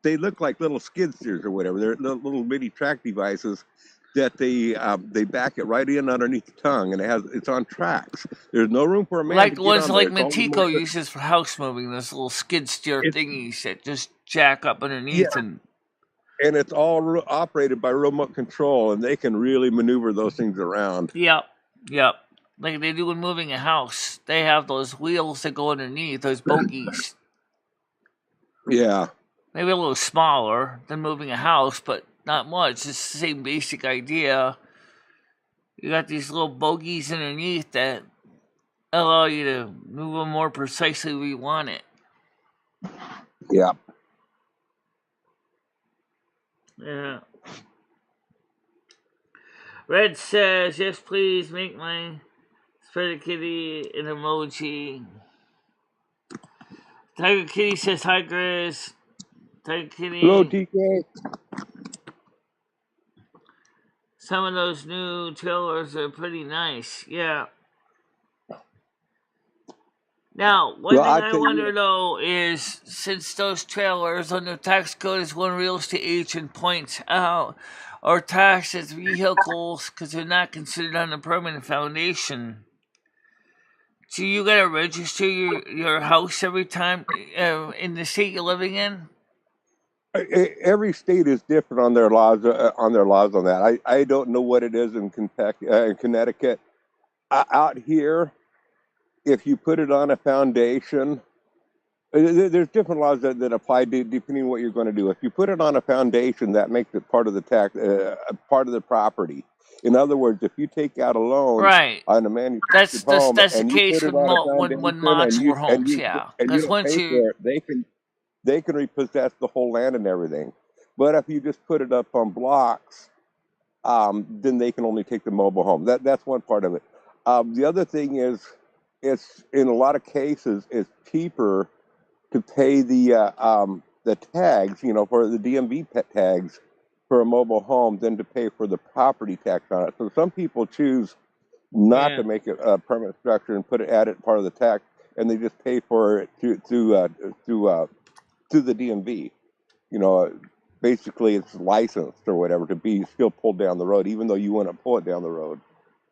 They look like little skid steers or whatever. They're little mini track devices that they back it right in underneath the tongue, and it's on tracks. There's no room for a man Like to the get ones on like there. It's all Mantico uses for house moving, those little skid steer it's thingies that just jack up yeah, underneath and and it's all operated by remote control, and they can really maneuver those things around. Yep. Like they do when moving a house. They have those wheels that go underneath, those bogies. Yeah, Maybe a little smaller than moving a house, but not much. It's the same basic idea. You got these little bogies underneath that allow you to move them more precisely where you want it. yeah. Yeah. Red says, yes, please make my Spider Kitty an emoji. Tiger Kitty says, hi, Grizz. Tiger Hello, Kitty. TK. Some of those new trailers are pretty nice. Yeah. Now, one Well, thing I I tell you, wonder though is since those trailers under tax code is one real estate agent points out are taxed as vehicles because they're not considered on a permanent foundation. So you gotta register your house every time in the state you're living in? every state is different on their laws on that. I don't know what it is in Kentucky, in Connecticut. Out here, if you put it on a foundation, there's different laws that apply depending on what you're going to do. If you put it on a foundation, that makes it part of the part of the property. In other words, if you take out a loan Right. on a manufactured home That's the and you case put with it on a foundation when and modular homes, yeah. you Because don't once pay you for it, they can repossess the whole land and everything. But if you just put it up on blocks, then they can only take the mobile home. That's one part of it. The other thing is, it's in a lot of cases it's cheaper to pay the tags, for the DMV pet tags for a mobile home than to pay for the property tax on it. So some people choose not yeah. to make it a permanent structure and add it part of the tax, and they just pay for it through the DMV. Basically it's licensed or whatever to be still pulled down the road, even though you want to pull it down the road.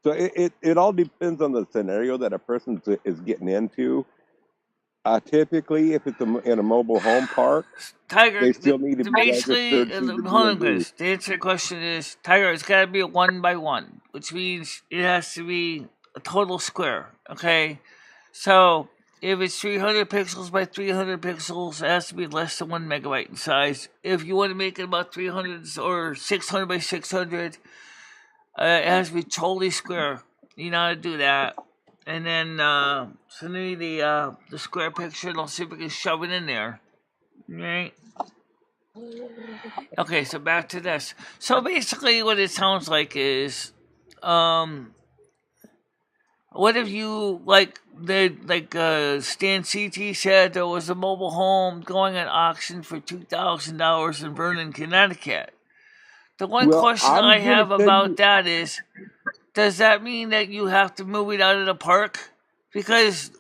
So it all depends on the scenario that a person is getting into. Typically, if it's in a mobile home park, Tiger, they still need to be basically, registered through the hold on, DMV. Chris. The answer to the question is Tiger, it's got to be a 1x1, which means it has to be a total square, okay? So, if it's 300 pixels by 300 pixels, it has to be less than 1 megabyte in size. If you want to make it about 300 or 600 by 600, It has to be totally square. You know how to do that. And then send me the square picture, and I'll see if we can shove it in there. Right? Okay, so back to this. So basically, what it sounds like is, what if you like Stan CT said there was a mobile home going at auction for $2,000 in Vernon, Connecticut. The one Well, question I'm I gonna have tell about you, that is, does that mean that you have to move it out of the park? Because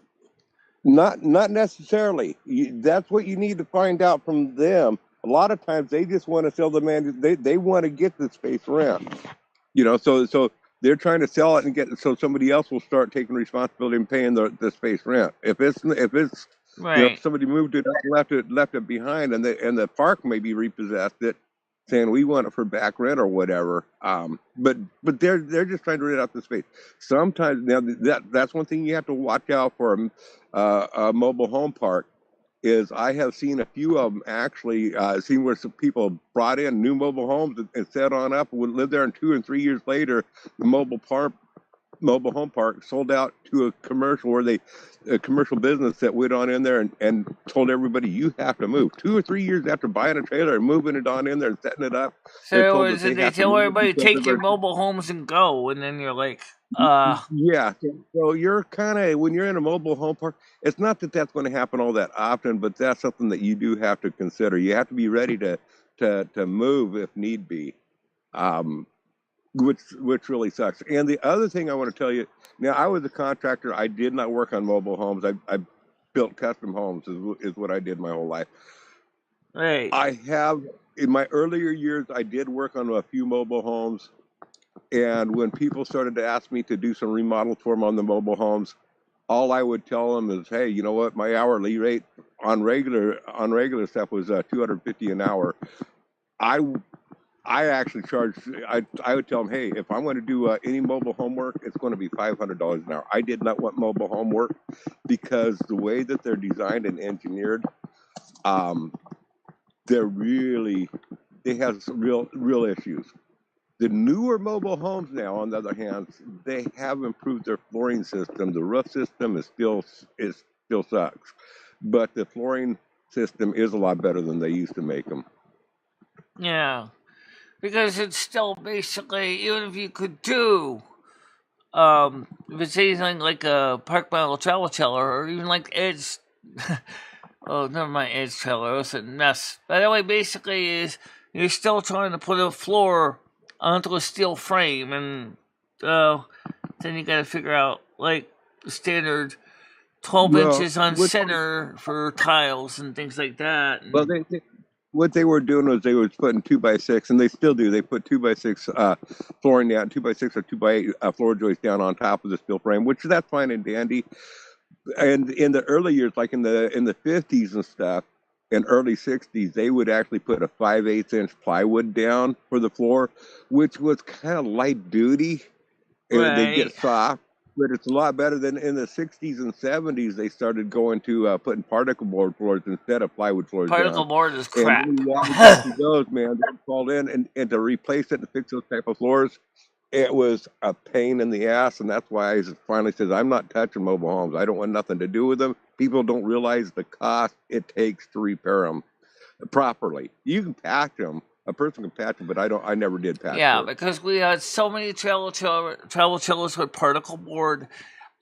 not necessarily. That's what you need to find out from them. A lot of times they just want to sell the man. They want to get the space rent. So they're trying to sell it and get it so somebody else will start taking responsibility and paying the space rent. If right, somebody moved it up, left it behind, and the park maybe repossessed it, saying we want it for back rent or whatever. But they're just trying to rent out the space. Sometimes now that's one thing you have to watch out for a mobile home park. Is I have seen a few of them actually seen where some people brought in new mobile homes and set on up and would live there, and 2 and 3 years later, the mobile home park sold out to a commercial business that went on in there and told everybody you have to move. 2 or 3 years after buying a trailer and moving it on in there and setting it up, they're so told is that it they they have to tell move it everybody because take of your their. mobile homes and go, and then you're like, Yeah, so you're kind of when you're in a mobile home park. It's not that that's going to happen all that often, but that's something that you do have to consider. You have to be ready to move if need be, um, which really sucks. And the other thing I want to tell you, now I was a contractor. I did not work on mobile homes. I built custom homes is what I did my whole life. right, I have in my earlier years I did work on a few mobile homes. And when people started to ask me to do some remodels for them on the mobile homes, all I would tell them is, hey, you know what? My hourly rate on regular stuff was $250 an hour. I actually charge. I would tell them, hey, if I'm going to do any mobile homework, it's going to be $500 an hour. I did not want mobile homework because the way that they're designed and engineered, um, they have some real issues. The newer mobile homes now, on the other hand, they have improved their flooring system. The roof system is still sucks, but the flooring system is a lot better than they used to make them. yeah, because it's still basically, even if you could do if it's anything like a park model travel trailer, or even like Ed's. Oh, never mind, Ed's trailer. It was a mess. But anyway, basically, is you're still trying to put a floor onto a steel frame, and then you got to figure out like the standard 12 Well, inches on center for tiles and things like that. well, And what they were doing was they were putting 2x6, and they still do. They put 2x6 flooring down, 2x6 or 2x8 floor joists down on top of the steel frame, which that's fine and dandy. And in the early years, like in the 50s and stuff, in early 60s, they would actually put a 5/8 inch plywood down for the floor, which was kind of light duty. They right, get soft, but it's a lot better than in the 60s and 70s. They started going to putting particle board floors instead of plywood floors particle down. board is And crap. when you got to those, man, they fall in, and to replace it and fix those type of floors, it was a pain in the ass. And that's why I finally said, I'm not touching mobile homes. I don't want nothing to do with them. People don't realize the cost it takes to repair them properly. You can patch them. A person can patch them, but I never did patch Yeah, work. because we had so many travel trailers with particle board.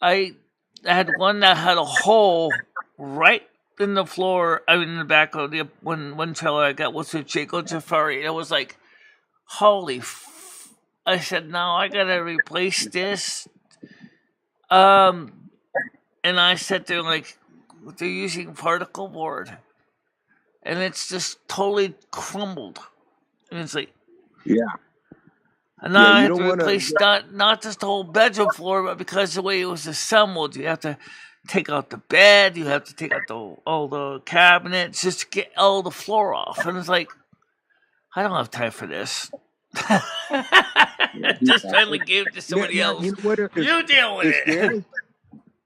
I had one that had a hole right in the floor. I mean, in the back of the one trailer I got was a Jaco Jafari. It was like, holy. I said, no, I gotta replace this. And I sat there like, they're using particle board, and it's just totally crumbled. And it's like, Yeah. and Yeah, now I you have don't to want to. replace not just the whole bedroom floor, but because the way it was assembled, you have to take out the bed, you have to take out all the cabinets just to get all the floor off. And it's like, I don't have time for this. Just finally gave it to somebody Now, you else. know what? You deal with it.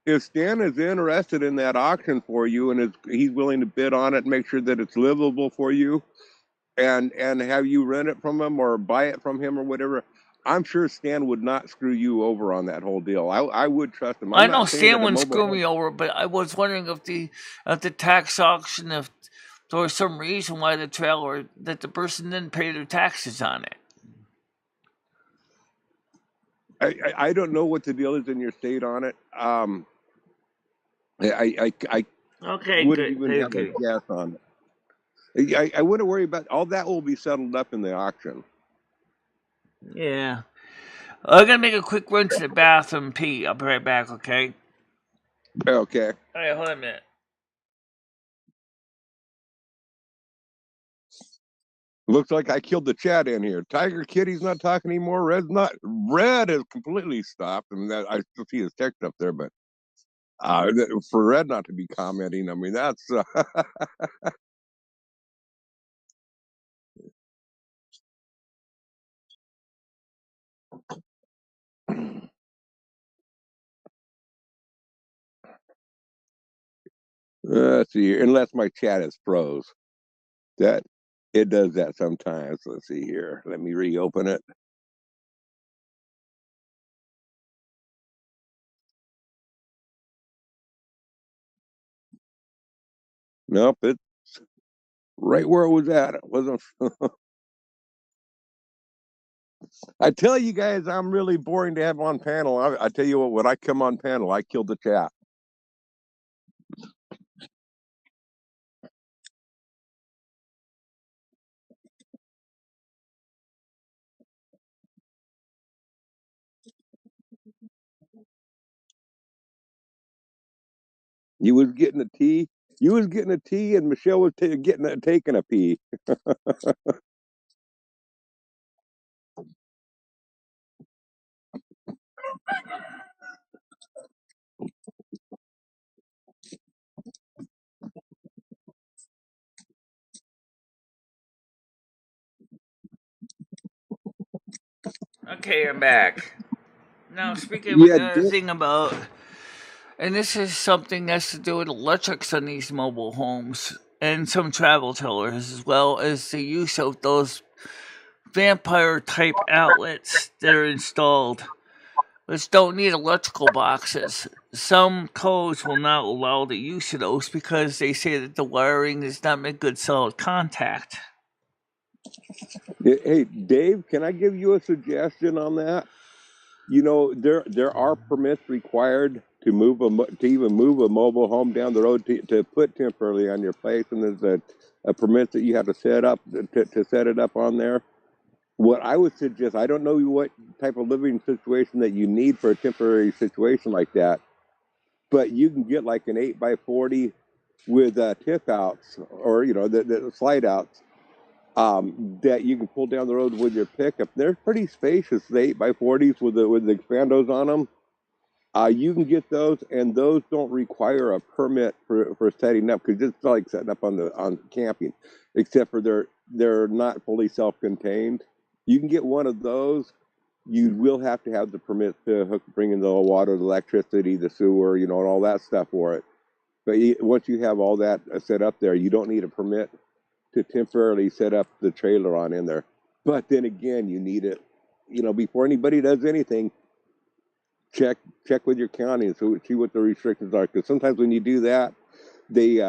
If Stan is interested in that auction for you and he's willing to bid on it and make sure that it's livable for you, and have you rent it from him or buy it from him or whatever, I'm sure Stan would not screw you over on that whole deal. I would trust him. I'm I know not saying Stan that a wouldn't mobile screw home. me over, but I was wondering if the tax auction, if there was some reason why that the person didn't pay their taxes on it. I don't know what the deal is in your state on it. I Okay, wouldn't good. even have a Okay. guess on it. I wouldn't worry about all that. Will be settled up in the auction. Yeah. I'm gonna make a quick run to the bathroom and pee. I'll be right back, okay? Okay. Alright, hold on a minute. Looks like I killed the chat in here. Tiger Kitty's not talking anymore. Red has completely stopped, and that I still see his text up there. But for Red not to be commenting, I mean that's. Let's see here. Unless my chat is froze, that it does that sometimes. Let's see here. Let me reopen it. Nope, it's right where it was at. It wasn't. I tell you guys, I'm really boring to have on panel. I tell you what, when I come on panel, I kill the chat. You was getting a tea. You was getting a tea, and Michelle was taking a pee. Okay, I'm back. Now, speaking of Yeah, another thing about, and this is something that's to do with electrics on these mobile homes and some travel trailers, as well as the use of those vampire type outlets that are installed, which don't need electrical boxes. Some codes will not allow the use of those because they say that the wiring does not make good solid contact. Hey, Dave, can I give you a suggestion on that? You know, there are permits required to even move a mobile home down the road to put temporarily on your place, and there's a permit that you have to set up to set it up on there. What I would suggest, I don't know what type of living situation that you need for a temporary situation like that, but you can get like an 8x40 with tip outs, or you know the slide outs, that you can pull down the road with your pickup. They're pretty spacious, the 8x40s with the expandos on them. You can get those, and those don't require a permit for setting up, because it's like setting up on camping, except for they're not fully self-contained. You can get one of those. You will have to have the permit to bring in the water, the electricity, the sewer, you know, and all that stuff for it. But once you have all that set up there, you don't need a permit to temporarily set up the trailer on in there. But then again, you need it, you know, before anybody does anything. Check with your county and see what the restrictions are. Because sometimes when you do that, they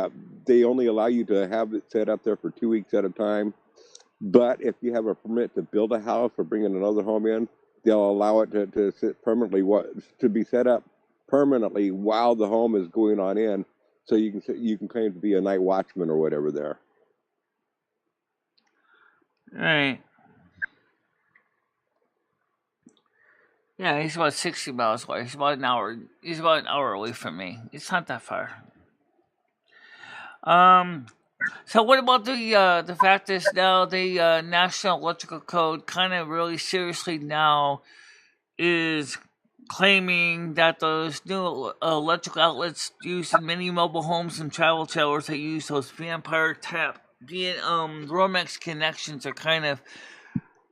only allow you to have it set up there for 2 weeks at a time. But if you have a permit to build a house or bring in another home in, they'll allow it to sit permanently, to be set up permanently while the home is going on in. So you can claim to be a night watchman or whatever there. Right. Yeah, he's about 60 miles away. He's about an hour. He's about an hour away from me. It's not that far. So what about the fact is now the National Electrical Code kind of really seriously now is claiming that those new electrical outlets used in many mobile homes and travel trailers that use those vampire tap Romex connections are kind of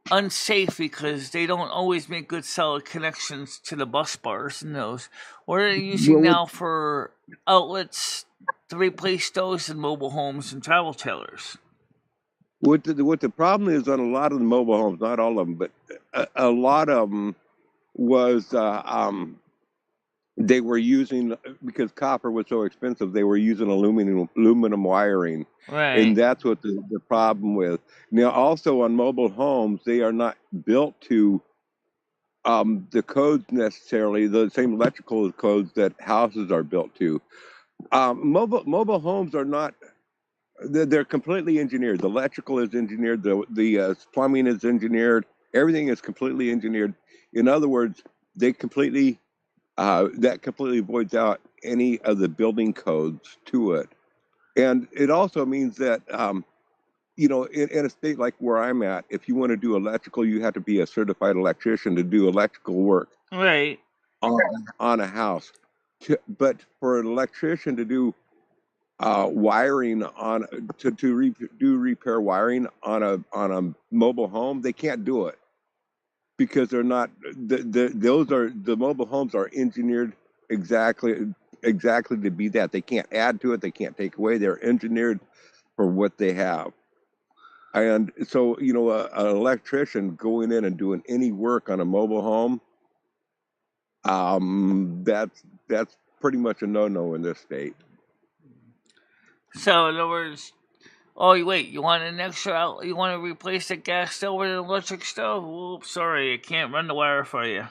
unsafe because they don't always make good solid connections to the bus bars and those. What are they using now for outlets to replace those in mobile homes and travel trailers? What the problem is on a lot of the mobile homes, not all of them, but a lot of them was they were using, because copper was so expensive, they were using aluminum wiring, and Right. that's what the problem with. Now, also on mobile homes, they are not built to the codes necessarily, the same electrical codes that houses are built to. Mobile homes are not. They're completely engineered. The electrical is engineered. The plumbing is engineered. Everything is completely engineered. In other words, they completely that completely voids out any of the building codes to it. And it also means that in a state like where I'm at, if you want to do electrical, you have to be a certified electrician to do electrical work Right. on a house. But for an electrician to do wiring do repair wiring on a mobile home, they can't do it because they're not. The mobile homes are engineered exactly to be that. They can't add to it. They can't take away. They're engineered for what they have. And so, an electrician going in and doing any work on a mobile home, that's pretty much a no-no in this state. So in other words, oh wait, you want an extra? You want to replace the gas stove with an electric stove? Oops, sorry, I can't run the wire for you.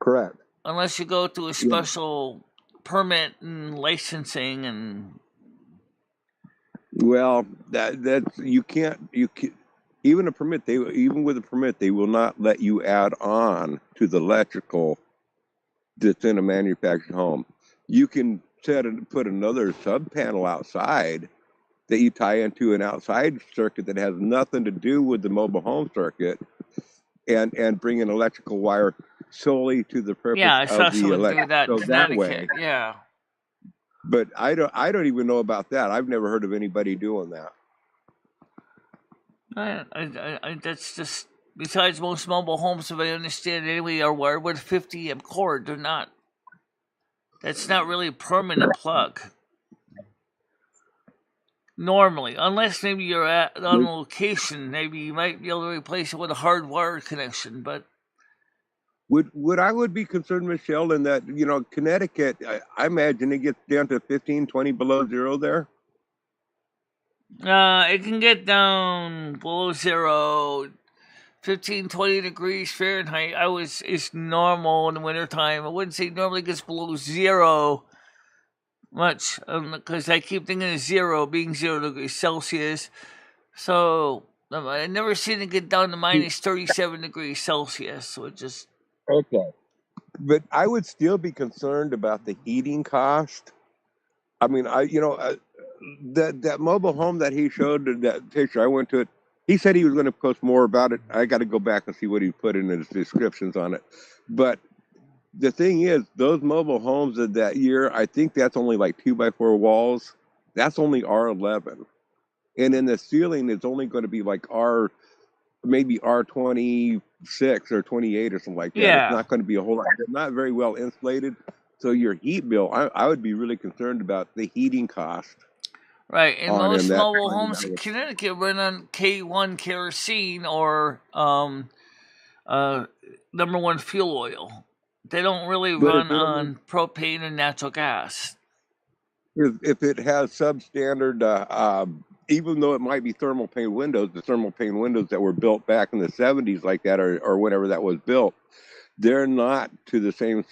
Correct. Unless you go through a Yeah. special permit and licensing and. Well, that's you can't even with a permit they will not let you add on to the electrical that's in a manufactured home. You can put another sub panel outside that you tie into an outside circuit that has nothing to do with the mobile home circuit, and bring an electrical wire solely to the purpose Yeah, I saw of the someone do that in electric. So that way, Connecticut. Yeah. but I don't even know about that. I've never heard of anybody doing that. That's just. Besides, most mobile homes, if I understand anyway, are wired with 50 amp cord. They're not. That's not really a permanent plug. Normally, unless maybe you're on a location, maybe you might be able to replace it with a hard wire connection. But Would I would be concerned, Michelle, in that, Connecticut, I imagine it gets down to 15, 20 below zero there. it can get down below zero, 15, 20 degrees Fahrenheit. It's normal in the wintertime. I wouldn't say normally gets below zero much, because I keep thinking of zero being 0 degrees Celsius. So I never seen it get down to minus 37 degrees Celsius. So it just. Okay. But I would still be concerned about the heating cost. I mean, that mobile home that he showed, that picture, I went to it. He said he was going to post more about it. I got to go back and see what he put in his descriptions on it. But the thing is, those mobile homes of that year, I think that's only like 2x4 walls. That's only R11. And then the ceiling is only going to be like maybe R26 or 28 or something like that. Yeah. It's not going to be a whole lot. They're not very well insulated. So your heat bill, I would be really concerned about the heating cost. Right, and on most them. mobile homes in Connecticut run on K1 kerosene or number one fuel oil. They don't really But run on propane and natural gas. If it has substandard, even though it might be thermal pane windows, the thermal pane windows that were built back in the 70s like that, or whenever that was built, they're not to the same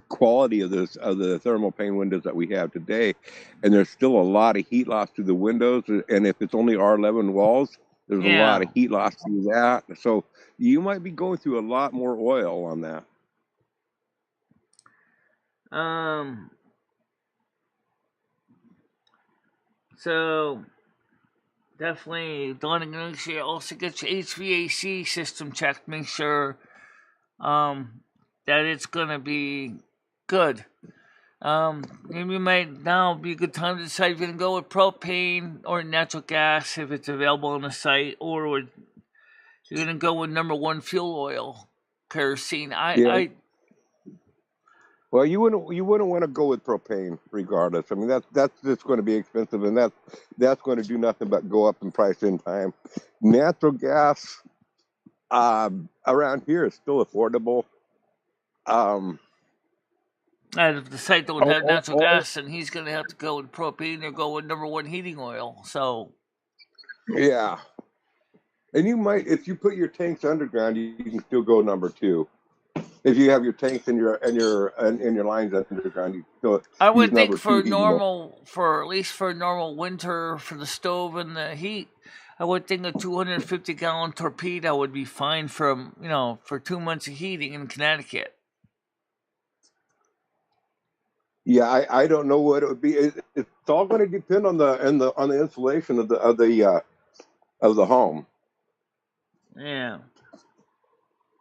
quality of the thermal pane windows that we have today, and there's still a lot of heat loss to the windows. And if it's only R11 walls, there's a lot of heat loss through that. So you might be going through a lot more oil on that. So definitely don't make sure you also get your HVAC system checked. Make sure that it's gonna be good. Maybe might now be a good time to decide if you're gonna go with propane or natural gas if it's available on the site, or you're gonna go with number one fuel oil, kerosene. Well, you wouldn't want to go with propane regardless. I mean, that's just going to be expensive, and that's going to do nothing but go up in price in time. Natural gas, Around here, it's still affordable. And if the site don't have natural Or gas, then he's going to have to go with propane or go with #1 heating oil. So, yeah, and you might, if you put your tanks underground, you can still go number 2. If you have your tanks and your lines underground, you can still I use would think number 2 heating oil. at least for normal winter for the stove and the heat, I would think a 250-gallon torpedo would be fine for 2 months of heating in Connecticut. Yeah, I don't know what it would be. It's all going to depend on the insulation of the home. Yeah.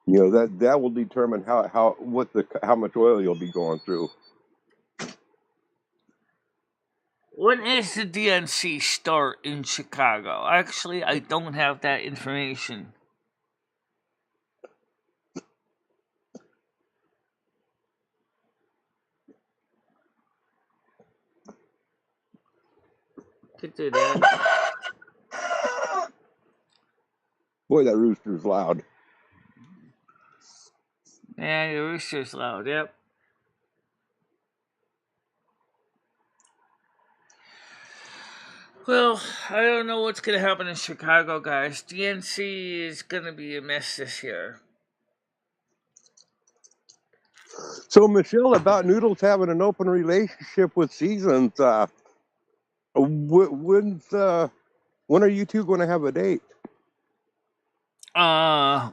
That will determine how much oil you'll be going through. When is the DNC start in Chicago? Actually, I don't have that information. Could do that. Boy, that rooster's loud. Yeah, the rooster's loud. Yep. Well, I don't know what's going to happen in Chicago, guys. DNC is going to be a mess this year. So, Michelle, about Noodles having an open relationship with Seasons, when are you two going to have a date? I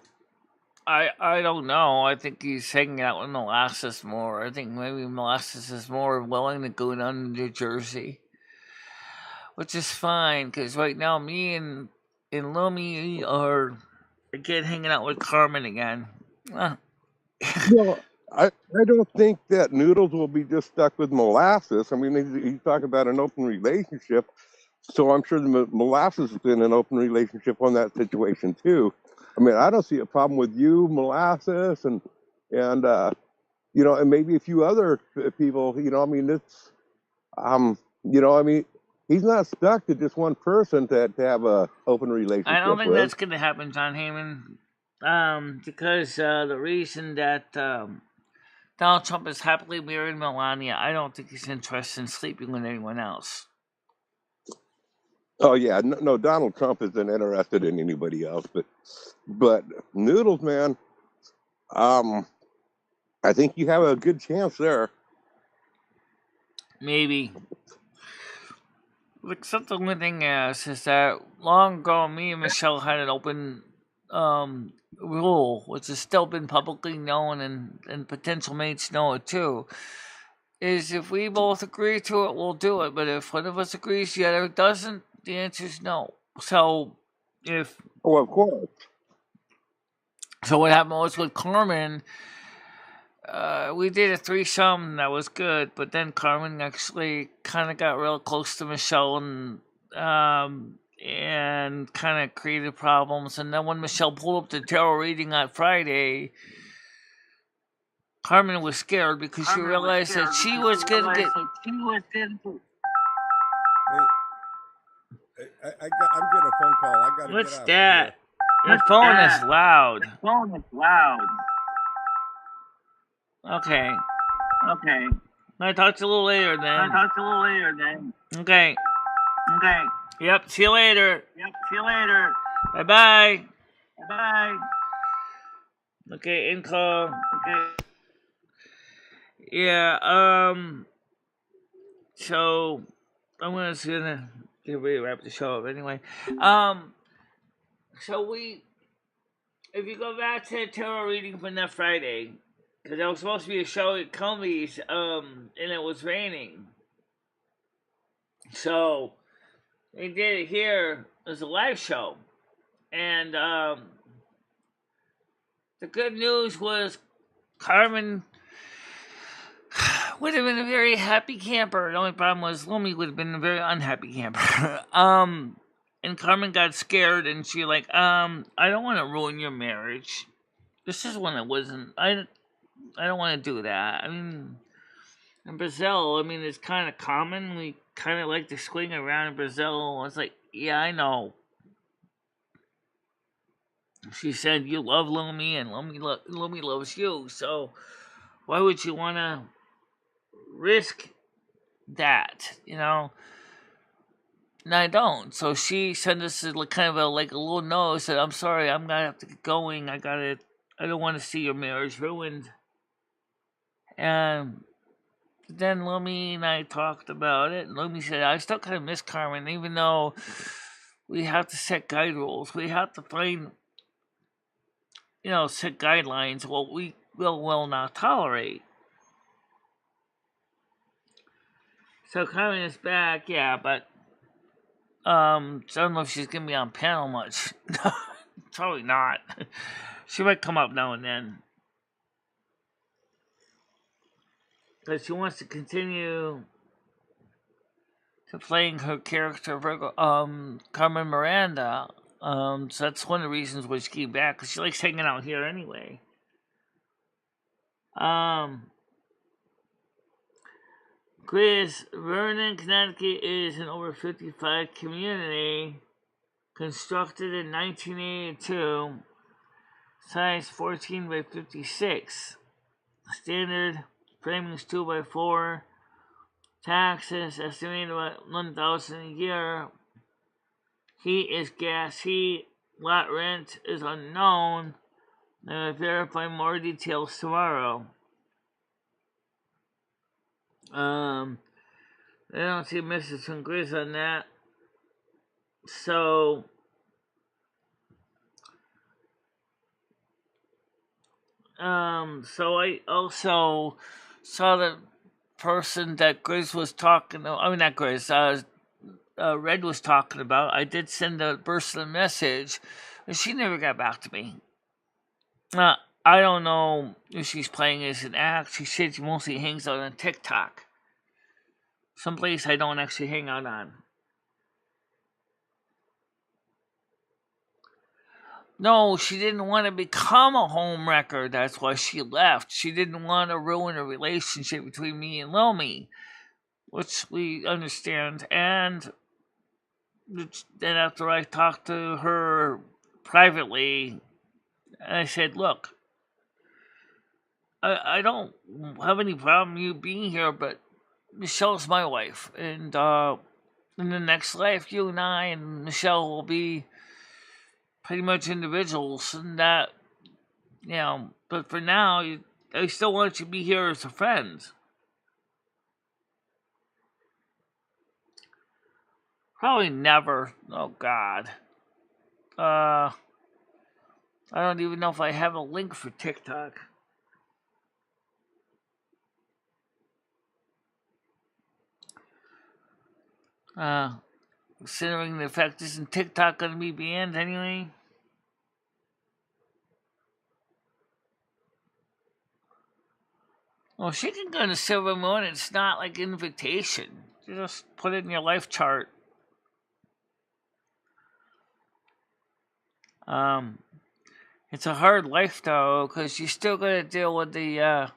don't know. I think he's hanging out with Molasses more. I think maybe Molasses is more willing to go down to New Jersey, which is fine because right now me and Lumi are again hanging out with Carmen again. Well, I don't think that Noodles will be just stuck with Molasses. I mean, he's talking about an open relationship, so I'm sure the Molasses is in an open relationship on that situation too. I mean, I don't see a problem with you, Molasses, and and maybe a few other people. I mean, it's I mean, he's not stuck to just one person to have a open relationship I don't think with. that's going to happen, John Heyman, because the reason that Donald Trump is happily married Melania, I don't think he's interested in sleeping with anyone else. Oh yeah, no, Donald Trump isn't interested in anybody else, but Noodles, man, I think you have a good chance there. Maybe. Except the only thing is that long ago, me and Michelle had an open rule, which has still been publicly known and potential mates know it too, is if we both agree to it, we'll do it. But if one of us agrees, the other doesn't, the answer is no. So of course. So what happened was with Carmen, we did a threesome that was good, but then Carmen actually kind of got real close to Michelle and kind of created problems. And then when Michelle pulled up the tarot reading on Friday, Carmen was scared because she realized that she was going to get. I'm getting a phone call. I gotta What's get out. that? Your phone is loud. Okay. I'll talk to you a little later then. Okay. Yep. See you later. Bye-bye. Okay, in call. Yeah, so I'm gonna get ready to wrap the show up anyway. So if you go back to the tarot reading from that Friday, because there was supposed to be a show at Comey's, and it was raining. So they did it here as a live show. And the good news was Carmen would have been a very happy camper. The only problem was Lumi would have been a very unhappy camper. And Carmen got scared and she I don't want to ruin your marriage. This is when it wasn't. I don't want to do that. I mean, in Brazil, it's kind of common. We kind of like to swing around in Brazil. It's like, yeah, I know. she said you love Lumi and Lumi loves you. So why would you want to risk that? You know. And I don't. So she sent us kind of a little note. Said, "I'm sorry, I'm gonna have to get going. I don't want to see your marriage ruined." And then Lumi and I talked about it. And Lumi said, "I still kind of miss Carmen, even though we have to set guide rules. We have to find, set guidelines. What we will not tolerate." So Carmen is back, yeah, but so I don't know if she's gonna be on panel much. Probably not. She might come up now and then. But she wants to continue to playing her character, Carmen Miranda. So that's one of the reasons why she came back, because she likes hanging out here anyway. Chris, Vernon, Connecticut is an over 55 community constructed in 1982, size 14 by 56. Standard framing is 2x4. Taxes estimated about $1,000 a year. Heat is gas heat. Lot rent is unknown. I will verify more details tomorrow. I don't see a message from Grizz on that. So I also saw the person that Grizz was talking about. I mean, not Grizz, Red was talking about. I did send a person a message, and she never got back to me. I don't know if she's playing as an act. She said she mostly hangs out on TikTok. Someplace I don't actually hang out on. No, she didn't want to become a homewrecker. That's why she left. She didn't want to ruin a relationship between me and Lomi, which we understand. And then after I talked to her privately, I said, look, I don't have any problem you being here, but Michelle's my wife. And in the next life, you and I and Michelle will be pretty much individuals. And that, but for now, I still want you to be here as a friend. Probably never. Oh, God. I don't even know if I have a link for TikTok. Considering the fact isn't TikTok going to be banned anyway? Well, she can go to Silver Moon. It's not like invitation. You just put it in your life chart. It's a hard life, though, because you still got to deal with the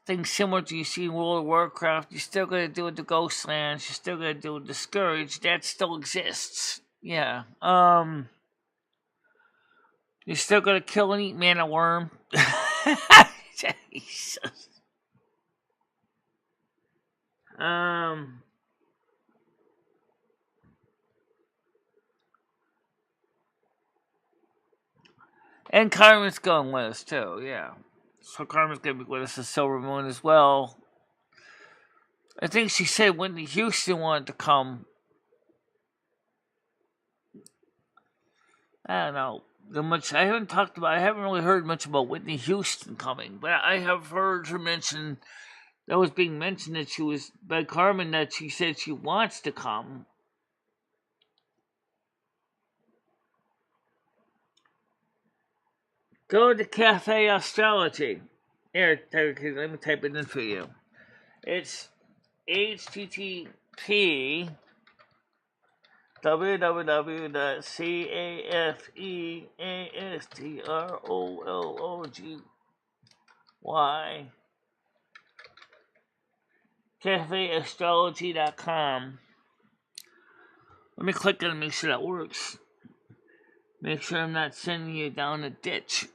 things similar to you see in World of Warcraft. You still got to deal with the Ghostlands. You still got to deal with the Scourge. That still exists. Yeah. You still got to kill and eat mana worm. Jesus. And Carmen's going with us, too, yeah. So Carmen's going to be with us at Silver Moon as well. I think she said Whitney Houston wanted to come. I don't know. I haven't really heard much about Whitney Houston coming, but I have heard her mention, that was being mentioned that she was, by Carmen, that she said she wants to come. Go to Cafe Astrology. Here, let me type it in for you. It's http www.cafeastrology cafeastrology.com. Let me click on it and make sure that works. Make sure I'm not sending you down a ditch.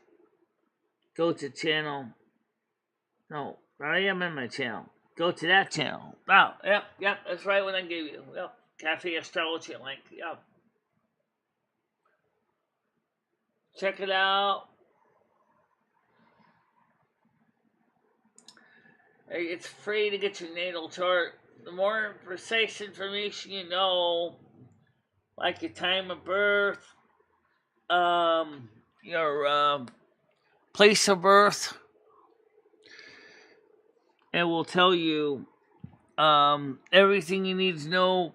Go to channel. No, I am in my channel. Go to that channel. Oh, yep, that's right what I gave you. Yep, Cafe Astrology link. Yep. Check it out. It's free to get your natal chart. The more precise information you know, like your time of birth, your place of birth, it will tell you everything you need to know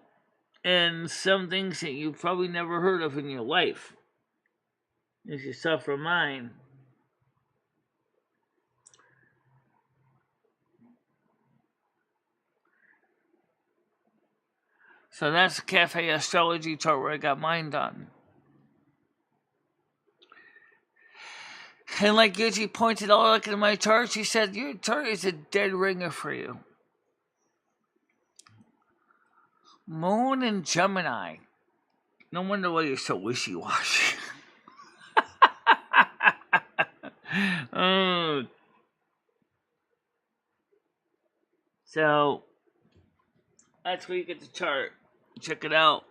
and some things that you've probably never heard of in your life. If you suffer mine. So that's the Cafe Astrology chart where I got mine done. And like Yuji pointed out, looking at my chart, she said, your chart is a dead ringer for you. Moon and Gemini. No wonder why you're so wishy-washy. Oh. So, that's where you get the chart. Check it out.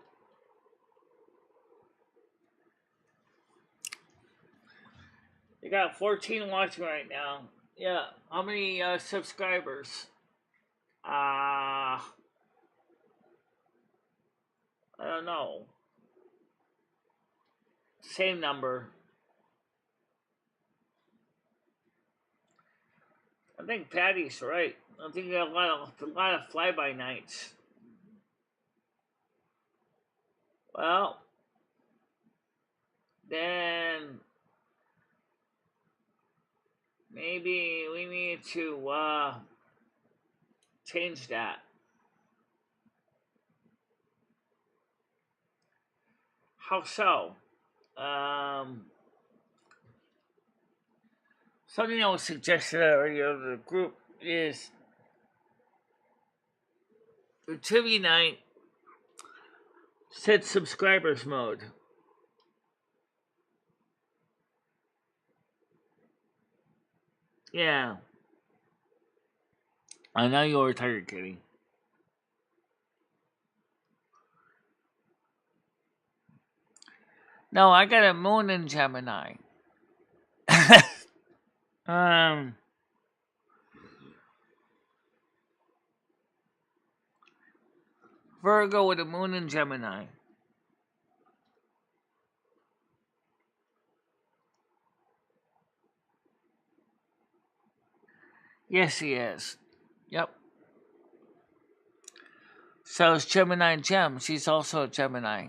You got 14 watching right now. Yeah. How many subscribers? I don't know. Same number. I think Patty's right. I think you got a lot of fly-by-nights. Well, then maybe we need to change that. How so? Something that was suggested earlier to the group is for trivia night, set subscribers mode. Yeah. I know you were tired, Kitty. No, I got a moon in Gemini. Virgo with a moon in Gemini. Yes, he is. Yep. So is Gemini Gem. She's also a Gemini.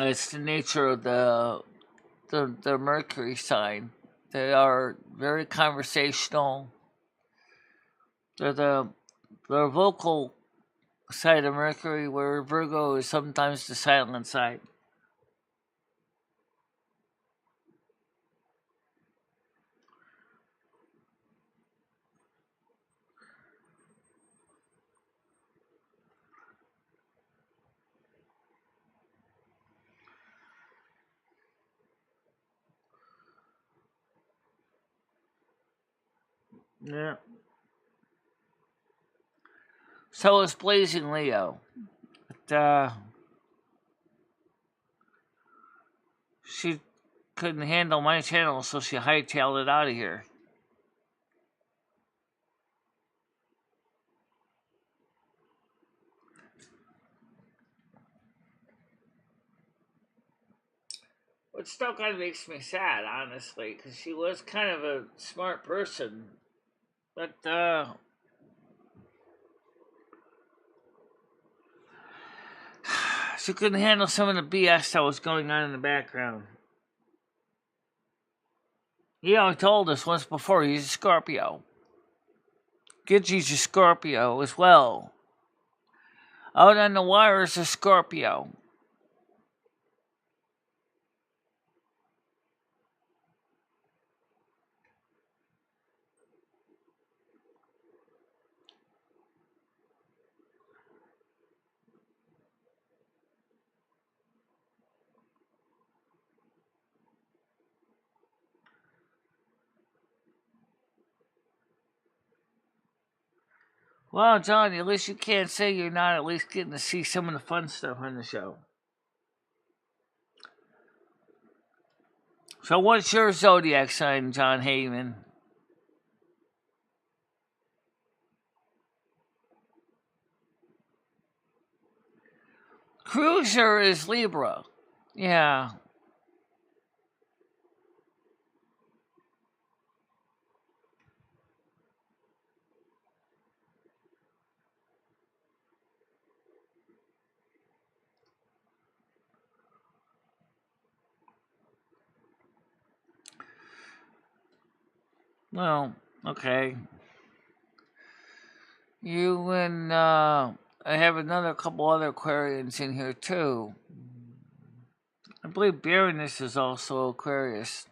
It's the nature of the Mercury sign. They are very conversational. They're the vocal side of Mercury, where Virgo is sometimes the silent side. Yeah. So is Blazing Leo. But, she couldn't handle my channel, so she hightailed it out of here. Which still kind of makes me sad, honestly, because she was kind of a smart person. But, she couldn't handle some of the BS that was going on in the background. I told us once before, he's a Scorpio. Gidgey's a Scorpio as well. Out on the wire is a Scorpio. Well, John, at least you can't say you're not at least getting to see some of the fun stuff on the show. So what's your zodiac sign, John Heyman? Cruiser is Libra. Yeah. Well, okay. You and I have another couple other Aquarians in here too. I believe Baroness is also Aquarius.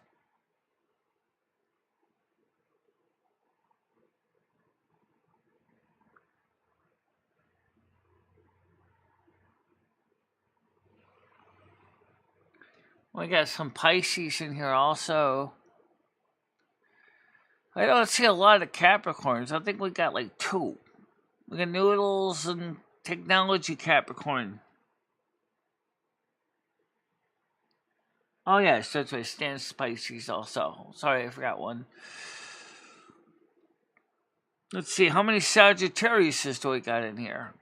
We got some Pisces in here also. I don't see a lot of Capricorns. I think we got like 2. We got Noodles and Technology Capricorn. Oh yes, that's right. Stan Pisces also. Sorry, I forgot one. Let's see, how many Sagittariuses do we got in here?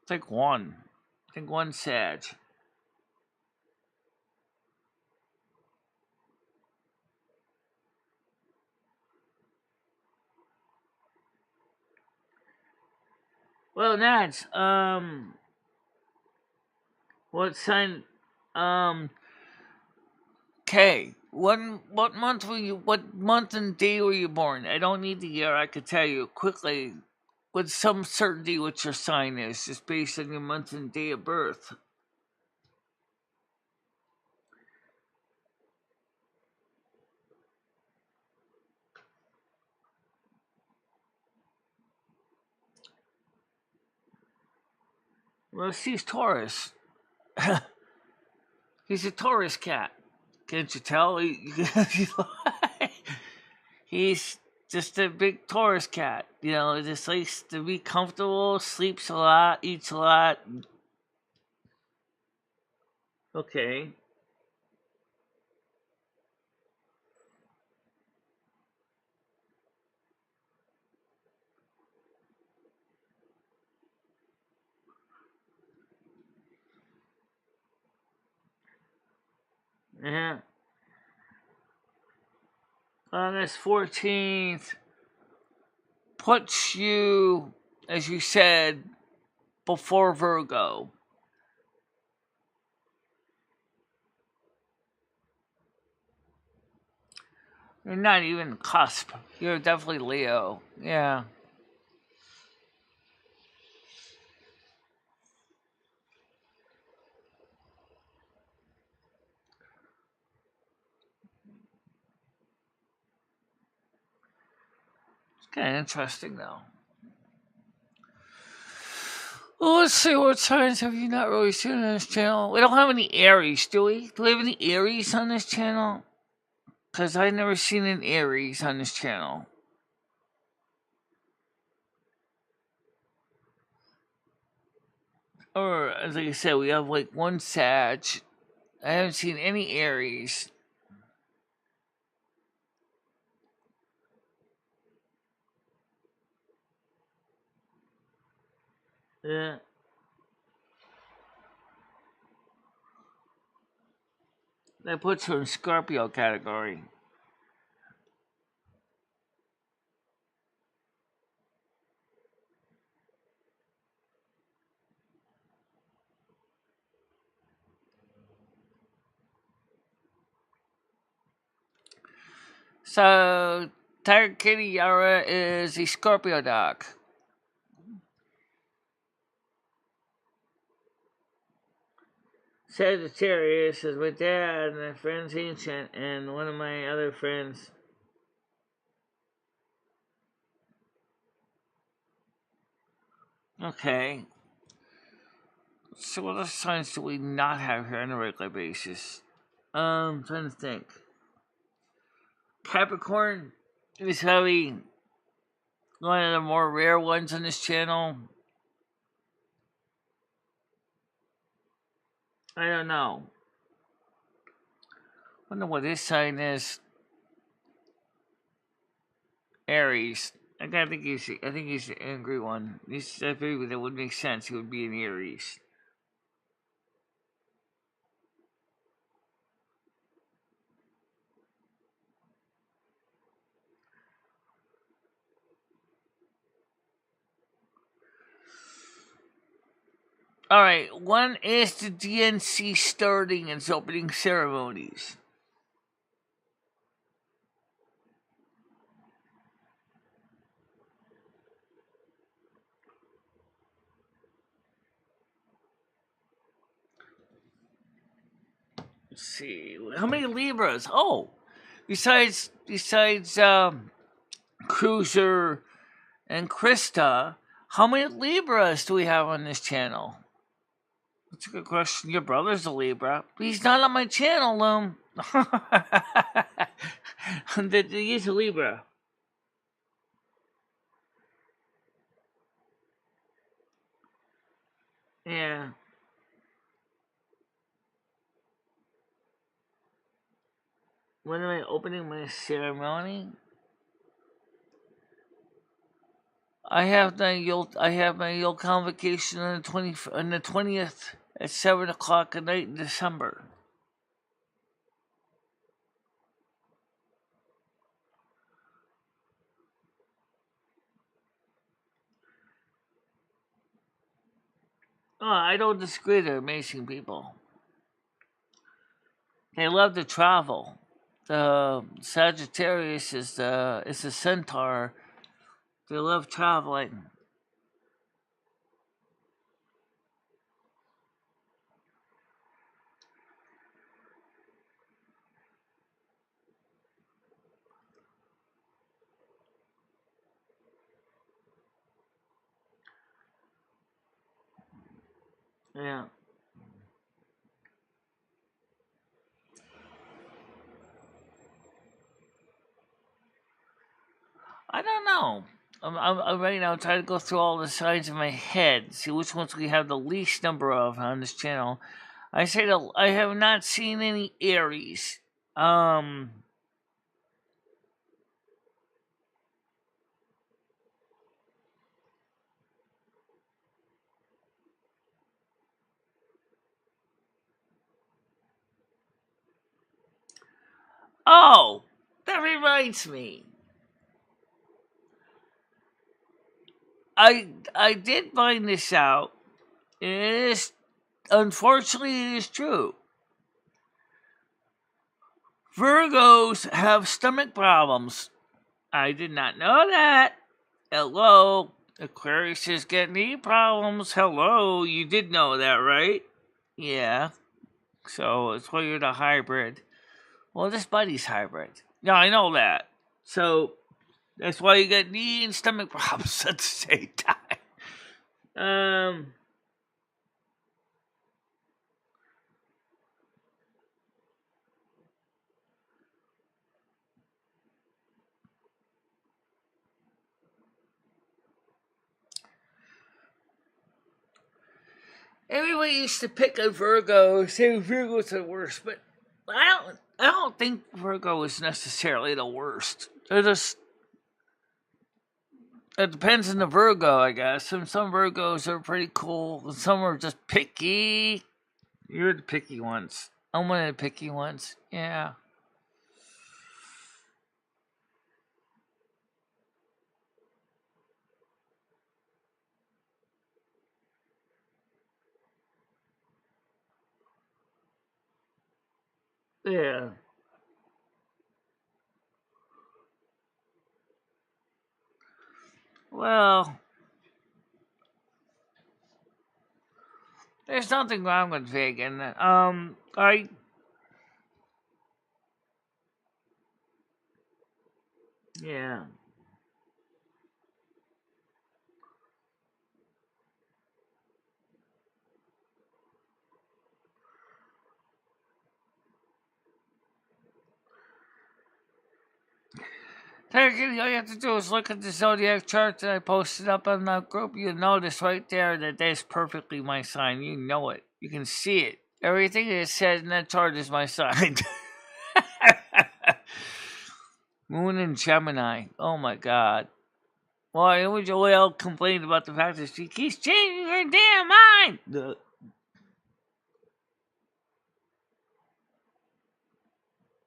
I think 1. I think 1 Sag. Well, Nads, what sign, okay, what month and day were you born? I don't need the year, I could tell you quickly with some certainty what your sign is, just based on your month and day of birth. Well, he's Taurus. He's a Taurus cat. Can't you tell? He's just a big Taurus cat. You know, just likes to be comfortable, sleeps a lot, eats a lot. Okay. Yeah. August 14th puts you, as you said, before Virgo. You're not even cusp. You're definitely Leo. Yeah. It's kind of interesting, though. Well, let's see, what signs have you not really seen on this channel? We don't have any Aries, do we? Do we have any Aries on this channel? Because I've never seen an Aries on this channel. Or, as like I said, we have like 1 Sag. I haven't seen any Aries. Yeah. That puts her in Scorpio category. So, Tiger Kitty Yara is a Scorpio dog. Sagittarius is my dad and my friend's Ancient and one of my other friends. Okay. So what other signs do we not have here on a regular basis? Trying to think. Capricorn is probably one of the more rare ones on this channel. I don't know. I wonder what his sign is. Aries. I think he's the angry one. I figure that would make sense. He would be an Aries. All right. When is the DNC starting its opening ceremonies? Let's see. How many Libras? Oh, besides Cruiser and Krista, how many Libras do we have on this channel? That's a good question. Your brother's a Libra. He's not on my channel, Loom. He's a Libra. Yeah. When am I opening my ceremony? I have my Yule convocation on the 20th at 7:00 at night in December. Oh, I don't disagree. They're amazing people. They love to travel. The Sagittarius is a centaur. They love traveling. Yeah. I don't know. I'm right now trying to go through all the signs in my head, see which ones we have the least number of on this channel. I have not seen any Aries. Oh, that reminds me. I did find this out. It is, unfortunately, it is true. Virgos have stomach problems. I did not know that. Hello, Aquarius is getting knee problems. Hello, you did know that, right? Yeah. So it's why you're the hybrid. Well, this buddy's hybrid. Yeah, I know that. So that's why you get knee and stomach problems at the same time. Everybody used to pick on Virgo, say Virgo's the worst, but I don't think Virgo is necessarily the worst. They're just, it depends on the Virgo, I guess. And some Virgos are pretty cool, and some are just picky. You're the picky ones. I'm one of the picky ones. Yeah. Yeah. Well, there's nothing wrong with vegan. Yeah. All you have to do is look at the zodiac chart that I posted up on that group. You notice right there that that's perfectly my sign. You know it. You can see it. Everything that is said in that chart is my sign. Moon and Gemini. Oh my God. Well, Joelle complained about the fact that she keeps changing her damn mind.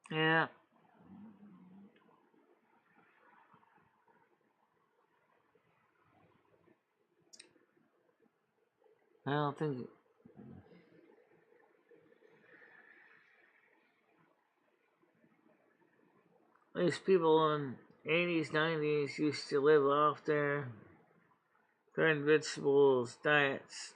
Yeah. I don't think these people in 80s, 90s used to live off their current vegetables diets.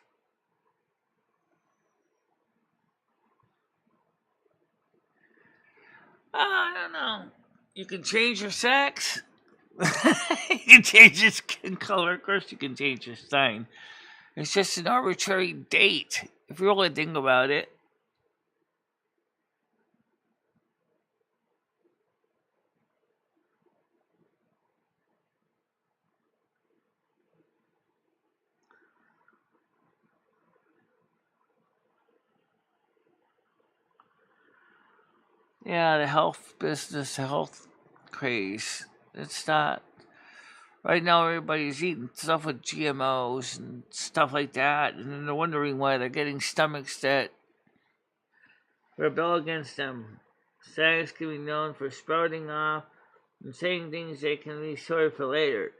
I don't know. You can change your sex. You can change your skin color. Of course, you can change your sign. It's just an arbitrary date, if you really think about it. Yeah, the health business, the health craze. It's not. Right now, everybody's eating stuff with GMOs and stuff like that, and then they're wondering why they're getting stomachs that rebel against them. Science can be known for sprouting off and saying things they can be sorry for later.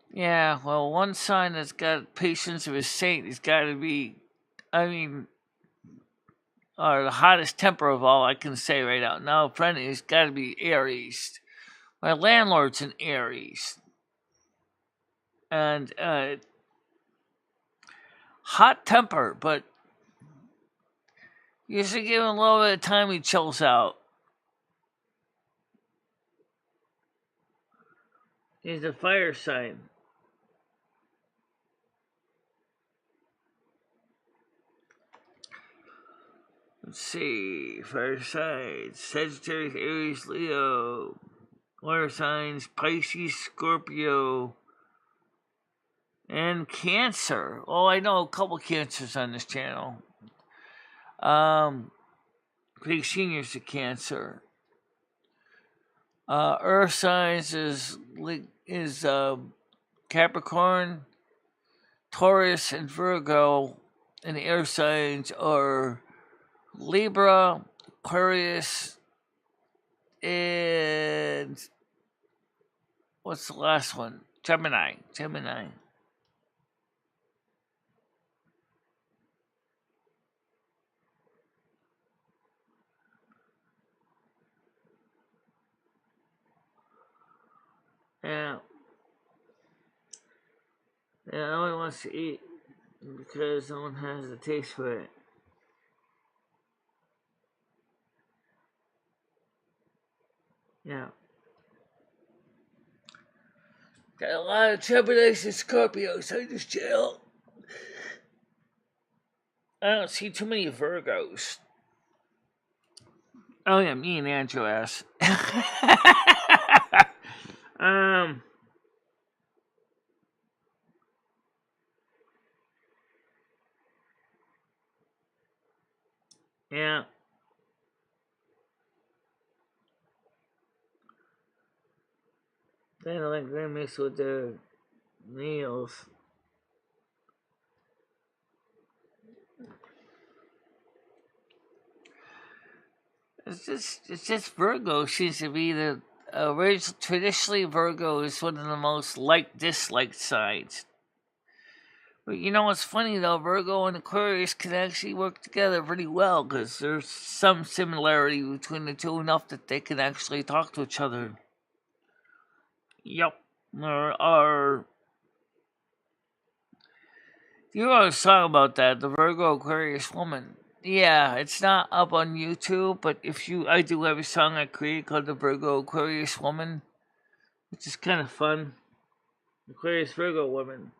Yeah, well, one sign that's got patience of a saint has got to be, the hottest temper of all I can say right out now, friend, has got to be Aries. My landlord's an Aries. And, hot temper, but you should give him a little bit of time, he chills out. He's a fire sign. Let's see. Fire signs. Sagittarius, Aries, Leo. Water signs. Pisces, Scorpio. And Cancer. Oh, I know a couple Cancers on this channel. Big Senior's a Cancer. Earth signs is Capricorn, Taurus, and Virgo. And the air signs are Libra, Aquarius, and what's the last one? Gemini. Yeah. Yeah, no one wants to eat because no one has the taste for it. Yeah. Got a lot of trepidation Scorpios on this channel. I don't see too many Virgos. Oh yeah, me and Andrew ass. Yeah. They don't like they mix with their meals. It's just Virgo seems to be the traditionally Virgo is one of the most disliked signs. But you know what's funny though? Virgo and Aquarius can actually work together pretty well because there's some similarity between the two enough that they can actually talk to each other. Yep. There are. You wrote a song about that, the Virgo Aquarius woman. Yeah, it's not up on YouTube, but I do have a song I created called the Virgo Aquarius woman, which is kind of fun. Aquarius Virgo woman.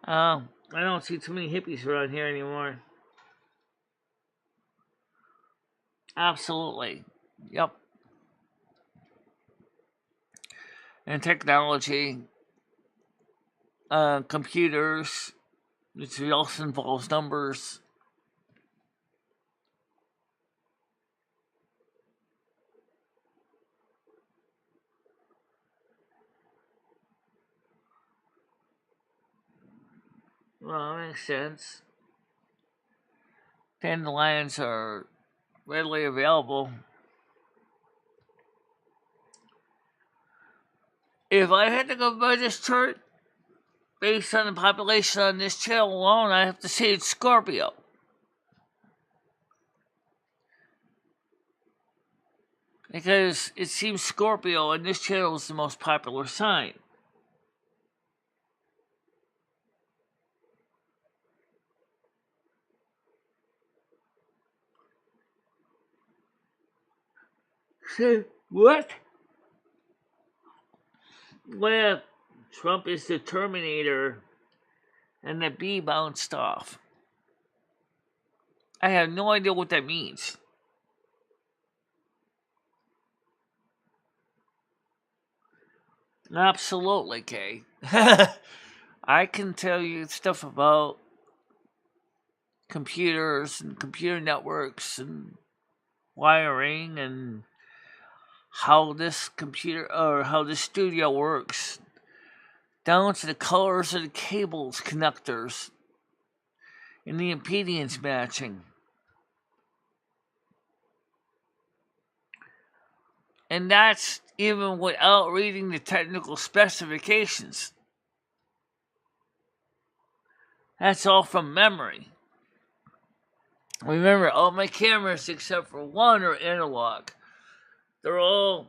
I don't see too many hippies around here anymore. Absolutely. Yep. And technology, computers, which also involves numbers. Well, that makes sense. Dandelions are readily available. If I had to go by this chart, based on the population on this channel alone, I have to say it's Scorpio. Because it seems Scorpio on this channel is the most popular sign. Say, what? Well, Trump is the Terminator, and the bee bounced off. I have no idea what that means. Absolutely, Kay. I can tell you stuff about computers and computer networks and wiring and how this computer or how this studio works, down to the colors of the cables connectors and the impedance matching. And that's even without reading the technical specifications. That's all from memory. Remember, all my cameras except for one are analog. They're all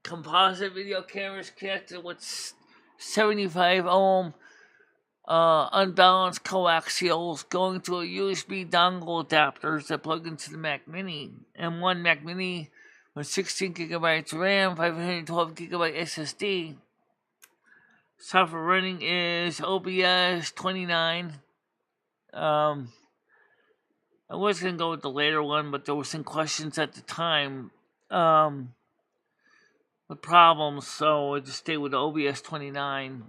composite video cameras connected with 75 ohm unbalanced coaxials going to a USB dongle adapters that plug into the Mac Mini. And one Mac Mini with 16 gigabytes RAM, 512 gigabyte SSD. Software running is OBS 29. I was going to go with the later one, but there were some questions at the time with problems, so I just stayed with the OBS 29.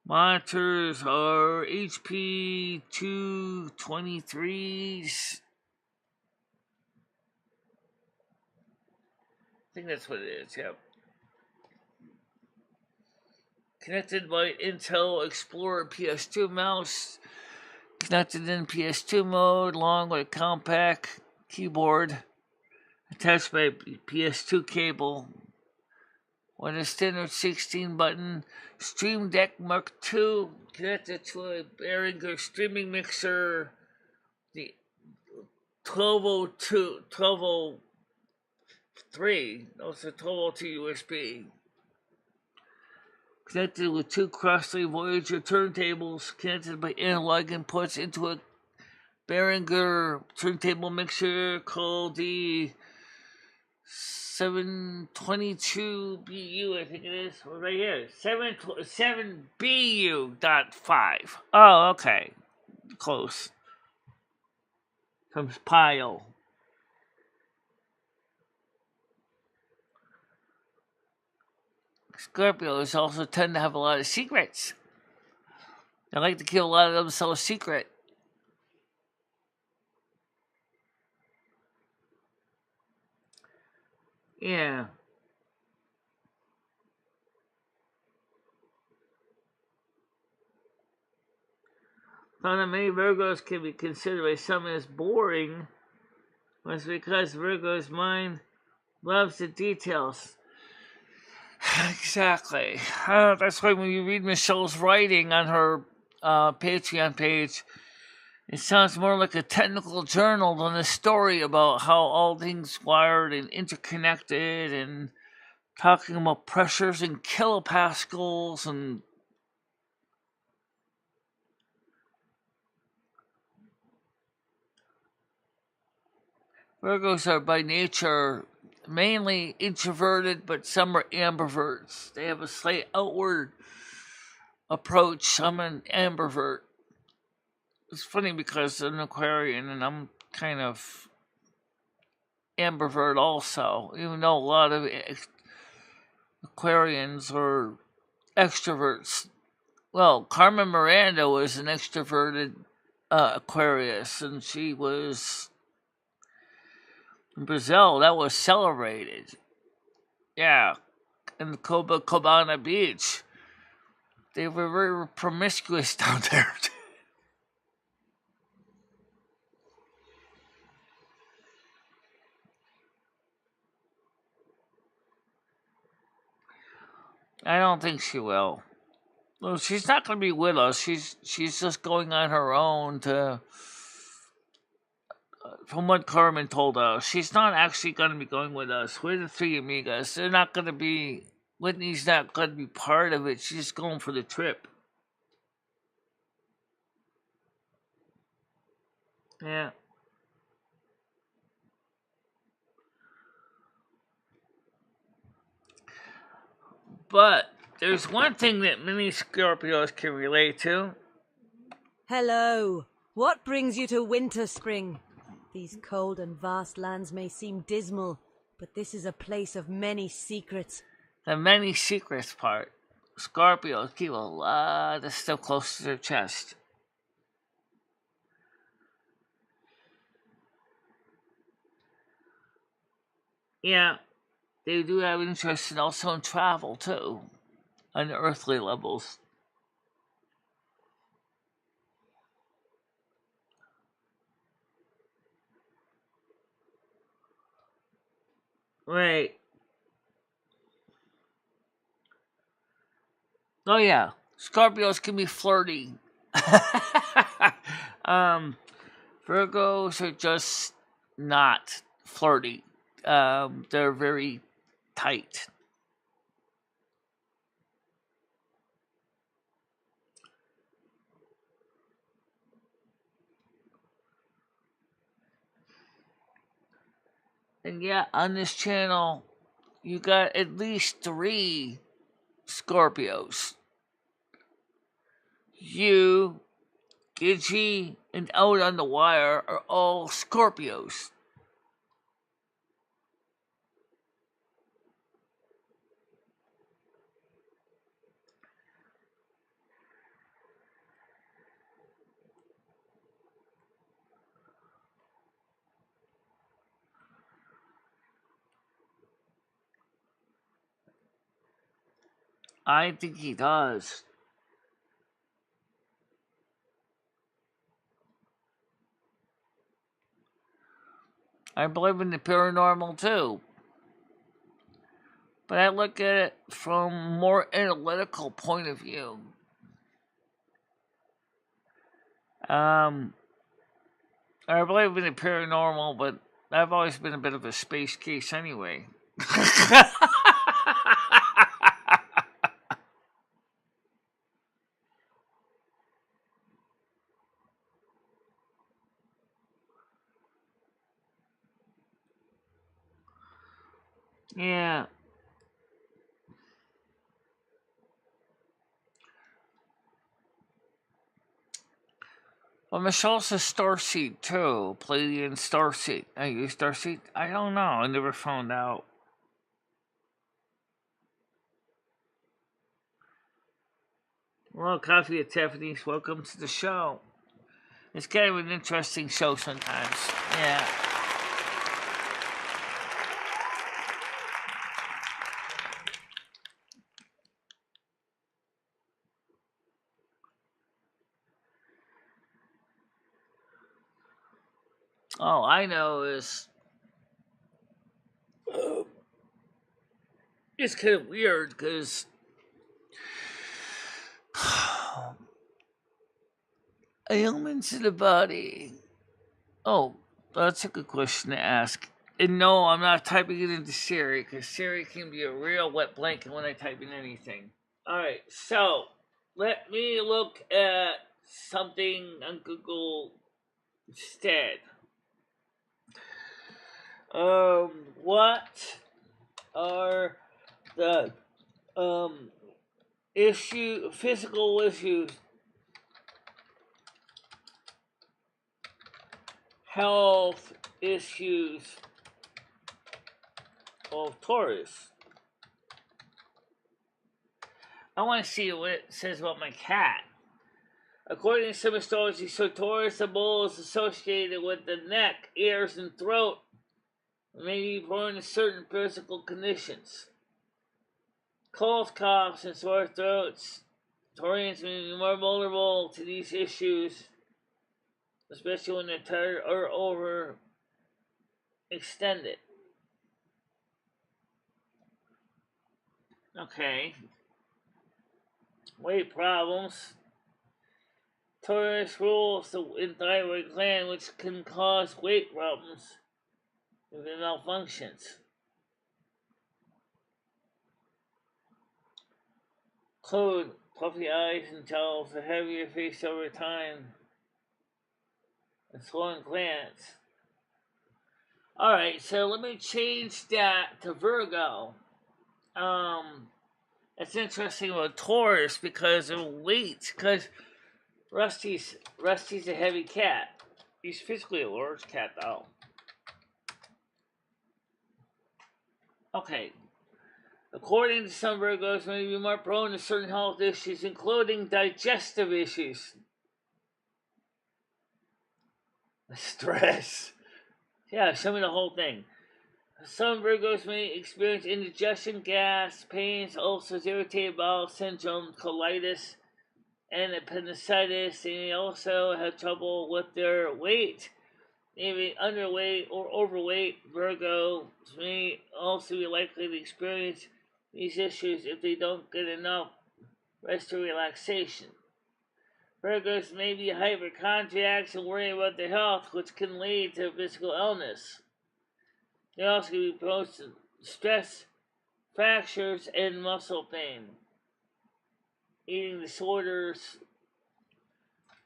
Monitors are HP 223s. I think that's what it is, yep. Connected by Intel Explorer PS2 mouse. Connected in PS2 mode, along with a compact keyboard. Attached by PS2 cable. With a standard 16 button Stream Deck Mark II connected to a Behringer streaming mixer, the 1203, also 1202 USB. Connected with two Crossley Voyager turntables, connected by analog inputs into a Behringer turntable mixer called the 722 BU, I think it is. Right here. 7BU.5. Oh, okay. Close. From Pile. Scorpios also tend to have a lot of secrets. They like to keep a lot of themselves secret. Yeah. Found that many Virgos can be considered by some as boring was because Virgo's mind Loves the details. Exactly. That's why when you read Michele's writing on her Patreon page, it sounds more like a technical journal than a story about how all things wired and interconnected and talking about pressures and kilopascals and Virgos are by nature mainly introverted, but some are ambiverts. They have a slight outward approach. I'm an ambivert. It's funny because I'm an Aquarian and I'm kind of ambivert also, even though a lot of Aquarians are extroverts. Well, Carmen Miranda was an extroverted Aquarius, and she was in Brazil. That was celebrated. Yeah, in Copacabana Beach. They were very promiscuous down there. I don't think she will. Well, she's not going to be with us. She's just going on her own to. From what Carmen told us, she's not actually going to be going with us. We're the three amigas. They're not going to be. Whitney's not going to be part of it. She's just going for the trip. Yeah. But there's one thing that many Scorpios can relate to. Hello. What brings you to Winter Spring? These cold and vast lands may seem dismal, but this is a place of many secrets. The many secrets part. Scorpios keep a lot of stuff close to their chest. Yeah, they do have interest in also in travel too, on the earthly levels. Right. Oh yeah, Scorpios can be flirty. Virgos are just not flirty. They're very tight. And yeah, on this channel, you got at least 3 Scorpios. You, Gidgey, and Out on the Wire are all Scorpios. I think he does. I believe in the paranormal too. But I look at it from a more analytical point of view. I believe in the paranormal, but I've always been a bit of a space case anyway. Yeah. Well, Michelle's a starseed too. Pleiadian starseed. Are you a starseed? I don't know. I never found out. Well, Coffee at Tiffany's, welcome to the show. It's kind of an interesting show sometimes. Yeah. All I know is it's kind of weird because ailments in the body. Oh, that's a good question to ask. And no, I'm not typing it into Siri because Siri can be a real wet blanket when I type in anything. Alright, so let me look at something on Google instead. What are the physical issues, health issues of Taurus? I want to see what it says about my cat. According to some astrology, so Taurus, the bull, is associated with the neck, ears, and throat, and may be prone to certain physical conditions. Cold coughs and sore throats. Taurians may be more vulnerable to these issues, especially when they're tired or overextended. Okay. Weight problems. Taurus rules the thyroid gland, which can cause weight problems if it malfunctions. Include puffy eyes and jowls, a heavier face over time, and swollen glands. Alright, so let me change that to Virgo. It's interesting about Taurus because of weight, because Rusty's a heavy cat. He's physically a large cat, though. Okay. According to some Virgos, may be more prone to certain health issues, including digestive issues. Stress. Yeah, show me the whole thing. Some Virgos may experience indigestion, gas, pains, ulcers, irritated bowel syndrome, colitis, and appendicitis. They may also have trouble with their weight. Maybe underweight or overweight Virgos may also be likely to experience these issues if they don't get enough rest or relaxation. Virgos may be hypochondriacs and worry about their health, which can lead to physical illness. They also can be prone to stress, fractures, and muscle pain. Eating disorders.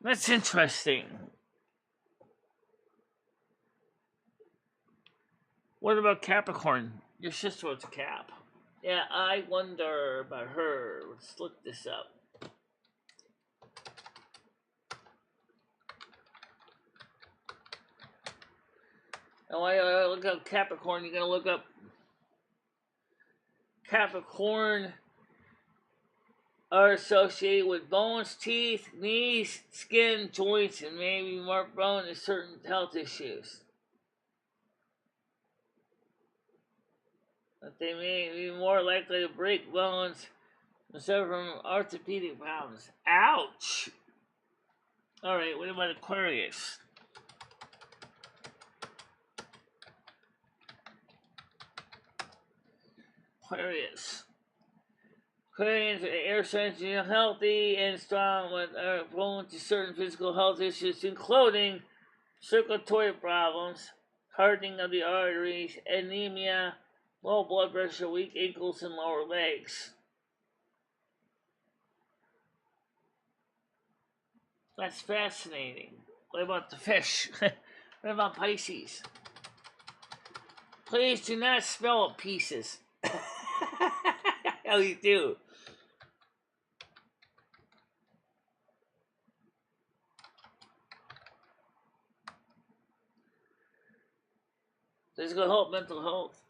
That's interesting. What about Capricorn? Your sister was a Cap. Yeah, I wonder about her. Let's look this up. And while you look up Capricorn, you're going to look up Capricorn are associated with bones, teeth, knees, skin, joints, and may be more prone to certain health issues. But they may be more likely to break bones and suffer from orthopedic problems. Ouch! Alright, what about Aquarius? Aquarians are air signs, healthy and strong, but are prone to certain physical health issues, including circulatory problems, hardening of the arteries, anemia, low blood pressure, weak ankles, and lower legs. That's fascinating. What about the fish? What about Pisces? Please do not spell it pieces. How you do? Physical health, mental health.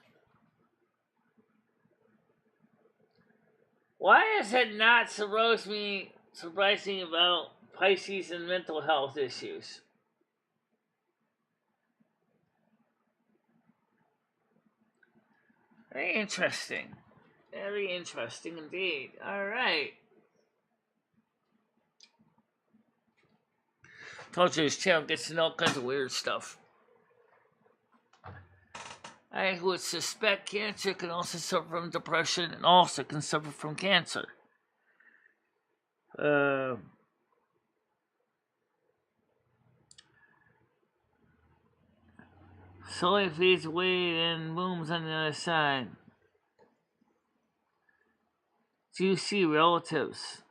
Why is it not surprising about Pisces and mental health issues? Very interesting. Very interesting indeed. Alright. Told you this channel gets to know all kinds of weird stuff. I would suspect cancer can also suffer from depression and also can suffer from cancer. Slowly fades away and booms on the other side. Do you see relatives?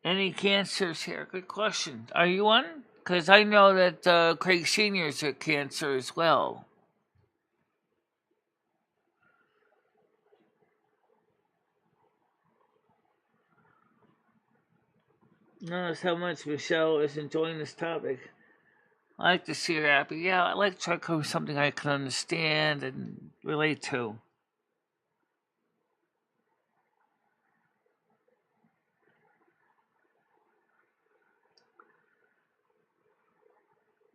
Any cancers here? Good question. Are you one? Because I know that Craig Sr.'s got cancer as well. Notice how much Michelle is enjoying this topic. I like to see her happy. Yeah, I like to try to cover something I can understand and relate to.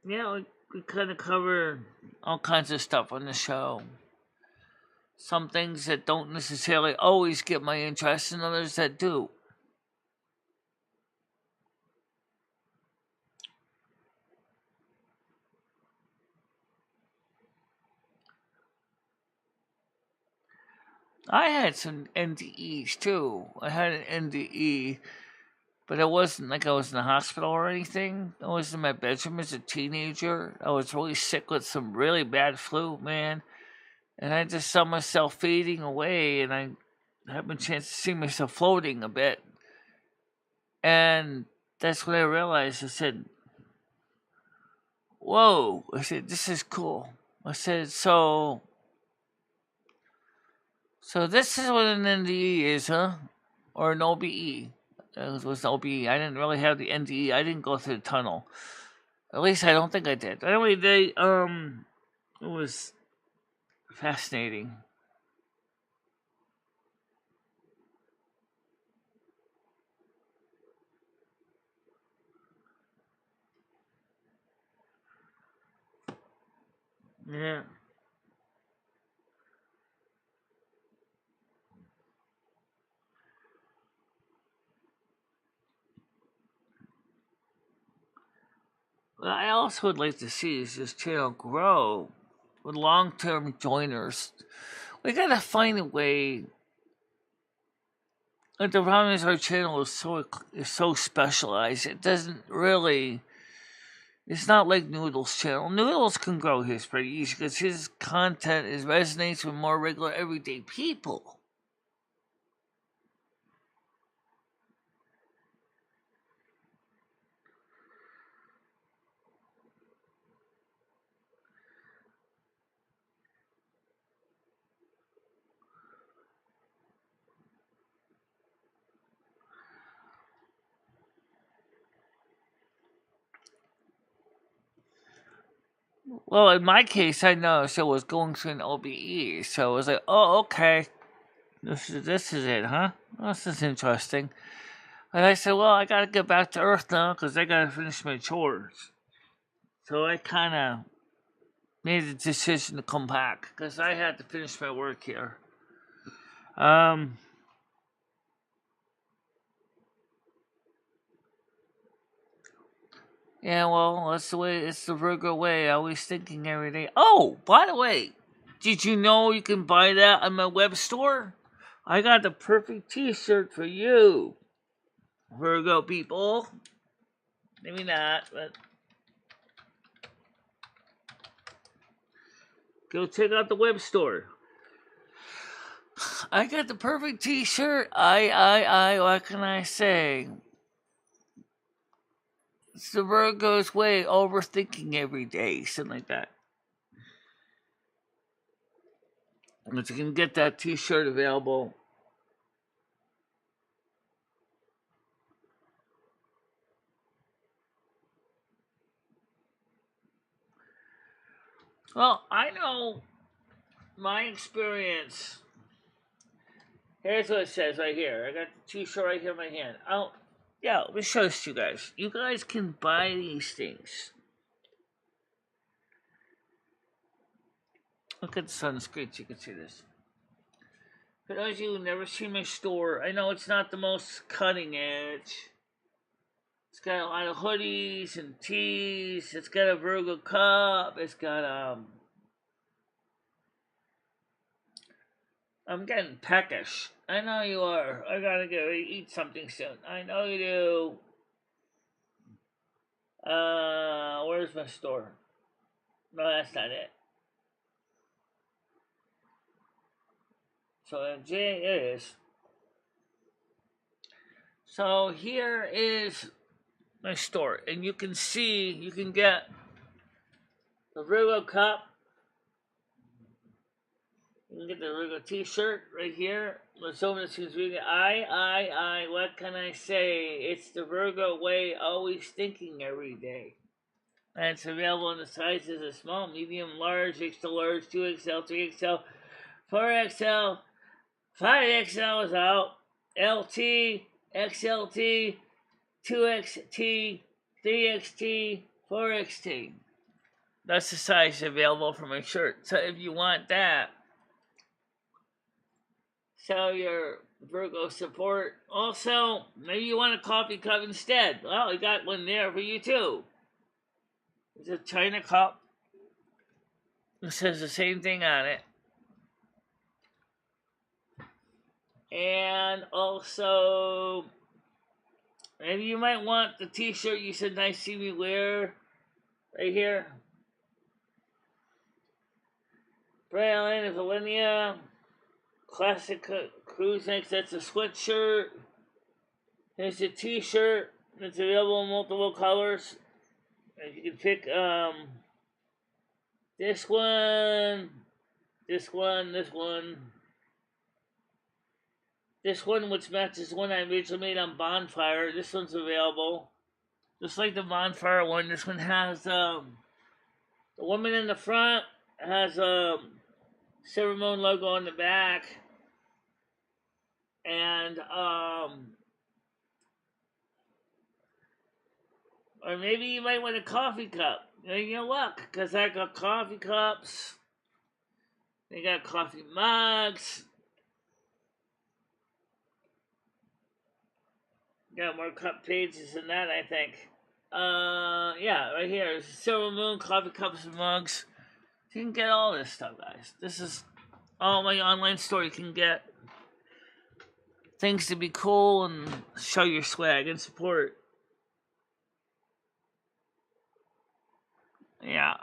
Yeah, we kind of cover all kinds of stuff on the show. Some things that don't necessarily always get my interest, and others that do. I had some NDEs too. I had an NDE, but it wasn't like I was in the hospital or anything. I was in my bedroom as a teenager. I was really sick with some really bad flu, man. And I just saw myself fading away, and I had a chance to see myself floating a bit. And that's when I realized, I said, whoa. I said, this is cool. I said, so this is what an NDE is, huh? Or an OBE. It was an OBE. I didn't really have the NDE. I didn't go through the tunnel. At least I don't think I did. Anyway, it was fascinating. Yeah. What I also would like to see is this channel grow with long-term joiners. We gotta find a way. Like the problem is our channel is so specialized. It doesn't really. It's not like Noodles' channel. Noodles can grow his pretty easy because his content resonates with more regular everyday people. Well, in my case, I noticed I was going through an OBE, so I was like, "Oh, okay, this is it, huh? Well, this is interesting." And I said, "Well, I gotta get back to Earth now because I gotta finish my chores." So I kind of made a decision to come back because I had to finish my work here. Yeah, well, that's the way. It's the Virgo way. Always thinking every day. Oh, by the way, did you know you can buy that on my web store? I got the perfect T-shirt for you, Virgo people. Maybe not, but go check out the web store. I got the perfect T-shirt. What can I say? It's the Virgo's way, overthinking every day, something like that. But you can get that T-shirt available. Well, I know my experience. Here's what it says right here. I got the T-shirt right here in my hand. Let me show this to you guys. You guys can buy these things. Look at the sunscreen so you can see this. For those of you who've never seen my store, I know it's not the most cutting edge. It's got a lot of hoodies and tees. It's got a Virgo cup. It's got I'm getting peckish. I know you are. I gotta go eat something soon. I know you do. Where's my store? No, that's not it. So J, it is. So here is my store, and you can see, you can get the Virgo cup. You can get the Virgo t-shirt right here. Let's open this. What can I say? It's the Virgo way, always thinking every day. And it's available in the sizes of small, medium, large, extra large, 2XL, 3XL, 4XL, 5XL is out, LT, XLT, 2XT, 3XT, 4XT. That's the size available for my shirt. So if you want that, show your Virgo support. Also, maybe you want a coffee cup instead. Well, I got one there for you too. It's a China cup. It says the same thing on it. And also, maybe you might want the t-shirt you said nice see me wear right here. Bright Island of Valenia. Classic cruise next. That's a sweatshirt. There's a t-shirt. It's available in multiple colors. And you can pick this one, this one, this one. This one, which matches the one I originally made on Bonfire. This one's available. Just like the Bonfire one, this one has the woman in the front has a Silver Moon logo on the back. And or maybe you might want a coffee cup. You know what? Because I got coffee cups. They got coffee mugs. Got more cup pages than that, I think. Yeah, right here. Silver Moon, coffee cups and mugs. You can get all this stuff, guys. This is all my online store. You can get things to be cool and show your swag and support. Yeah,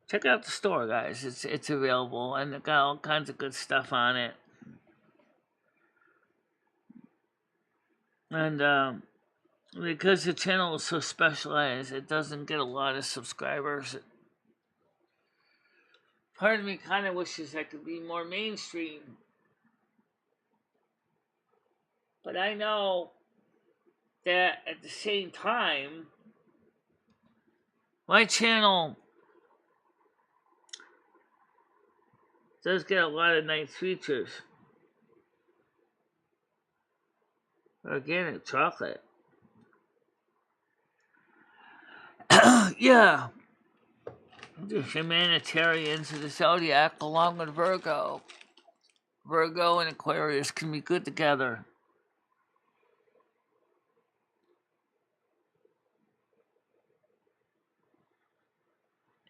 check out the store, guys. It's available and it got all kinds of good stuff on it. And because the channel is so specialized, it doesn't get a lot of subscribers. Part of me kind of wishes I could be more mainstream. But I know that at the same time, my channel does get a lot of nice features. Organic chocolate. Yeah. The humanitarians of the zodiac, along with Virgo. Virgo and Aquarius can be good together.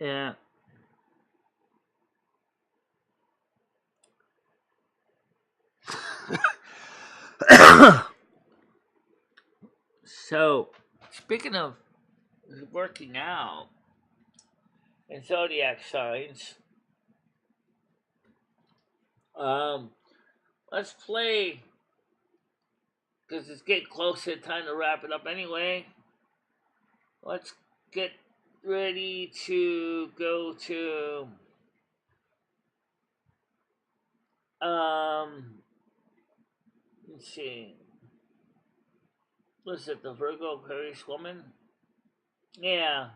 Yeah. So, speaking of working out and zodiac signs, let's play, because it's getting close to time to wrap it up anyway. Let's get ready to go to let's see. Was it the Virgo Aquarius woman? Yeah.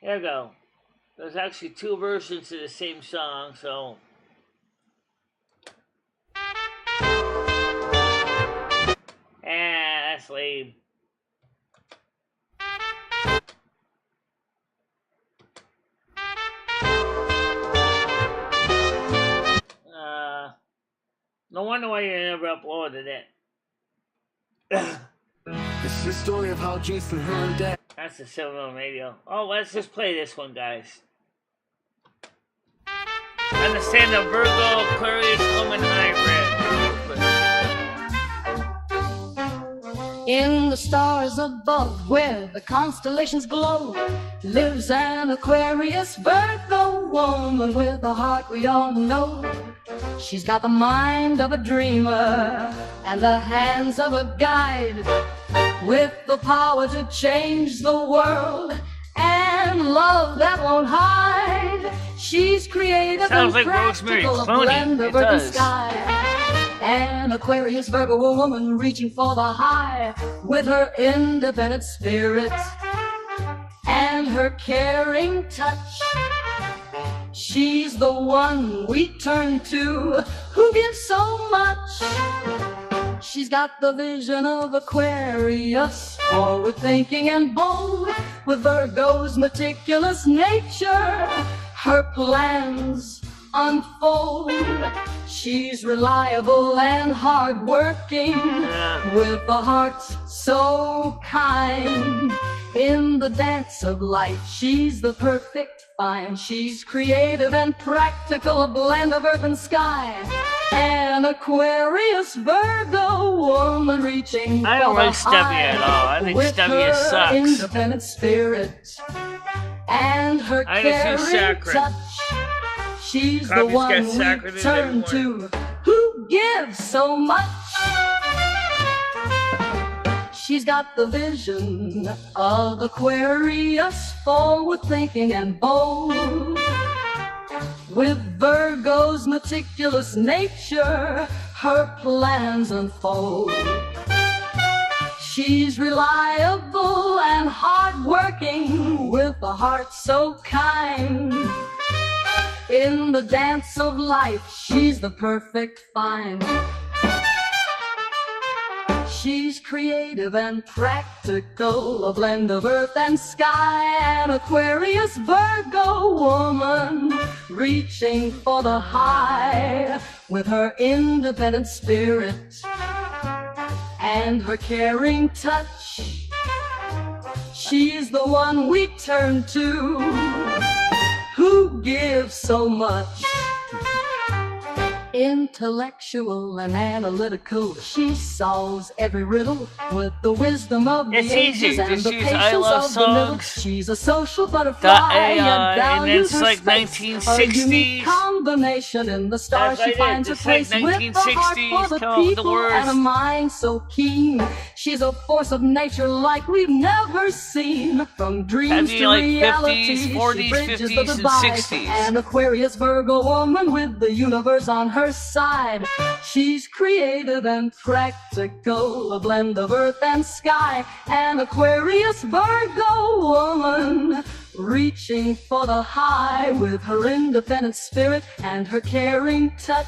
There you go. There's actually two versions of the same song, so. That's lame. No wonder why you never uploaded it. This is the story of how Jason heard that. That's the Silver Radio. Oh, let's just play this one, guys. Understand the Virgo Aquarius woman hybrid. In the stars above, where the constellations glow, lives an Aquarius Virgo woman with a heart we all know. She's got the mind of a dreamer and the hands of a guide, with the power to change the world and love that won't hide. She's creative and like practical, a blend of earth and sky. An Aquarius Virgo woman reaching for the high, with her independent spirit and her caring touch. She's the one we turn to, who gives so much. She's got the vision of Aquarius, forward thinking and bold, with Virgo's meticulous nature, her plans unfold. She's reliable and hardworking, with a heart so kind. In the dance of life, she's the perfect find. She's creative and practical, a blend of earth and sky. An Aquarius Virgo woman reaching I don't for like the Stevie high, at all. I think with Stevie her sucks. independent spirit and her I just use caring saccharin. touch. She's the Coffee's one got we saccharin turn to, who gives so much. She's got the vision of Aquarius, forward thinking and bold, with Virgo's meticulous nature, her plans unfold. She's reliable and hardworking, with a heart so kind. In the dance of life, she's the perfect find. She's creative and practical, a blend of earth and sky. An Aquarius Virgo woman reaching for the high, with her independent spirit and her caring touch. She's the one we turn to, who gives so much. Intellectual and analytical, she solves every riddle with the wisdom of the It's ages easy. and Just the use patience I love of the middle. songs. She's a social butterfly .ai, and values it's her like space. 1960s. A unique combination in the stars. That's She like finds it. her It's like place with a heart 1960s. for the Come up with the people words. and a mind so keen. She's a force of nature like we've never seen. From dreams That'd be to like reality, 50s, she 40s, bridges the 50s, and divide. 60s. An Aquarius Virgo woman with the universe on her side. She's creative and practical, a blend of earth and sky. An Aquarius Virgo woman reaching for the high, with her independent spirit and her caring touch.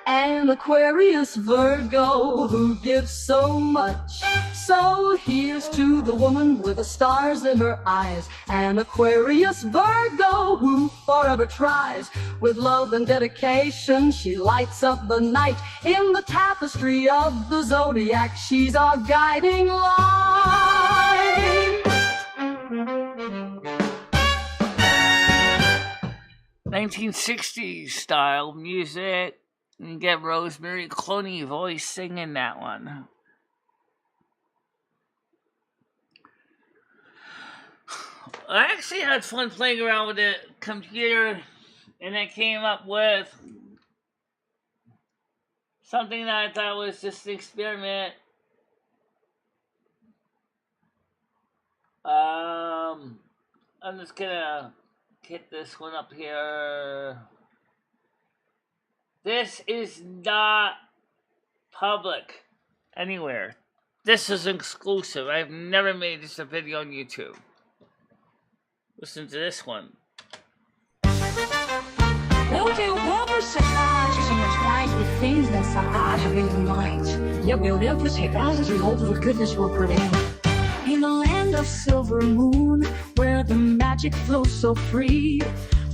An Aquarius Virgo who gives so much. So here's to the woman with the stars in her eyes. An Aquarius Virgo who forever tries. With love and dedication, she lights up the night. In the tapestry of the zodiac, she's our guiding light. 1960s style music. You get Rosemary Clooney voice singing that one. I actually had fun playing around with the computer, and I came up with something that I thought was just an experiment. I'm just gonna get this one up here. This is not public anywhere. This is exclusive. I've never made this a video on YouTube. Listen to this one. Não tenho como chegar atrás de things that I have in mind. Yet we'll live with as we hope for goodness will prevail. In the land of silver moon, where the magic flows so free,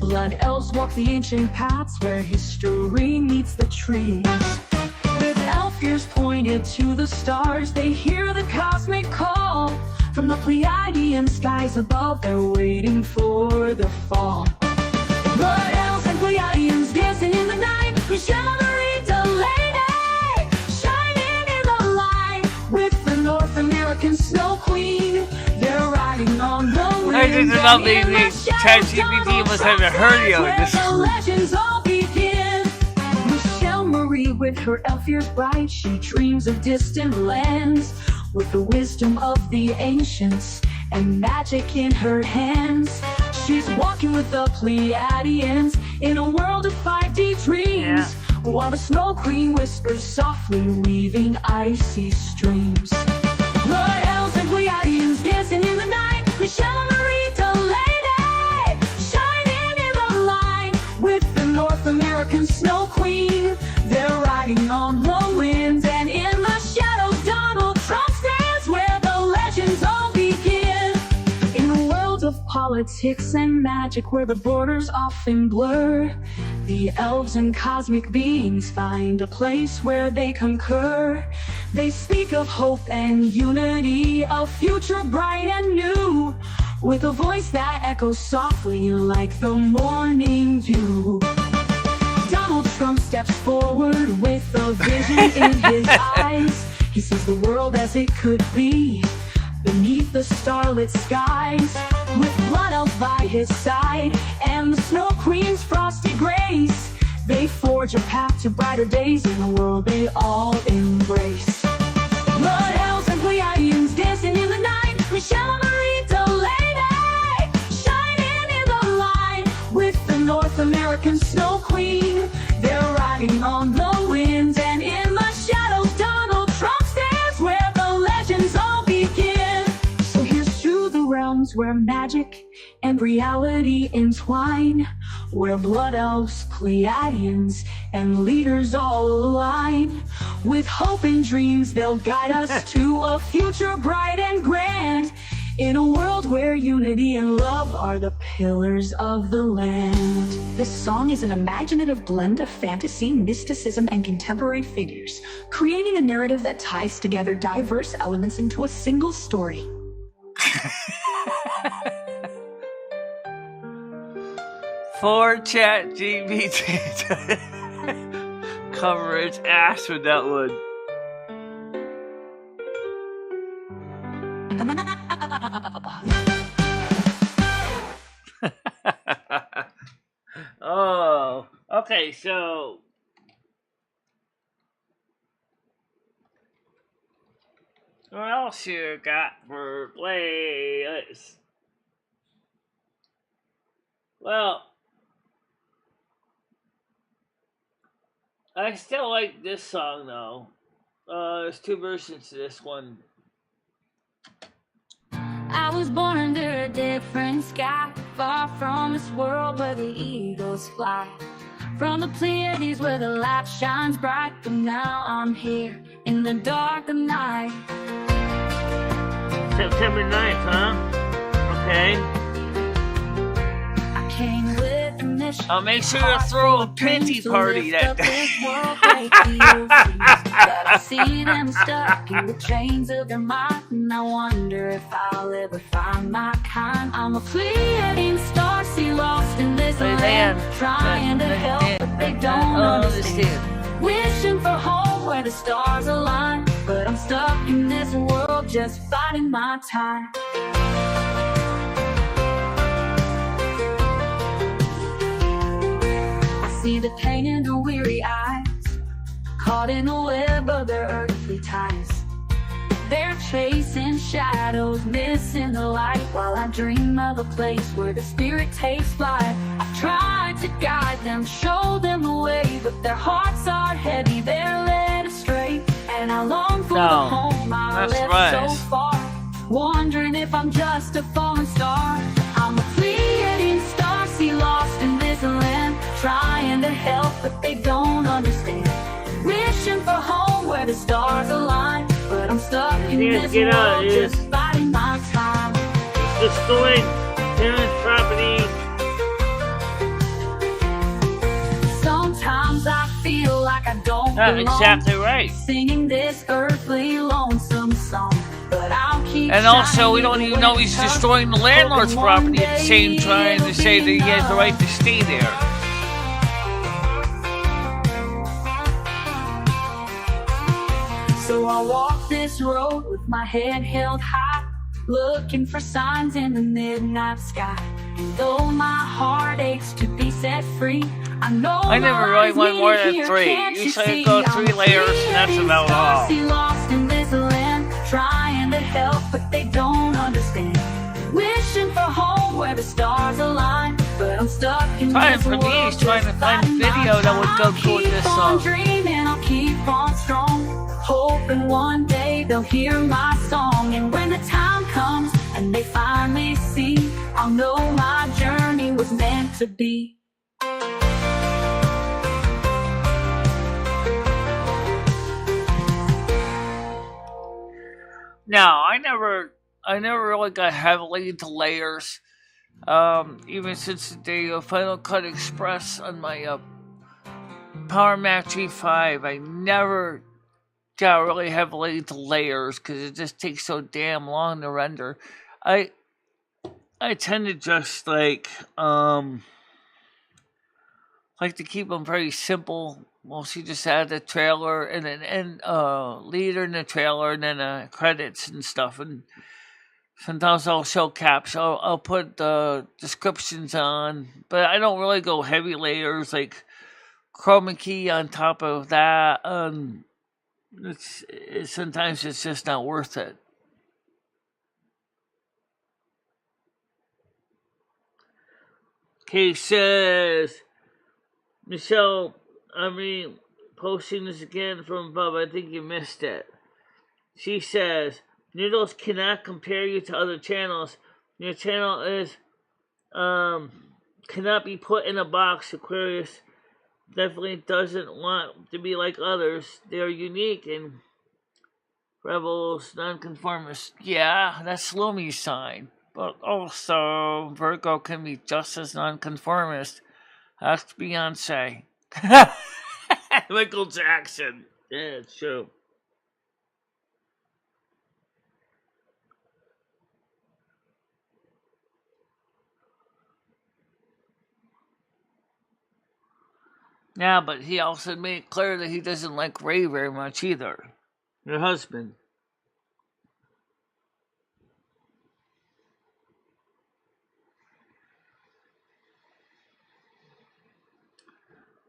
Blood elves walk the ancient paths where history meets the trees. With elf ears pointed to the stars, they hear the cosmic call. From the Pleiadian skies above, they're waiting for the fall. Blood elves and Pleiadians dancing in the night. MicheleMarieDalene shining in the light with the North American Snow Queen. They're riding on the wind. I just love the ChatGPT must have heard you. The legends all begin. MicheleMarie with her elf ears bright, she dreams of distant lands. With the wisdom of the ancients and magic in her hands, she's walking with the Pleiadians in a world of 5D dreams. While the Snow Queen whispers softly, weaving icy streams. Blood elves and Pleiadians dancing in the night. MicheleMarieDalene shining in the light with the North American Snow Queen. They're riding on the winds, and in the shadows Donald Trump stands where the legends all begin. In a world of politics and magic where the borders often blur, the elves and cosmic beings find a place where they concur. They speak of hope and unity, a future bright and new, with a voice that echoes softly like the morning dew. Donald Trump steps forward with a vision in his eyes. He sees the world as it could be beneath the starlit skies, with Blood Elf by his side and the Snow Queen's frosty grace. They forge a path to brighter days in a world they all embrace. Blood elves and Pleiadians dancing in the night. MicheleMarieDalene shining in the light with the North American Snow Queen. They're riding on the winds, and in the shadows Donald Trump stands where the legends all begin. So here's to the realms where magic and reality entwine, where blood elves, Pleiadians, and leaders all align. With hope and dreams they'll guide us to a future bright and grand, in a world where unity and love are the pillars of the land. This song is an imaginative blend of fantasy, mysticism, and contemporary figures, creating a narrative that ties together diverse elements into a single story. For ChatGPT to cover its ass with that one. Oh, okay, so what else you got for playlists? Well, I still like this song though. There's two versions to this one. I was born under a different sky, far from this world where the eagles fly, from the Pleiades where the light shines bright. But now I'm here in the dark of night. September 9th, huh? Okay. I came with a mission. I'll make sure to throw a plenty party that day. But I see them stuck in the chains of their mind, and I wonder if I'll ever find my kind. I'm a Pleiadian star, see lost in this land, trying to help, but they don't understand. Wishing for home where the stars align, but I'm stuck in this world just biding my time. I see the pain in her weary eyes, caught in a web of their earthly ties. They're chasing shadows, missing the light, while I dream of a place where the spirit takes flight. I've tried to guide them, show them the way, but their hearts are heavy, they're led astray. And I long for the home I left so far, wondering if I'm just a falling star. I'm a Pleiadian star, see lost in this land, trying to help, but they don't understand. Wishing for home where the stars align, but I'm stuck in this world just biding my time. Destroying parents' property. That's exactly right. Singing this earthly lonesome song. But I'll keep and also, we don't even know he's destroying the landlord's property at the same time to say that he has the right to stay there. So I walk this road with my head held high, looking for signs in the midnight sky. Though my heart aches to be set free, I know I never really went more than 3. Usually I go 3 layers, and that's about all. Lost in this land, trying to help, but they don't understand. Wishing for home where the stars align, but I'm stuck in this world. He's trying to find a video that would go good with this song. Dreaming, I'll keep on strong, hoping one day they'll hear my song. And when the time comes and they finally see, I'll know my journey was meant to be. Now, I never really got heavily into layers. Even since the day of Final Cut Express on my Power Mac G5, I never got really heavily into layers because it just takes so damn long to render. I tend to just like to keep them very simple. Mostly just add the trailer and then leader in the trailer and then credits and stuff. And sometimes I'll show caps. I'll put the descriptions on, but I don't really go heavy layers like chroma key on top of that. Sometimes it's just not worth it. Okay, says Michelle. Posting this again from above. I think you missed it. She says, Noodles cannot compare you to other channels. Your channel is cannot be put in a box. Aquarius definitely doesn't want to be like others. They are unique and rebels, nonconformists. Yeah, that's Lomi's sign. But also, Virgo can be just as nonconformist. Ask Beyonce. Michael Jackson. Yeah, it's true. Yeah, but he also made it clear that he doesn't like Ray very much either. Your husband.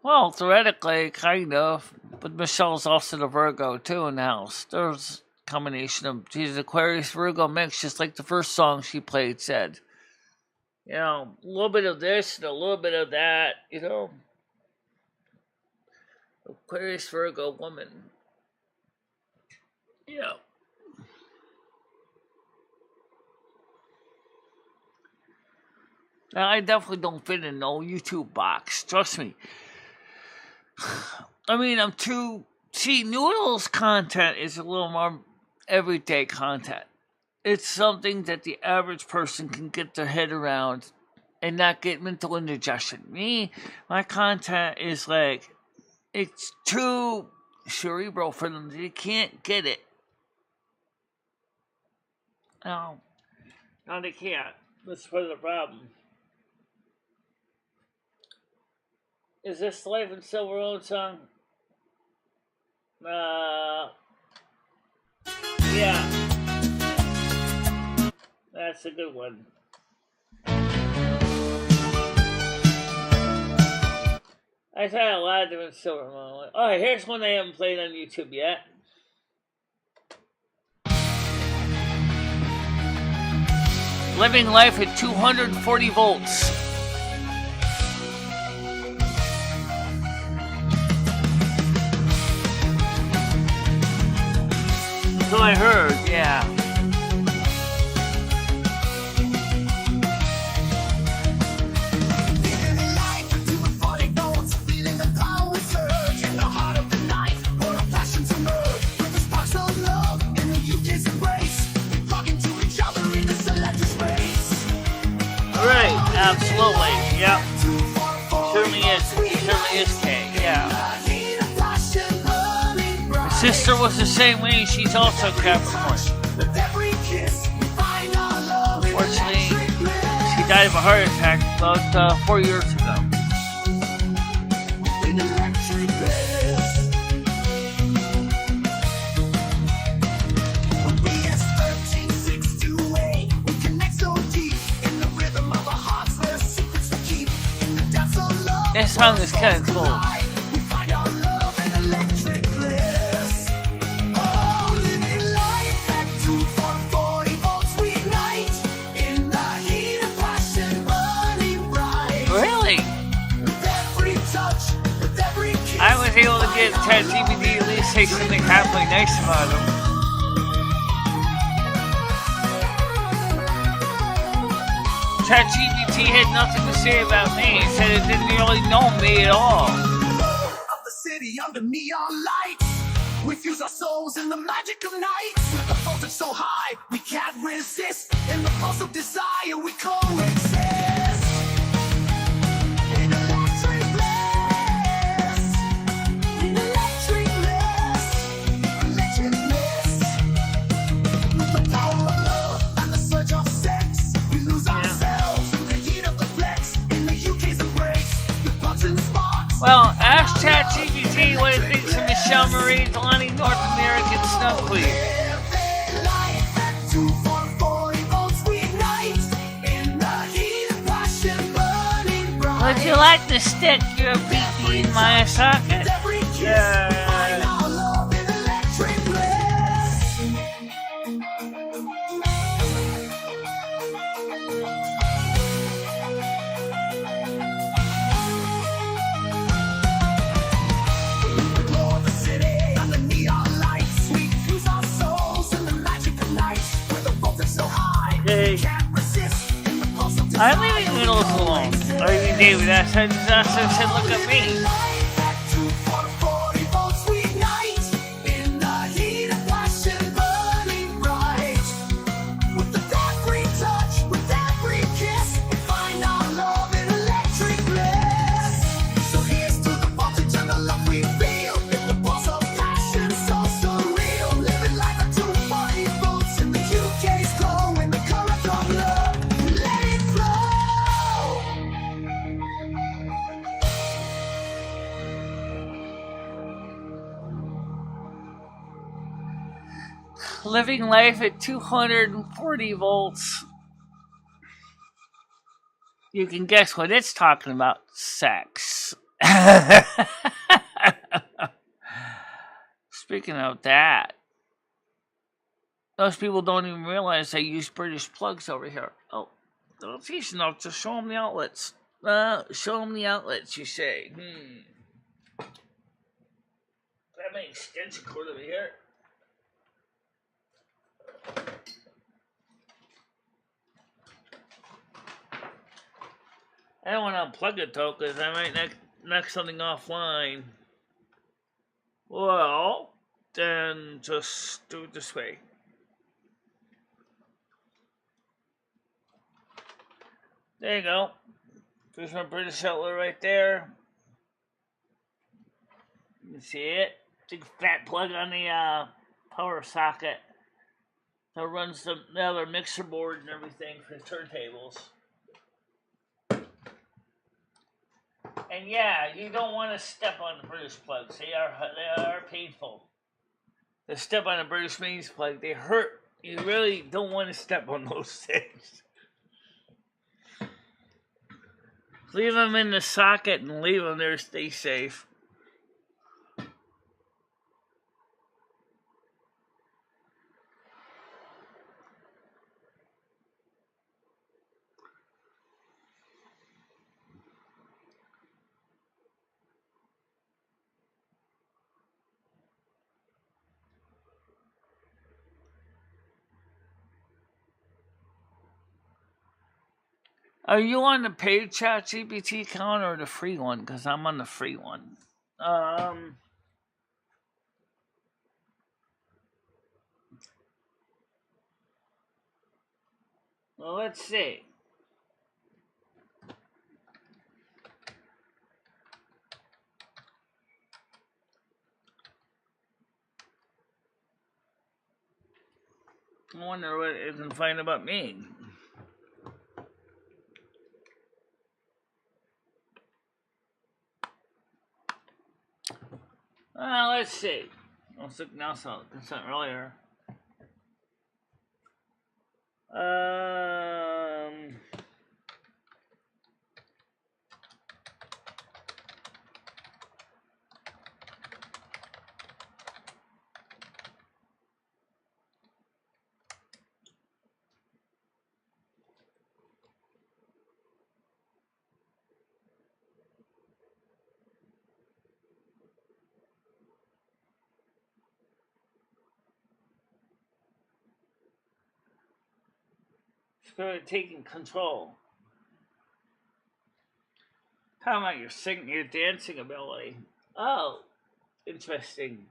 Well, theoretically, kind of. But Michelle's also the Virgo, too, in the house. There's a combination of she's Aquarius Virgo mix, just like the first song she played said. You know, a little bit of this and a little bit of that, you know. Aquarius Virgo woman. Yeah. Now, I definitely don't fit in no YouTube box. Trust me. I'm too... See, Noodles content is a little more everyday content. It's something that the average person can get their head around and not get mental indigestion. Me, my content is like... It's too cerebral for them. They can't get it. No, they can't. That's part of the problem. Is this Life in Silver own song? Yeah. That's a good one. I've had a lot of different Silver moments. Alright, here's one I haven't played on YouTube yet. Living life at 240 volts. So I heard, yeah. Right, absolutely, yep. Certainly is K, yeah. sister was the same way. She's also Capricorn. Unfortunately, she died of a heart attack about 4 years ago. This song is kind of cool. Really? I was able to get ChatGPT at least say something halfway nice about him. ChatGPT had nothing to say about me. He said it didn't really know me at all. Of the city under neon lights, we fuse our souls in the magic of night. The voltage so high, we can't resist. In the pulse of desire, we coexist. In electric bliss, in electric bliss, electric bliss. The power of love and the surge of sex, we lose ourselves in the heat of the flex. In the UK's embrace, the button sparks. Well, ask ChatGPT what it thinks of MicheleMarieDalene, North American Snow Queen. Would you like to stick your PP in my socket? Yeah. Hey. I'm leaving Middles alone. Or even David also said, look at me. Living life at 240 volts. You can guess what it's talking about. Sex. Speaking of that, most people don't even realize I use British plugs over here. Oh, that's easy enough to show them the outlets. Show them the outlets, you say. That makes extension cord over here. I don't want to unplug it though, because I might knock something offline. Well, then just do it this way. There you go. There's my British outlet right there. You can see it. Big fat plug on the power socket that runs the other mixer board and everything for the turntables. And yeah, you don't want to step on the British plugs. They are painful. To step on a British mains plug, they hurt. You really don't want to step on those things. Leave them in the socket and leave them there to stay safe. Are you on the paid ChatGPT account or the free one? Because I'm on the free one. Well, let's see. wonder what it can find about me. Let's see. Let's look now. So consent earlier. Spirit taking control. How about your dancing ability? Oh, interesting.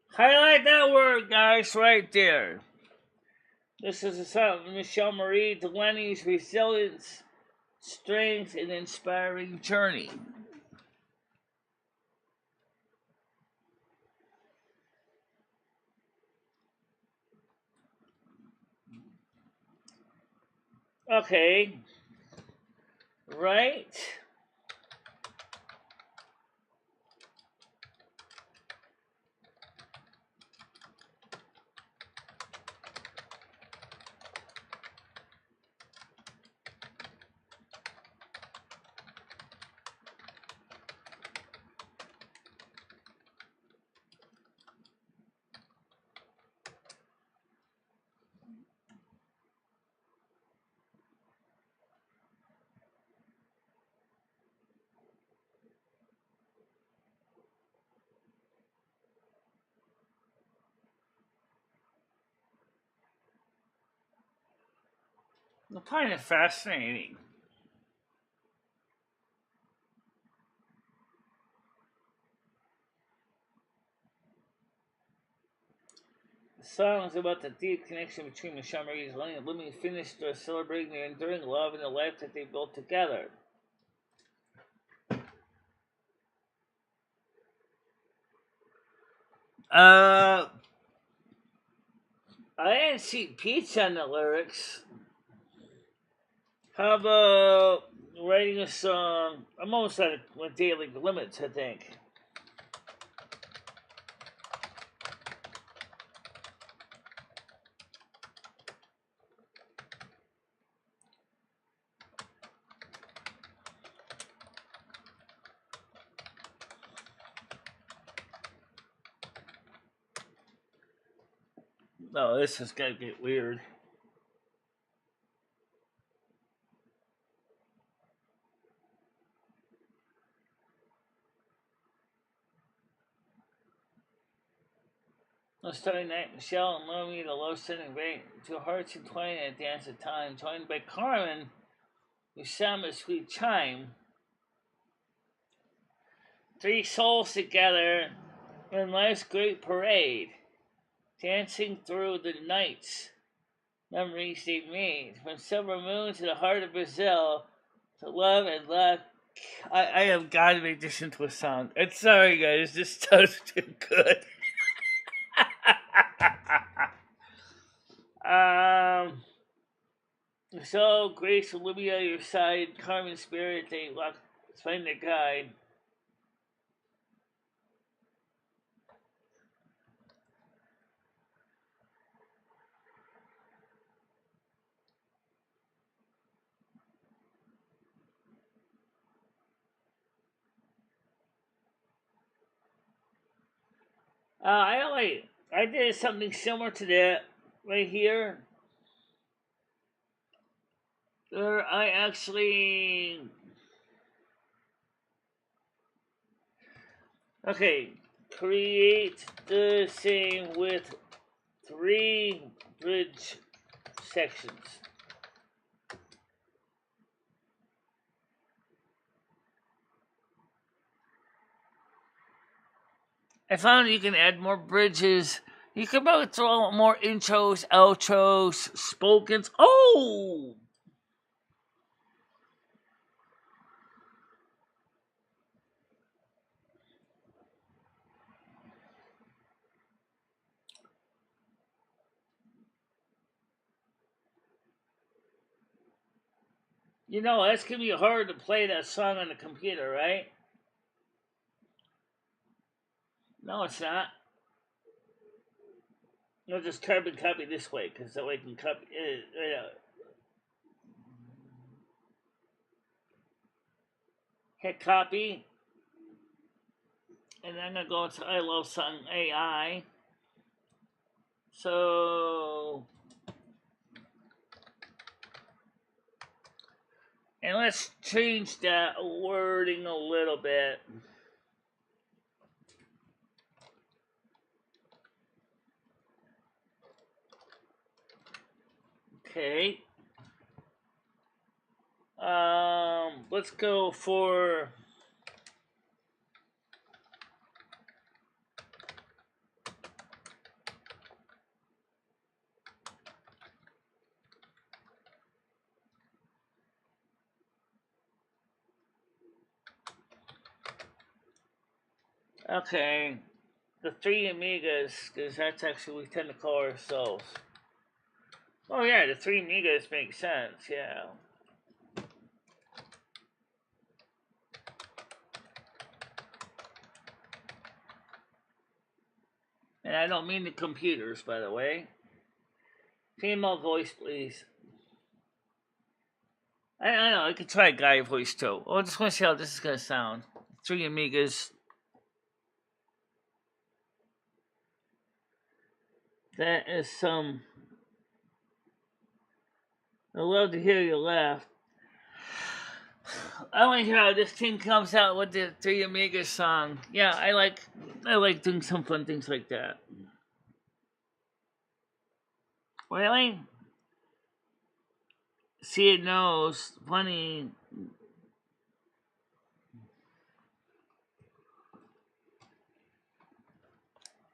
Highlight that word, guys, right there. This is a song of MicheleMarieDalene's resilience, strength, and inspiring journey. Okay. Right. I find it fascinating. The song is about the deep connection between MicheleMarieDalene and Living Finished, celebrating their enduring love and the life that they built together. I didn't see Peach on the lyrics. How about writing a song? I'm almost at daily limits, I think. No, this is gonna get weird. On starting night, Michelle and Lomi, the low sitting great, two hearts entwined in a dance of time, joined by Carmen, who sound a sweet chime. Three souls together in life's great parade, dancing through the nights, memories they made, from silver moon to the heart of Brazil, to love and love. I have got to make this into a song. I'm sorry, guys, this sounds too good. So, Grace, Olivia, your side, Carmen, Spirit, they lock, find their guide. I did something similar to that right here. Where I actually create the same with 3 bridge sections. I found you can add more bridges. You can probably throw more intros, outros, spokens. Oh! You know, that's going to be hard to play that song on the computer, right? No, it's not. No, just carbon copy this way, because that way I can copy it right out. Hit copy. And then I'm going to go into I Love Song AI. So... And let's change that wording a little bit. Okay. Let's go for okay, the 3 Amigas, because that's actually we tend to call ourselves. Oh yeah, the 3 Amigas makes sense, yeah. And I don't mean the computers, by the way. Female voice, please. I know, I could try a guy voice too. Oh, I just want to see how this is going to sound. 3 Amigas. That is some... I'd love to hear you laugh. I want to hear how this thing comes out with the 3 Amigas song. Yeah, I like doing some fun things like that. Really? See, it knows. Funny.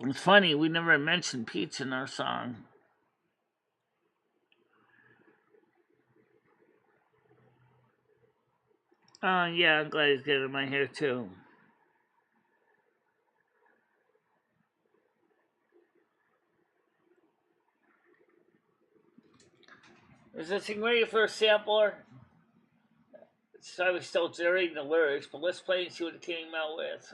It's funny, we never mentioned pizza in our song. Oh, yeah, I'm glad he's getting my hair, too. Is this thing ready for a sampler? So I was still generating the lyrics, but let's play and see what it came out with.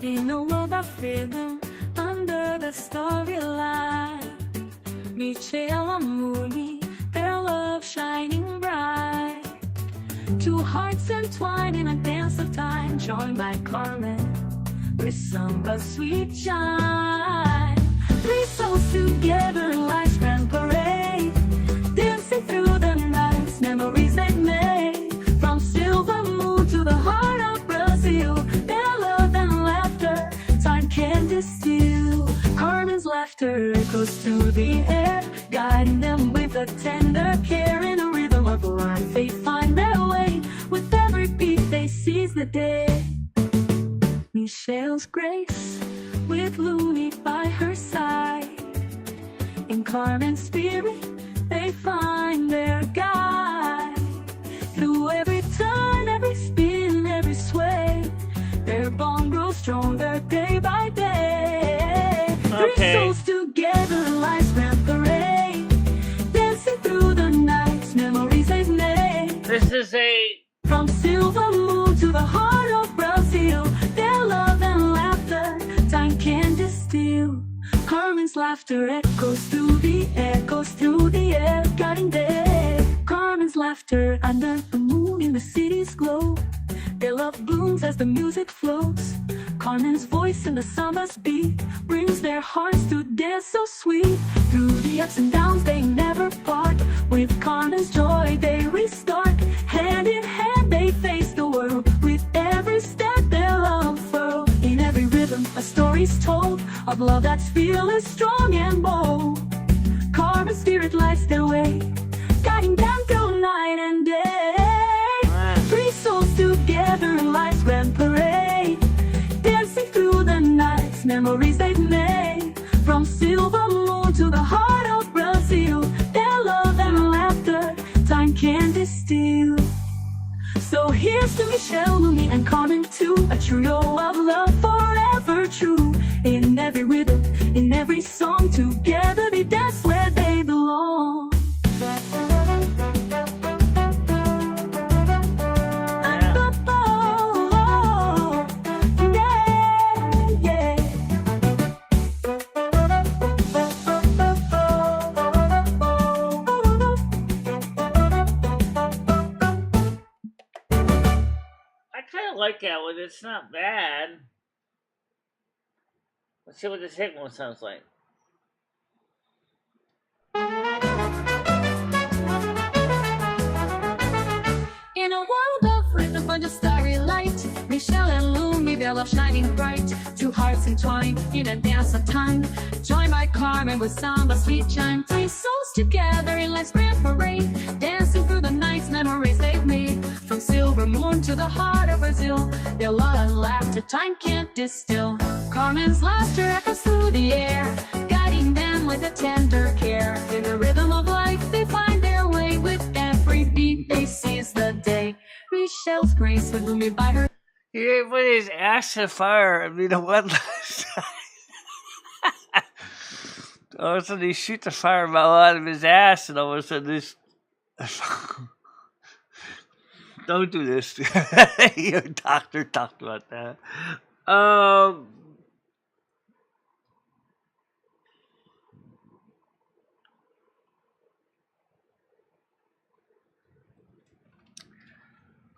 In a world of freedom, under the storyline, MicheleMarie, their love shining bright. Two hearts entwined in a dance of time, joined by Cumberland with samba sweet shine. 3 souls together in life's grand parade, dancing through the nights, memories they've made. From silver moon to the heart of Brazil, their love and laughter time can distill. Carmen's laughter echoes through the air, guiding them with a tender care. In a rhythm of life they find their way, with every beat they seize the day. Michele's grace, with Louis by her side. In Carmen's spirit, they find their guide. Through every turn, every spin, every sway, their bond grows stronger day by day. Okay. 3 souls together, life's grand parade, dancing through the nights, memories they've made. This is a... From silver moon to the heart of Brazil, their love and laughter time can distill. Carmen's laughter echoes through the air, guiding day. Carmen's laughter under the moon in the city's glow. Their love blooms as the music flows. Carmen's voice in the summer's beat brings their hearts to dance so sweet. Through the ups and downs they never part. With Carmen's joy they restart. Hand in hand they face the world. With every step their love furled. In every rhythm a story's told of love that's fearless, strong and bold. Carmen's spirit lights their way, guiding them through night and day. 3 souls together in life's grand parade, dancing through the nights, memories they've made. From silver moon to the heart of Brazil, their love and laughter time can distill. So here's to MicheleMarie and Carmen too, a trio of love forever true. In every rhythm, in every song, together they dance like that one. It's not bad. Let's see what the second one sounds like. In a world of rhythm and a starry light, Michelle and Lumi, their love shining bright. Two hearts entwined in a dance of time, joined by Carmen with samba sweet chime. Three souls together in life's grand parade, dancing through the night's memories they've made. From silver moon to the heart of Brazil, their love and laughter time can't distill. Carmen's laughter echoes through the air, guiding them with a tender care. In the rhythm of life they find their way, with every beat they seize the day. Michelle's grace would Lumi by her. He put his ass on fire. I mean, what? All of a sudden, he shoots the fireball out of his ass, and all of a sudden, this. Don't do this. Your doctor talked about that.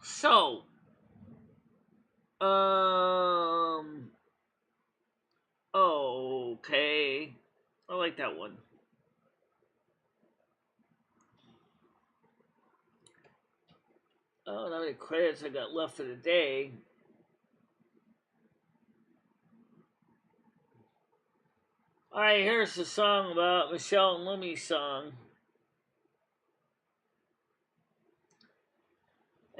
So, okay. I like that one. I don't know how many credits I got left for the day. Alright, here's the song about Michelle and Lumi's song.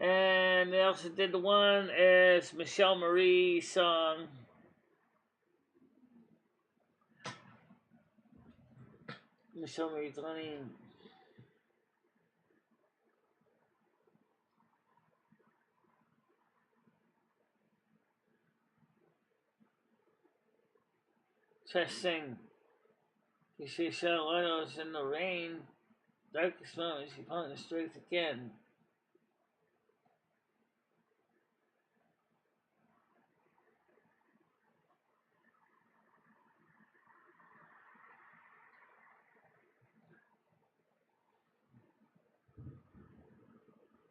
And they also did the one as Michelle Marie's song. MicheleMarieDalene. Testing. You see shadows in the rain. Darkest moments, you found the strength again.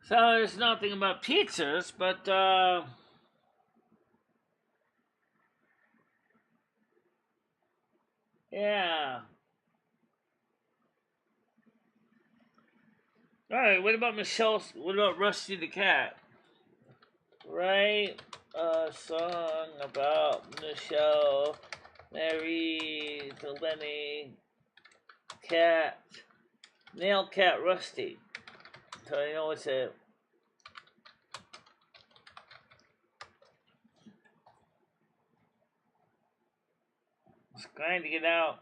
So there's nothing about pizzas, but yeah. Alright, what about Rusty the Cat? Write a song about MicheleMarieDalene Cat. Nail Cat Rusty. So you know it's a it's trying to get out.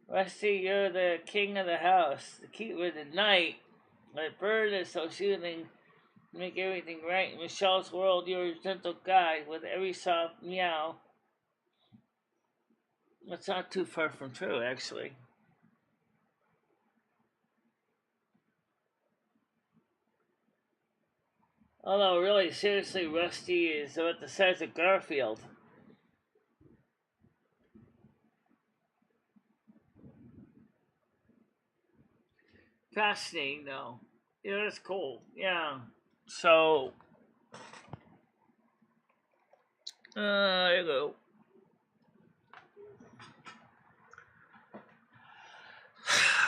Rusty, you're the king of the house, the keeper of the night. My bird is so soothing, make everything right. In Michelle's world, you're a gentle guide with every soft meow. That's not too far from true, actually. Although, really, seriously, Rusty is about the size of Garfield. Fascinating, though. Yeah, that's cool. Yeah. So, there you go.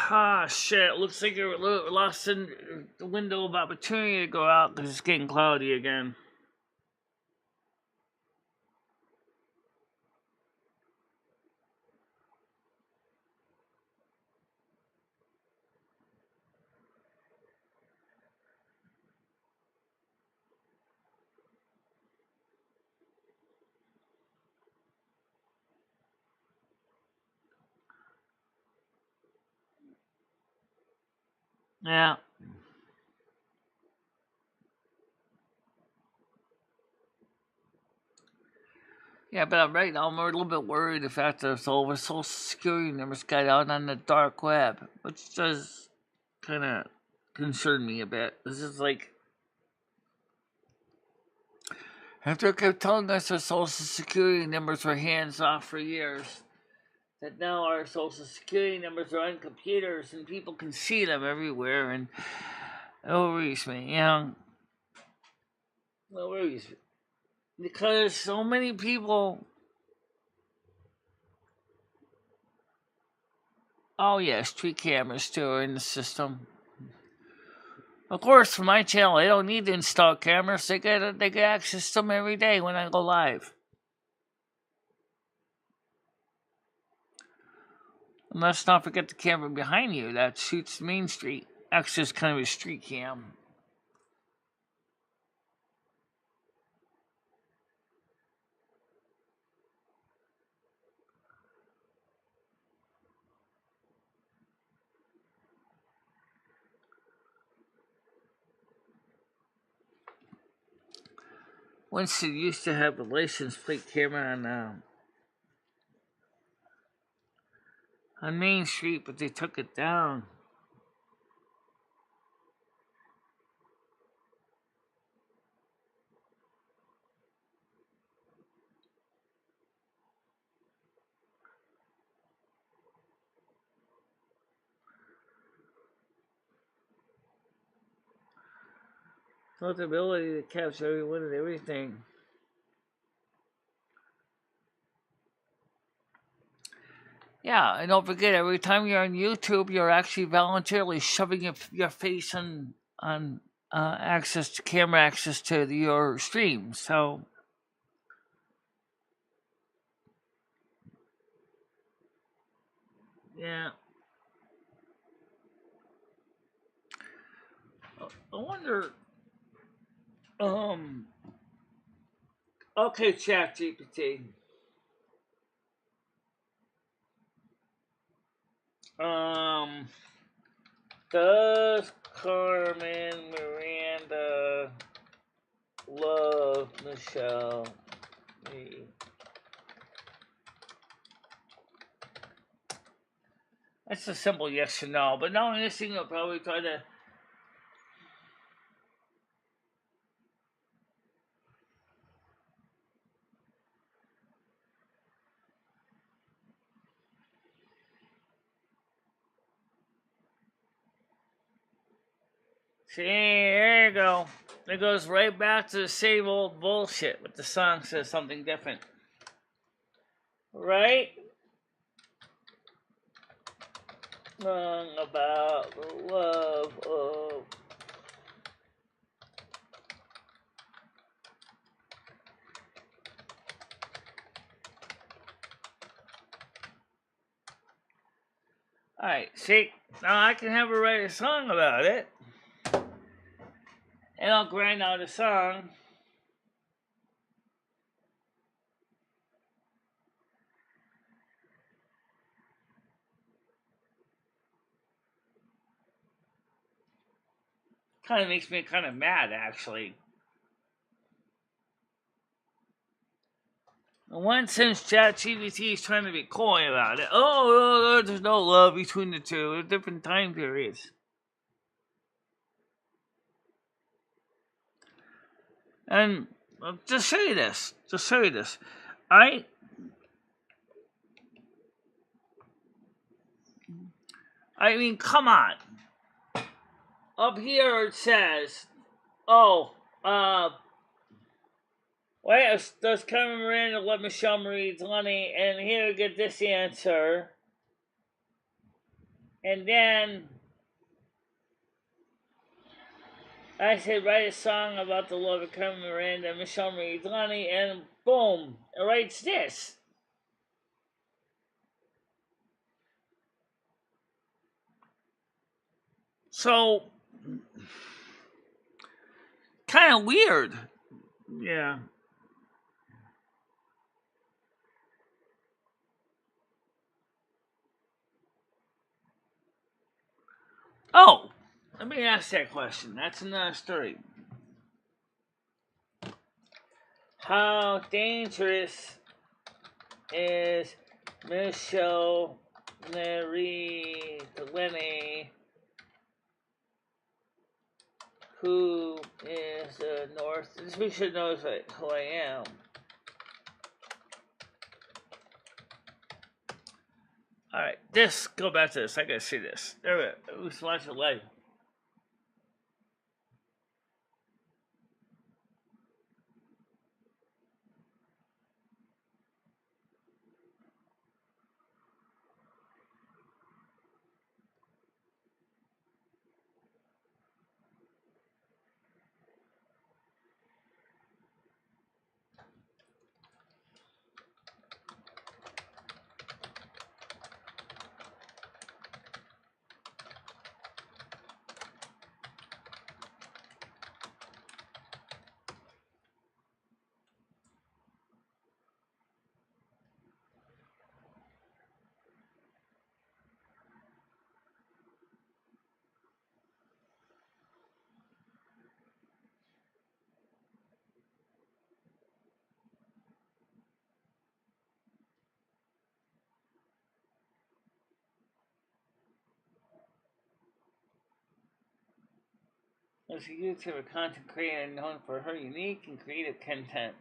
Ah, shit. Looks like you're lost in the window of opportunity to go out because it's getting cloudy again. Yeah. Yeah, but I'm right now. I'm a little bit worried the fact that it's all over Social Security numbers got out on the dark web, which does kind of concern me a bit. This is like After they kept telling us our social security numbers were hands off for years, that now our social security numbers are on computers and people can see them everywhere, and it worries me, you know. It worries me. Because so many people. Oh, yeah, street cameras too are in the system. Of course, for my channel, I don't need to install cameras. They get access to them every day when I go live. And let's not forget the camera behind you that shoots Main Street. Actually, it's kind of a street cam. Winston used to have a license plate camera on Main Street, but they took it down. Not the ability to capture everyone and everything. Yeah, and don't forget, every time you're on YouTube, you're actually voluntarily shoving your face on camera access to your stream. So, yeah. I wonder. Okay, ChatGPT. Does Carmen Miranda love Michelle? That's a simple yes or no, but knowing this thing, I'll probably try to. See, there you go. It goes right back to the same old bullshit, but the song says something different. Right? Song about the love of. Alright, see, now I can have her write a song about it. And I'll grind out a song. Kind of makes me kind of mad, actually. In one sense, ChatGPT is trying to be coy about it. Oh, there's no love between the two. They're different time periods. And just show you this. I mean, come on. Up here it says, does Carmen Miranda love MicheleMarieDalene? And here we get this answer. And then I said, write a song about the love of Carmen Miranda and MicheleMarieDalene, and boom, it writes this. So, kind of weird. Yeah. Oh, let me ask that question. That's another story. How dangerous is MicheleMarieDalene, who is north. We should know who I am. Alright, go back to this. I gotta see this. There we go. Let's watch it live. As a YouTuber, content creator known for her unique and creative content.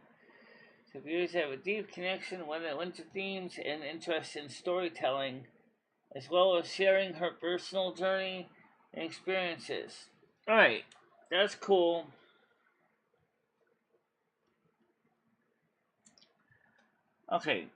So viewers have a deep connection with the winter themes and interest in storytelling, as well as sharing her personal journey and experiences. Alright, that's cool. Okay.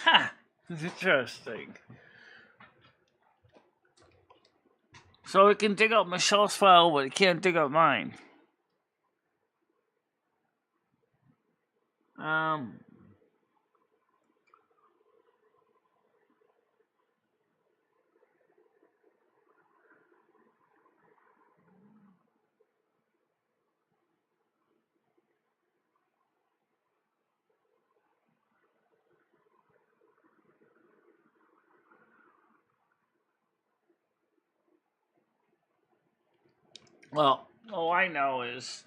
Ha! It's interesting. So it can dig up Michelle's file, but it can't dig up mine. Well, all I know is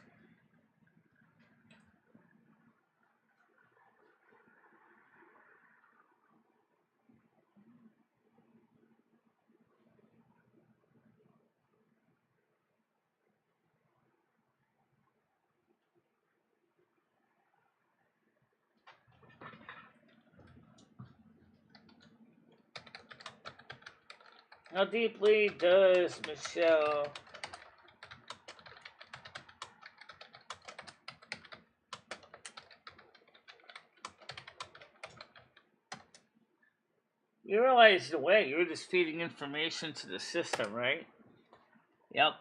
how deeply does Michelle you realize the way you're just feeding information to the system, right? Yep.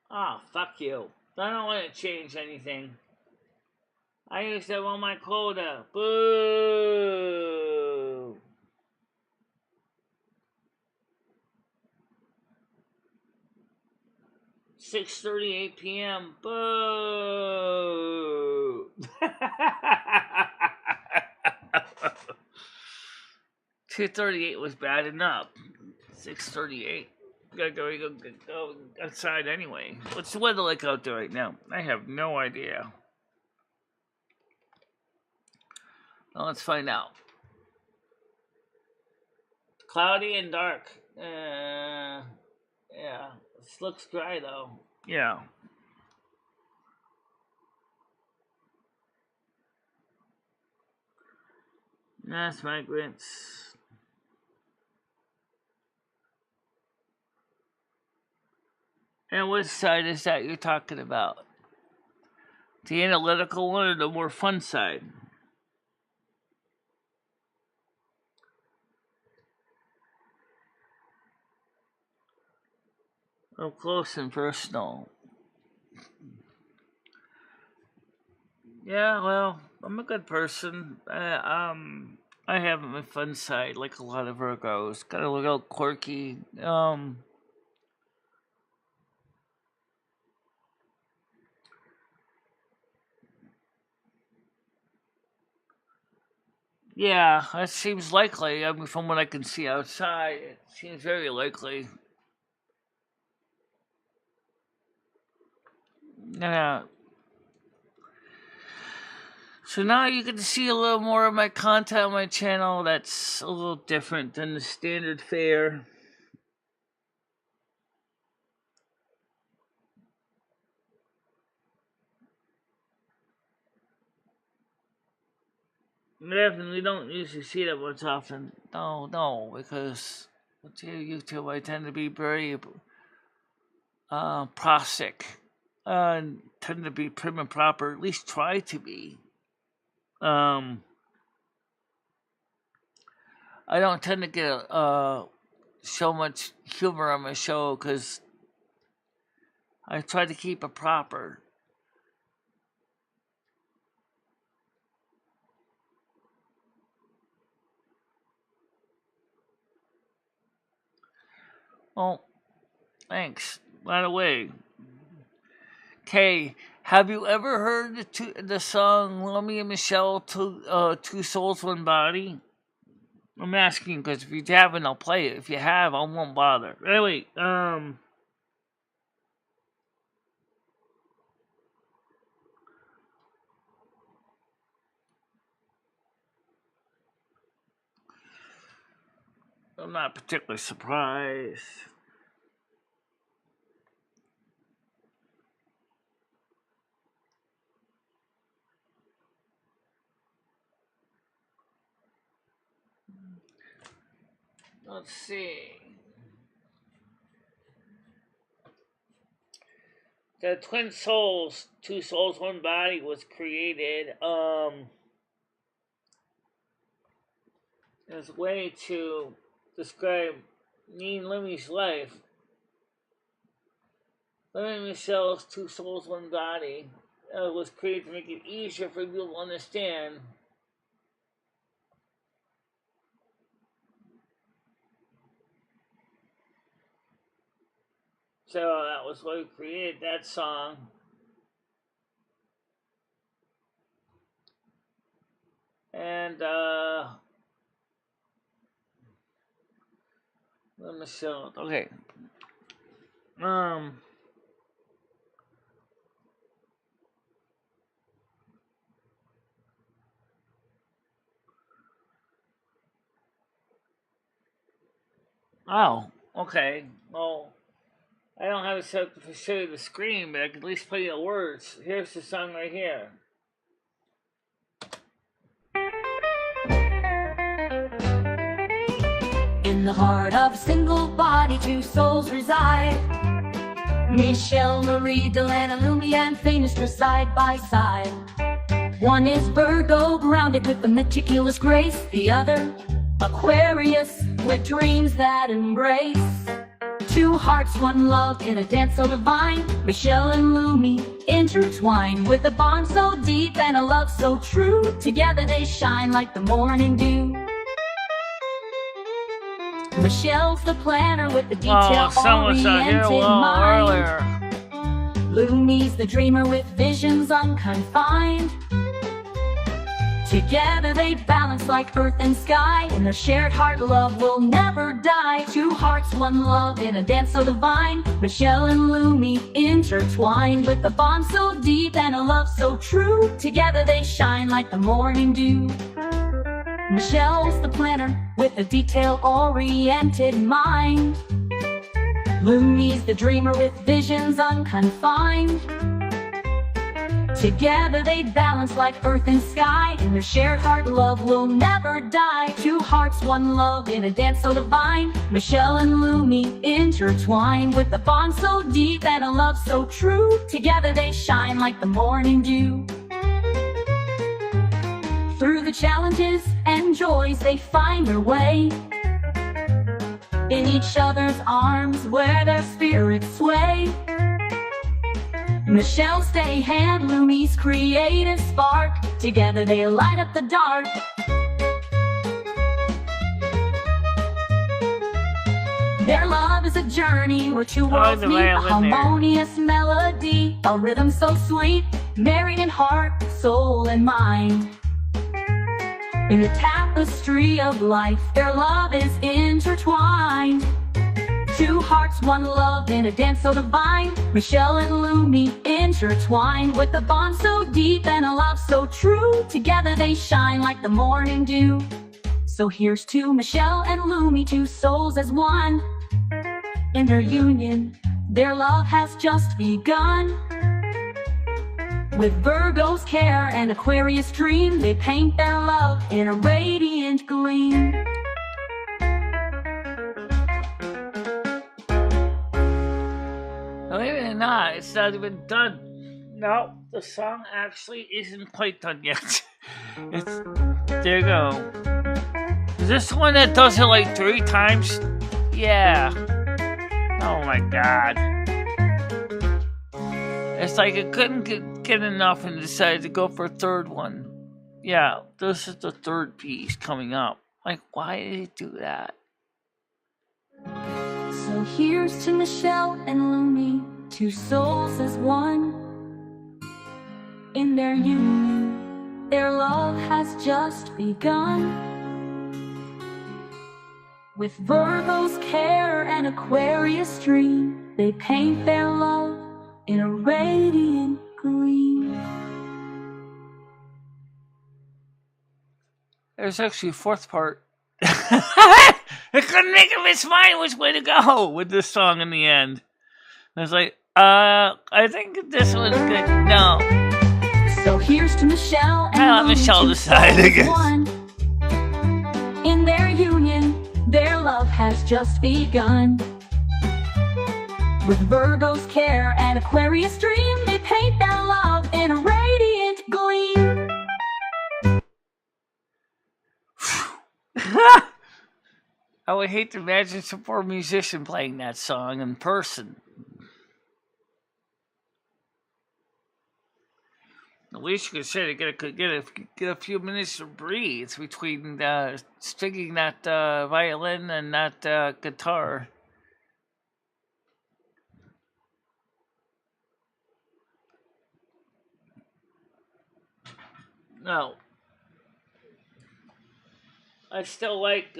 Ah, fuck you. I don't want to change anything. I used up all my quota. Boo! 6:38 p.m. Boo! 2:38 was bad enough. 6:38. Gotta go outside anyway. What's the weather like out there right now? I have no idea. Well, let's find out. Cloudy and dark. Yeah. This looks dry though. Yeah. Mass migrants. And which side is that you're talking about? The analytical one or the more fun side? Up close and personal. Yeah, well, I'm a good person. I have my fun side, like a lot of Virgos. Got a little quirky. Yeah, that seems likely. I mean, from what I can see outside, it seems very likely. Yeah. So now you get to see a little more of my content on my channel that's a little different than the standard fare. Definitely don't usually see that much often. No, because with YouTube I tend to be very prosaic. Tend to be prim and proper, at least try to be. I don't tend to get so much humor on my show because I try to keep it proper. Well, thanks. By the way, Kay, have you ever heard the song "Lummy and Michelle, Two Souls, One Body"? I'm asking because if you haven't, I'll play it. If you have, I won't bother. Anyway, I'm not particularly surprised. Let's see. The Twin Souls, Two Souls, One Body was created as a way to describe me and Limmy's life. Lemmy and Michelle's Two Souls, One Body was created to make it easier for people to understand. So that was why we created that song. And Michelle, okay. Oh, okay. Well, I don't have it set up to show you the screen, but I can at least play you the words. Here's the song right here. In the heart of a single body, two souls reside. MicheleMarieDalene, Lumi, and Fenistra side by side. One is Virgo, grounded with a meticulous grace. The other, Aquarius, with dreams that embrace. Two hearts, one love, in a dance so divine. Michelle and Lumi intertwine with a bond so deep and a love so true. Together they shine like the morning dew. Michelle's the planner with the detail-oriented mind. Lumi's the dreamer with visions unconfined. Together they balance like earth and sky. In their shared heart, love will never die. Two hearts, one love, in a dance so divine. Michelle and Lumi intertwined with a bond so deep and a love so true. Together they shine like the morning dew. Michelle's the planner with a detail-oriented mind. Lumi's the dreamer with visions unconfined. Together they balance like earth and sky. In their shared heart, love will never die. Two hearts, one love in a dance so divine. Michele and Lumi intertwine with a bond so deep and a love so true. Together they shine like the morning dew. Through the challenges and joys they find their way. In each other's arms where their spirits sway. Michele's steady hand, Lumi's creative spark. Together they light up the dark. Their love is a journey where two worlds meet. A harmonious melody, a rhythm so sweet. Married in heart, soul, and mind. In the tapestry of life, their love is intertwined. Two hearts, one love in a dance so divine. Michele and Lumi intertwined with a bond so deep and a love so true. Together they shine like the morning dew. So here's to Michele and Lumi, two souls as one. In their union, their love has just begun. With Virgo's care and Aquarius dream, they paint their love in a radiant gleam. Believe it or not, it's not even done. No, the song actually isn't quite done yet. There you go. Is this the one that does it like 3 times? Yeah. Oh my god. It's like I couldn't get enough and decided to go for a third one. Yeah, this is the third piece coming up. Like, why did it do that? So here's to Michele and Lumi, two souls as one. In their union, their love has just begun. With Virgo's care and Aquarius dream, they paint their love in a radiant green. There's actually a fourth part. I couldn't make up his mind which way to go with this song in the end. I was like, I think this one's good. No. So here's to Michele and I let Michele decide, I guess. In their union, their love has just begun. With Virgo's care and Aquarius dream, they paint their love in a radiant gleam. I would hate to imagine some poor musician playing that song in person. At least you could say to get a few minutes to breathe between sticking that violin and that guitar. No. I still like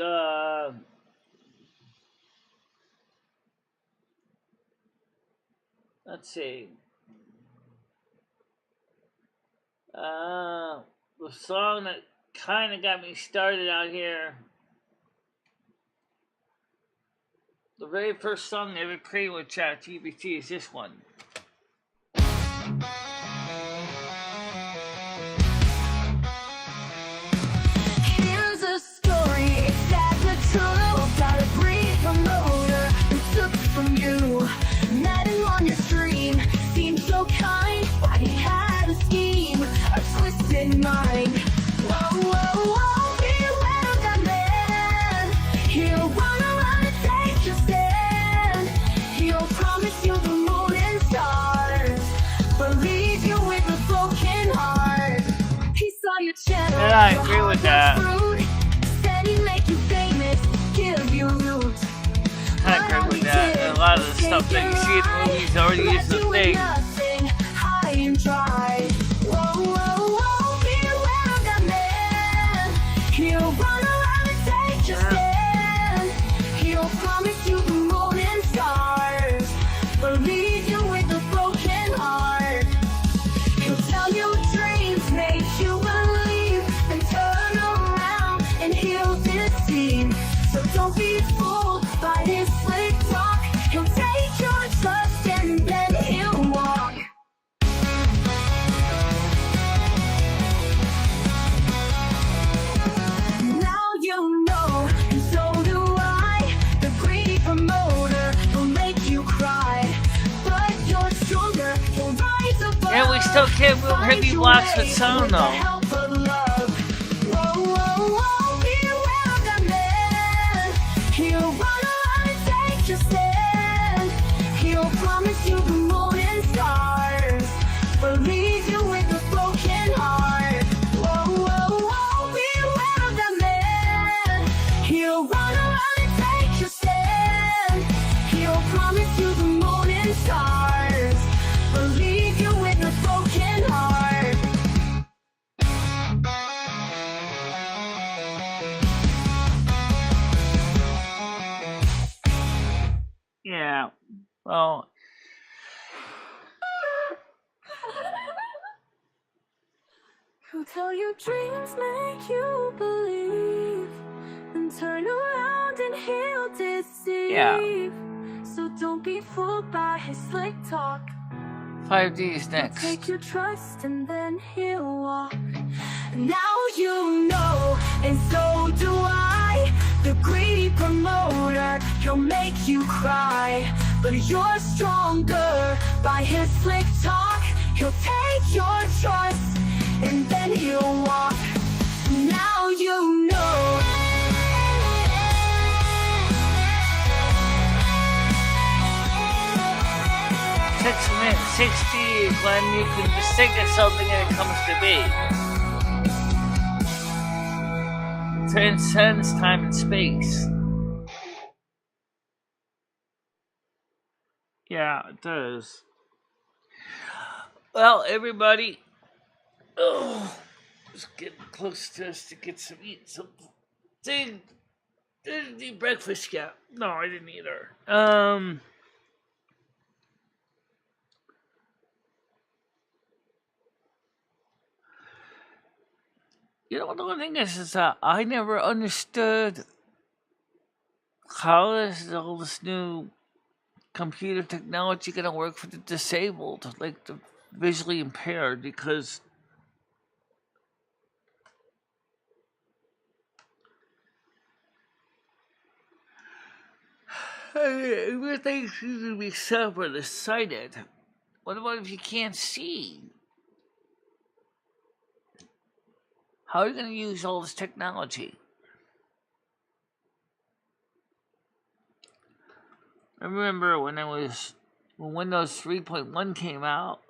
let's see. The song that kind of got me started out here. The very first song I ever created with ChatGPT is this one. Here's a story, exactly true. Got a brief promoter who took from you. Met him on your stream, seemed so kind, but he had a scheme, a twisted mind. Whoa, whoa, whoa, beware of that man. He'll run around and take your stand. He'll promise you the moon and stars, but leave you with a broken heart. He saw your channel, and I agree with that. Said he'd make you famous, give you roots. I agree with that. And a lot of the stuff that you see in movies already is the thing. High and dry. Whoa, whoa, whoa, beware of that man. He'll run around and take your stand. He'll promise you the moon and stars, but leave you with a broken heart. He'll tell you dreams make you believe, and turn around and he'll deceive. So don't be fooled by his slick talk. He'll take your trust and then he'll walk. still can't move heavy blocks with sound though. He'll run around and take your stand. He'll promise you the moon and stars, but leave you with a broken heart. Whoa, whoa, whoa, beware of that man. He'll run around and take your stand. He'll promise you the moon and stars, but leave you with a broken heart. Yeah. Well, Who tell you dreams make you believe, and turn around and he'll deceive. Yeah. So don't be fooled by his slick talk. 5D is next. Take your trust and then he'll walk. Now you know, and so do I. The greedy promoter, he'll make you cry, but you're stronger by his slick talk. He'll take your trust and then he'll walk. Now you know. 6 minutes 60 when you can just think of something and it comes to be. It transcends time and space. Yeah, it does. Well, everybody, just getting close to us to get some eat something. Didn't eat breakfast yet. No, I didn't either. You know, the one thing is that I never understood how is all this new computer technology going to work for the disabled, like the visually impaired, because everything seems to be set for the sighted. What about if you can't see? How are you going to use all this technology? I remember when Windows 3.1 came out,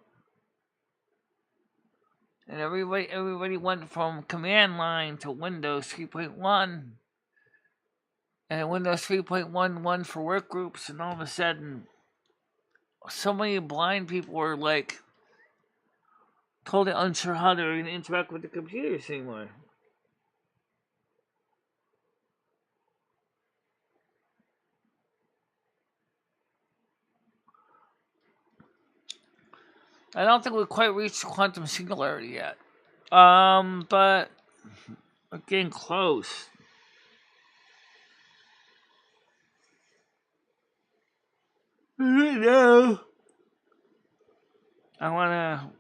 and everybody went from command line to Windows 3.1, and Windows 3.1 for work groups, and all of a sudden, so many blind people were like totally unsure how they were going to interact with the computers anymore. I don't think we've quite reached quantum singularity yet. But we're getting close. Right now,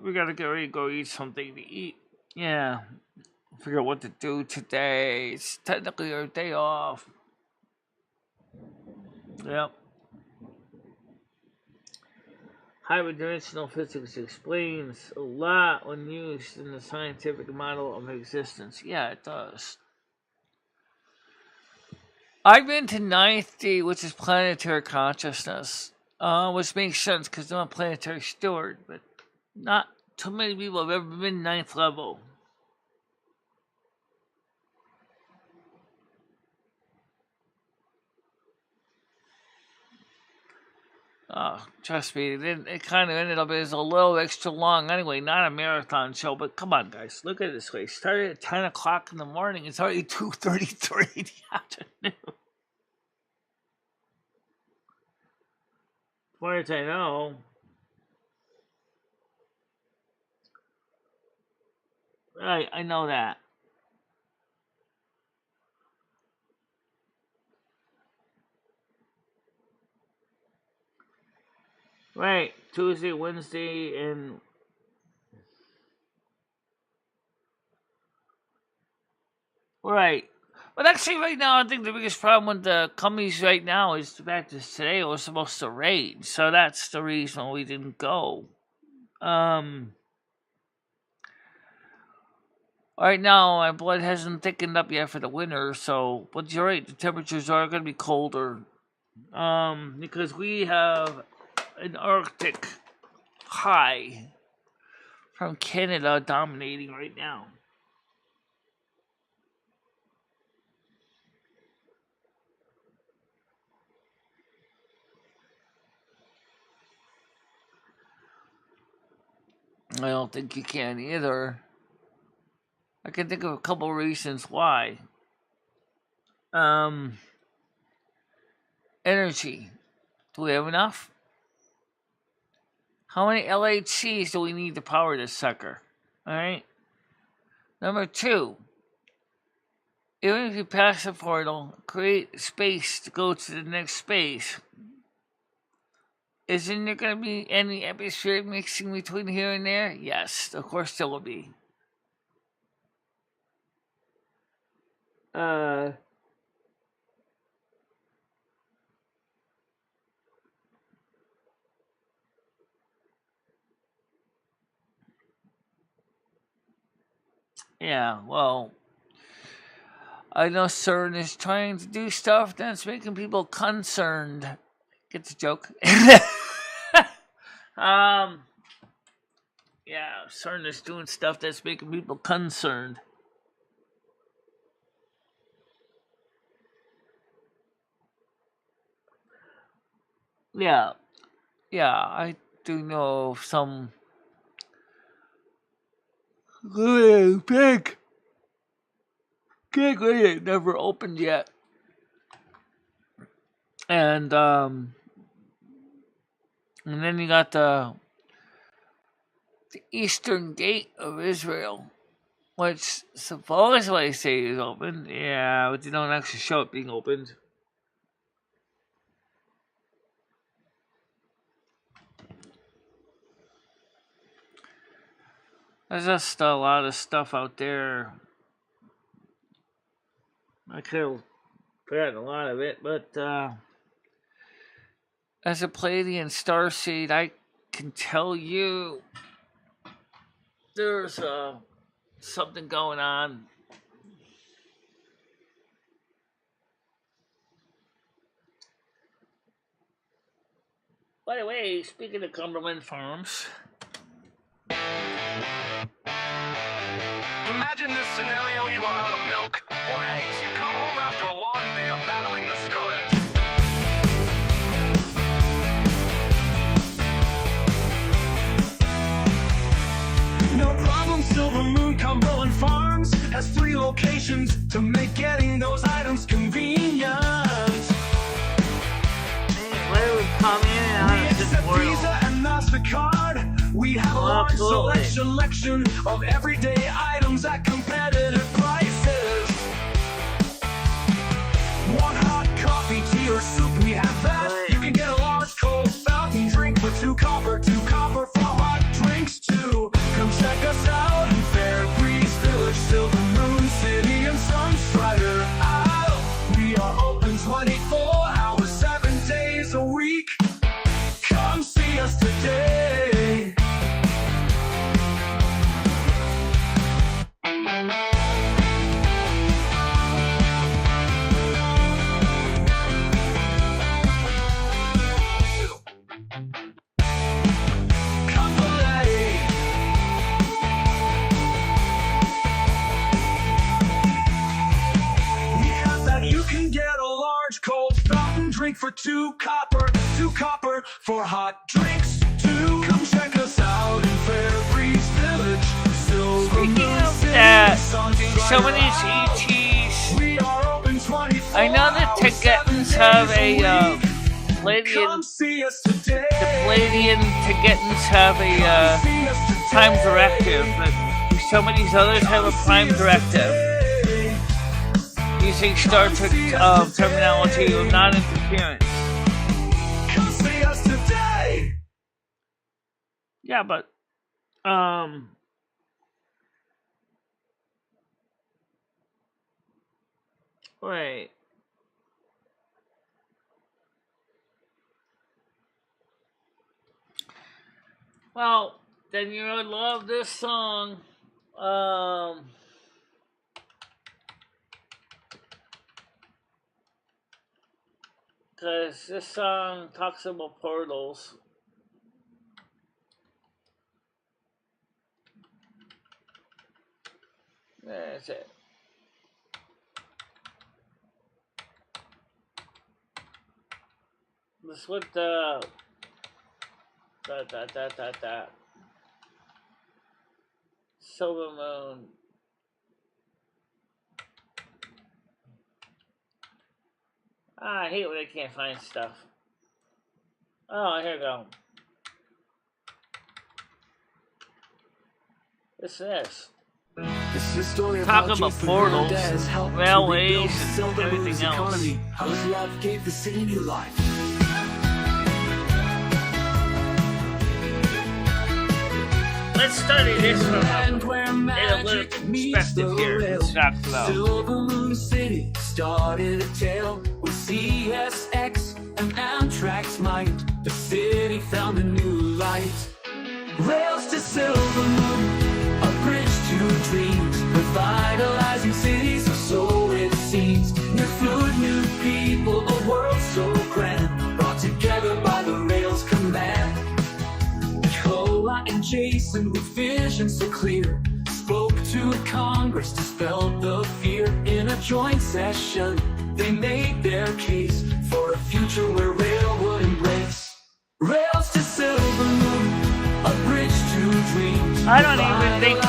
we gotta get ready to go eat something to eat. Yeah. Figure out what to do today. It's technically our day off. Yep. Hyperdimensional physics explains a lot when used in the scientific model of existence. Yeah, it does. I've been to 9th, which is planetary consciousness, which makes sense because I'm a planetary steward, but not too many people have ever been 9th level. Trust me, it kind of ended up as a little extra long anyway, not a marathon show, but come on, guys, look at it this way. It started at 10 o'clock in the morning. It's already 2:33 in the afternoon. As far as I know. Right, I know that. Right, Tuesday, Wednesday, and right. But actually, right now, I think the biggest problem with the companies right now is the fact that today was supposed to rain, so that's the reason we didn't go. Right now, my blood hasn't thickened up yet for the winter, so, but you're right, the temperatures are going to be colder. Because we have an Arctic high from Canada dominating right now. I don't think you can either. I can think of a couple reasons why. Energy. Do we have enough? How many LHCs do we need to power this sucker? Alright? Number 2. Even if you pass the portal, create space to go to the next space. Isn't there going to be any atmosphere mixing between here and there? Yes, of course there will be. Yeah, well, I know CERN is trying to do stuff that's making people concerned. Get the joke? Yeah, CERN is doing stuff that's making people concerned. Yeah, I do know of some big gateway never opened yet. And then you got the Eastern Gate of Israel, which supposedly say is open. Yeah, but they don't actually show it being opened. There's just a lot of stuff out there. I could have forgotten a lot of it, but as a Palladian starseed, I can tell you there's something going on. By the way, speaking of Cumberland Farms, imagine this scenario: you are out of milk or eggs. You come home after a long day of battling the scourge. No problem, Silver Moon Cumberland Farms has 3 locations to make getting those items convenient. Where we come in and out of this accept world. Visa and MasterCard. We have a large selection of everyday items at competitive prices. Want hot coffee, tea, or soup? We have that. You can get a large cold fountain drink for 2 copper for hot drinks too. Come check us out in Fair Breeze Village, Silver Moon City, and Sunstrider Isle. We are open 24 hours, 7 days a week. Come see us today. Cold fountain drink for 2 copper for hot drinks too. Come check us out in Fair Breeze Village, Silver Moon City, That, some of these ETs, we are open 24 I know that Tigetans have a Palladian. Come see us today. The Palladian Tigetans have a prime directive, but some of these others have a prime directive. Using Star Trek terminology of non-interference. Come see us today. Yeah, but wait. Well, then you would love this song. Because this song talks about portals. That's it. This with the Silver Moon. I hate when I can't find stuff. Oh, here we go. This. This is a story Talk about about just the portals, that has helped railways, to rebuild and Silver everything Moon's else. economy. How his love gave the city new life. Let's study this from Land where a magic little meets the perspective here. rail. Let's talk about. Silver Moon City started a tale with CSX and Amtrak's might. The city found a new light. Rails to Silver Moon, a bridge to dreams, revitalizing cities, or so it seems. New food, new people, a world so grand, brought together by the rail's command. Nicola and Jason, with vision so clear, spoke to Congress, dispelled the fear. In a joint session, they made their case for a future where rail would embrace. Rails to Silver Moon, a bridge to dreams. I don't even think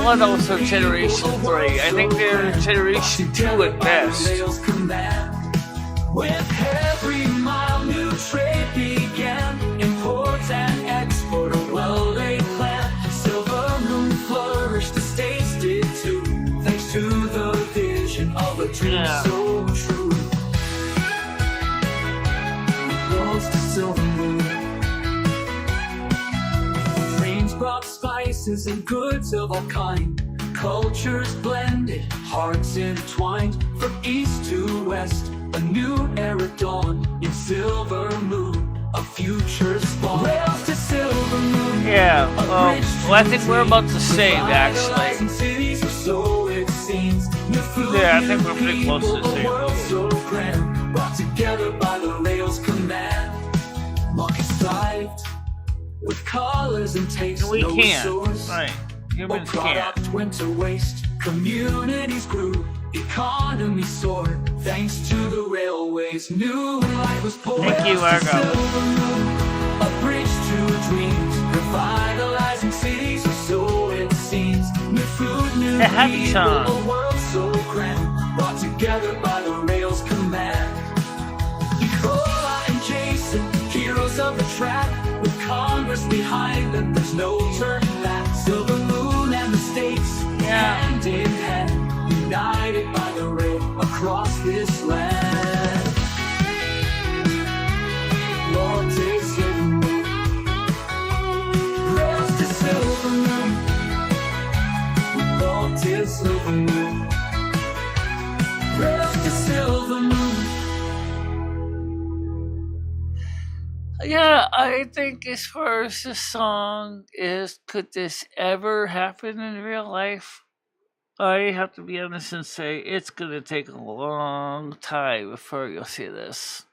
was also Generation 3. I think they're Generation 2 at best. With every mile, new trade began. Import and export, a well-laid plan. Silver Moon flourished, the states did too, thanks to the vision of a dream so true. Roads to Silver Moon. Trains brought spices and goods of all kind. Cultures blended, hearts intertwined. From east to west, a new era dawned. In Silver Moon, a future spawned. Rails to Silver Moon. Yeah, well, I think we're about to save, actually. Cities, or so it seems. Yeah, I think we're pretty close to the saving. world so grand, brought together by the rail's command. Markets thrived with colors and tastes. We no can't, source right? or Humans can't. product went to waste. Communities grew, economy soared, thanks to the railways. New life was poured. Thank you, Rails to Argo. Silver Moon, a bridge to dreams, revitalizing cities, or so it seems. New food, new The happy people, song. a world so grand, brought together by the rail's command. Nicola and Jason, heroes of the track, with Congress behind them, there's no turning back. Silver Moon and the states, hand in hand, united by the rail across this land. Lord, take Silver Moon. Rails to Silver Moon. Lord, take Silver Moon. Rails to Silver Moon. Yeah, I think as far as the song is, could this ever happen in real life? I have to be honest and say it's going to take a long time before you'll see this.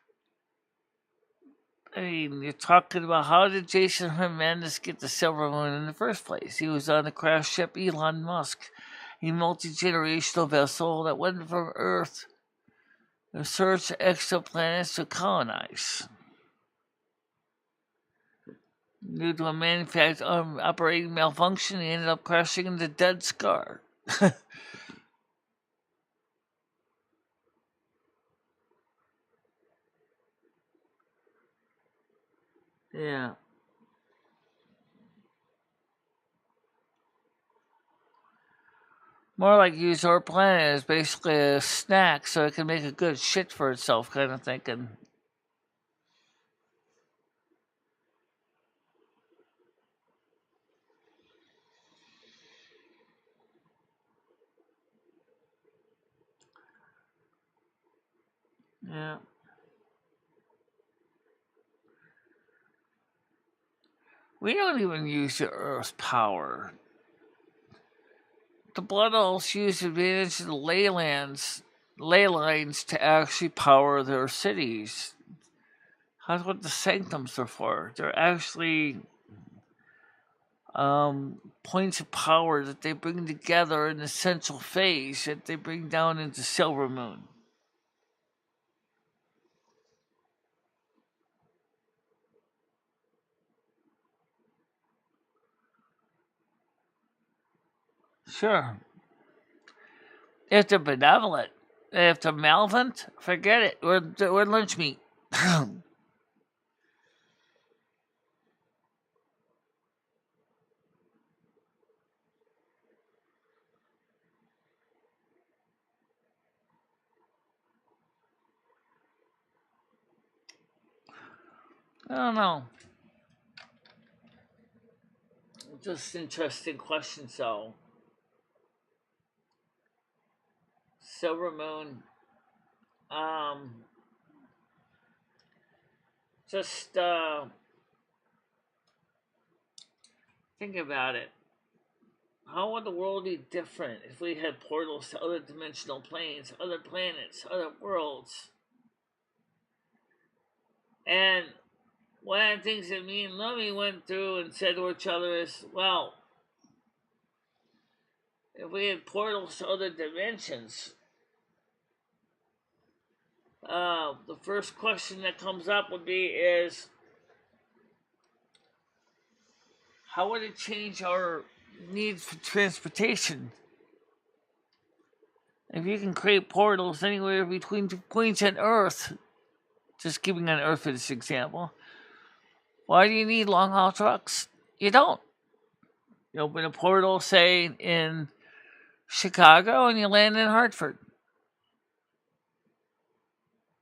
I mean, you're talking about how did Jason Hernandez get the Silver Moon in the first place? He was on the crash ship Elon Musk, a multi-generational vessel that went from Earth to search exoplanets to colonize. Due to a operating malfunction, he ended up crashing into Dead Scar. Yeah. More like use our planet as basically a snack so it can make a good shit for itself kind of thinking. Yeah. We don't even use the Earth's power. The Blood Elves use advantage of the ley lines to actually power their cities. That's what the sanctums are for. They're actually points of power that they bring together in the central phase that they bring down into Silver Moon. Sure. If they're benevolent, if they're malevolent, forget it. We're lunch meat. I don't know. Just interesting questions, though. Silver Moon. Just think about it. How would the world be different if we had portals to other dimensional planes, other planets, other worlds? And one of the things that me and Lummy went through and said to each other is, well, if we had portals to other dimensions, the first question that comes up would be is, how would it change our needs for transportation? If you can create portals anywhere between 2 points on Earth, just giving on Earth for this example, why do you need long haul trucks? You don't. You open a portal, say, in Chicago, and you land in Hartford.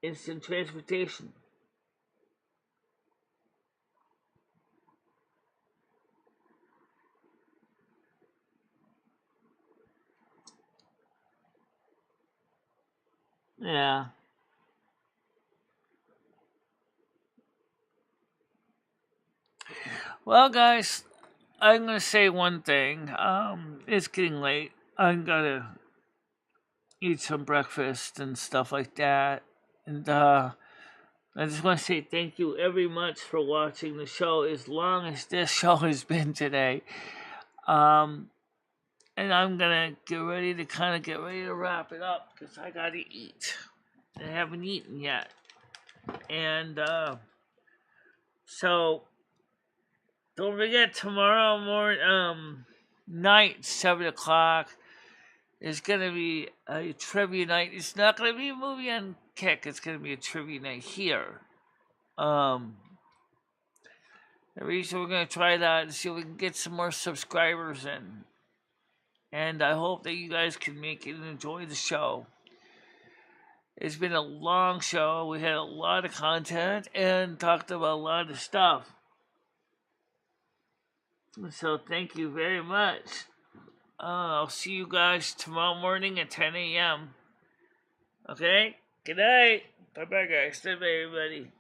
Instant transportation. Yeah. Well, guys, I'm going to say one thing. It's getting late. I'm going to eat some breakfast and stuff like that. And I just want to say thank you very much for watching the show as long as this show has been today. And I'm going to get ready to wrap it up because I got to eat. I haven't eaten yet. And so don't forget tomorrow morning, night, 7 o'clock, is going to be a trivia night. It's not going to be a movie on Kick. It's going to be a trivia night here. The reason we're going to try that is so we can get some more subscribers in. And I hope that you guys can make it and enjoy the show. It's been a long show. We had a lot of content and talked about a lot of stuff. So thank you very much. I'll see you guys tomorrow morning at 10 a.m. Okay? Good night. Bye-bye, guys. Bye-bye, everybody.